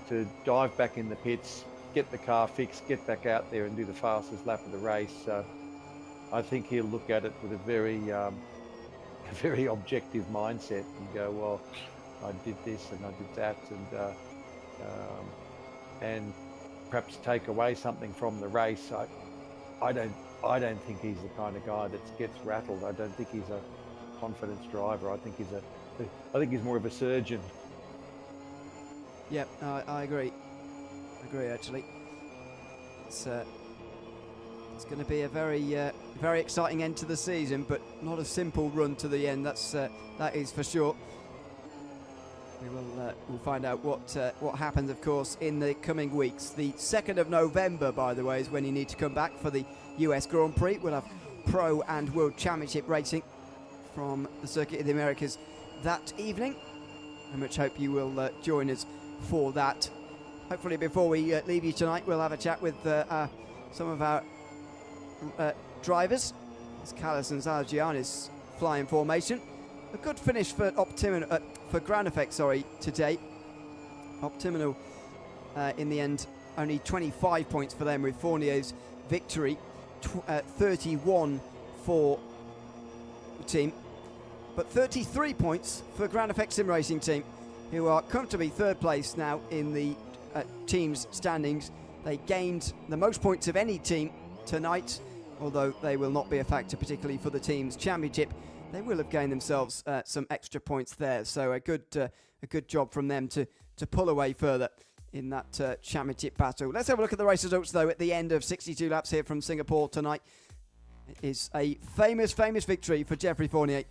to dive back in the pits, get the car fixed, get back out there and do the fastest lap of the race. I think he'll look at it with a very objective mindset and go, well, I did this and I did that, and perhaps take away something from the race. I don't think he's the kind of guy that gets rattled. I don't think he's a confidence driver. I think he's more of a surgeon. Yep, I agree. Actually. It's going to be a very exciting end to the season, but not a simple run to the end. That is for sure. We'll find out what happens, of course, in the coming weeks. The 2nd of November, by the way, is when you need to come back for the US Grand Prix. We'll have Pro and World Championship racing from the Circuit of the Americas that evening. I much hope you will join us for that. Hopefully before we leave you tonight, we'll have a chat with some of our drivers. As Callas and Zargianis fly in formation. A good finish for Optiminal, for Ground Effect, today. Optiminal, in the end, only 25 points for them with Fournier's victory. 31 for the team. But 33 points for Ground Effect SimRacing team, who are comfortably 3rd place now in the team's standings. They gained the most points of any team tonight, although they will not be a factor particularly for the team's championship. They will have gained themselves some extra points there, so a good job from them to pull away further in that championship battle. Let's have a look at the race results though at the end of 62 laps here from Singapore tonight. It is a famous victory for Geoffrey Fournier,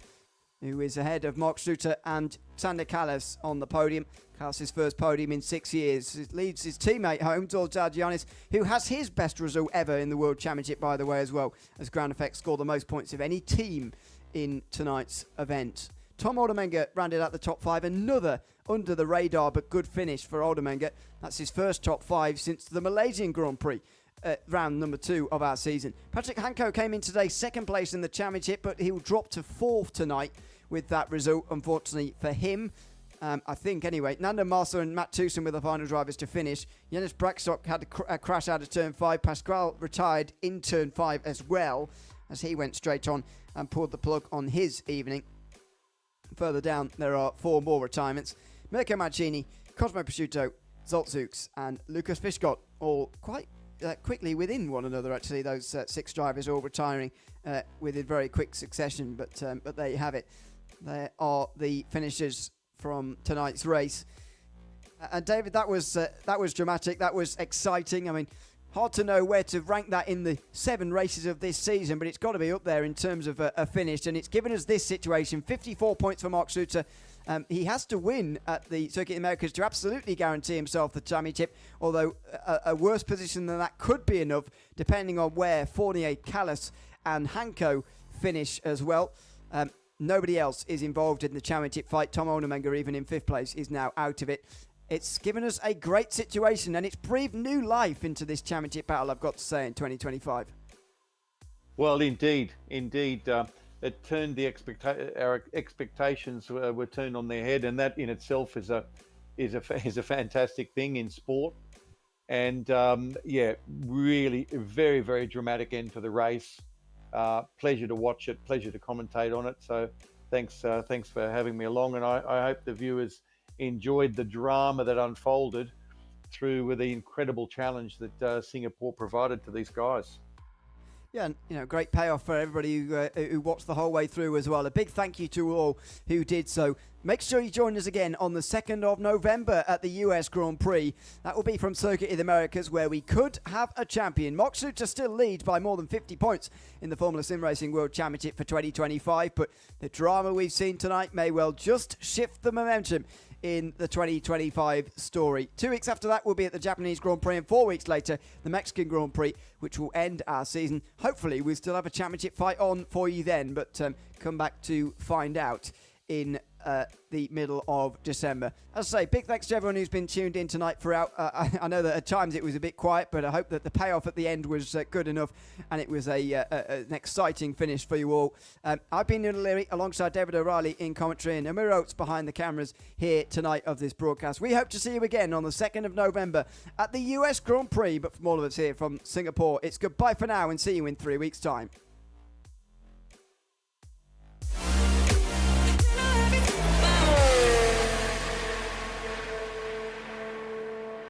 who is ahead of Mark Suter and Sander Callas on the podium. Callas' first podium in 6 years. He leads his teammate home, Zargianis, who has his best result ever in the World Championship, by the way, as well, as Ground Effect scored the most points of any team in tonight's event. Tom Oldemenger rounded out the top 5. Another under the radar but good finish for Oldemenger. That's his first top 5 since the Malaysian Grand Prix. Round number 2 of our season. Patrick Hanko came in today 2nd place in the championship, but he'll drop to 4th tonight with that result, unfortunately for him. I think, anyway. Nando Marsa and Matt Tewson were the final drivers to finish. Janis Braxock had a crash out of turn 5. Pasquale retired in turn 5 as well, as he went straight on and pulled the plug on his evening. Further down, there are 4 more retirements. Mirko Mancini, Cosmo Prosciutto, Zolt Zooks and Lucas Fishgott, all quite quickly within one another, actually. Those 6 drivers all retiring within very quick succession, but there you have it. There are the finishers from tonight's race. And David, that was dramatic. That was exciting. I mean, hard to know where to rank that in the 7 races of this season, but it's got to be up there in terms of a finish. And it's given us this situation: 54 points for Mark Suter. He has to win at the Circuit of the Americas to absolutely guarantee himself the championship, although a worse position than that could be enough, depending on where Fournier, Callas and Hanko finish as well. Nobody else is involved in the championship fight. Tom Oldemenger, even in 5th place, is now out of it. It's given us a great situation, and it's breathed new life into this championship battle, I've got to say, in 2025. Well, indeed. It turned our expectations were turned on their head, and that in itself is a fantastic thing in sport. And yeah, really a very, very dramatic end to the race. Pleasure to watch it, pleasure to commentate on it. So thanks for having me along. And I hope the viewers enjoyed the drama that unfolded through the incredible challenge that Singapore provided to these guys. Yeah, and, great payoff for everybody who watched the whole way through as well. A big thank you to all who did so. Make sure you join us again on the 2nd of November at the US Grand Prix. That will be from Circuit of the Americas, where we could have a champion. Mark Suter still leads by more than 50 points in the Formula Sim Racing World Championship for 2025, but the drama we've seen tonight may well just shift the momentum in the 2025 story. 2 weeks after that, we'll be at the Japanese Grand Prix, and 4 weeks later, the Mexican Grand Prix, which will end our season. Hopefully, we'll still have a championship fight on for you then, but come back to find out in the middle of December. As I say, big thanks to everyone who's been tuned in tonight throughout. I know that at times it was a bit quiet, but I hope that the payoff at the end was good enough, and it was an exciting finish for you all. I've been Ewan O'Leary alongside David O'Reilly in commentary, and Amir Oates behind the cameras here tonight of this broadcast. We hope to see you again on the 2nd of November at the US Grand Prix, but from all of us here from Singapore, it's goodbye for now and see you in 3 weeks' time.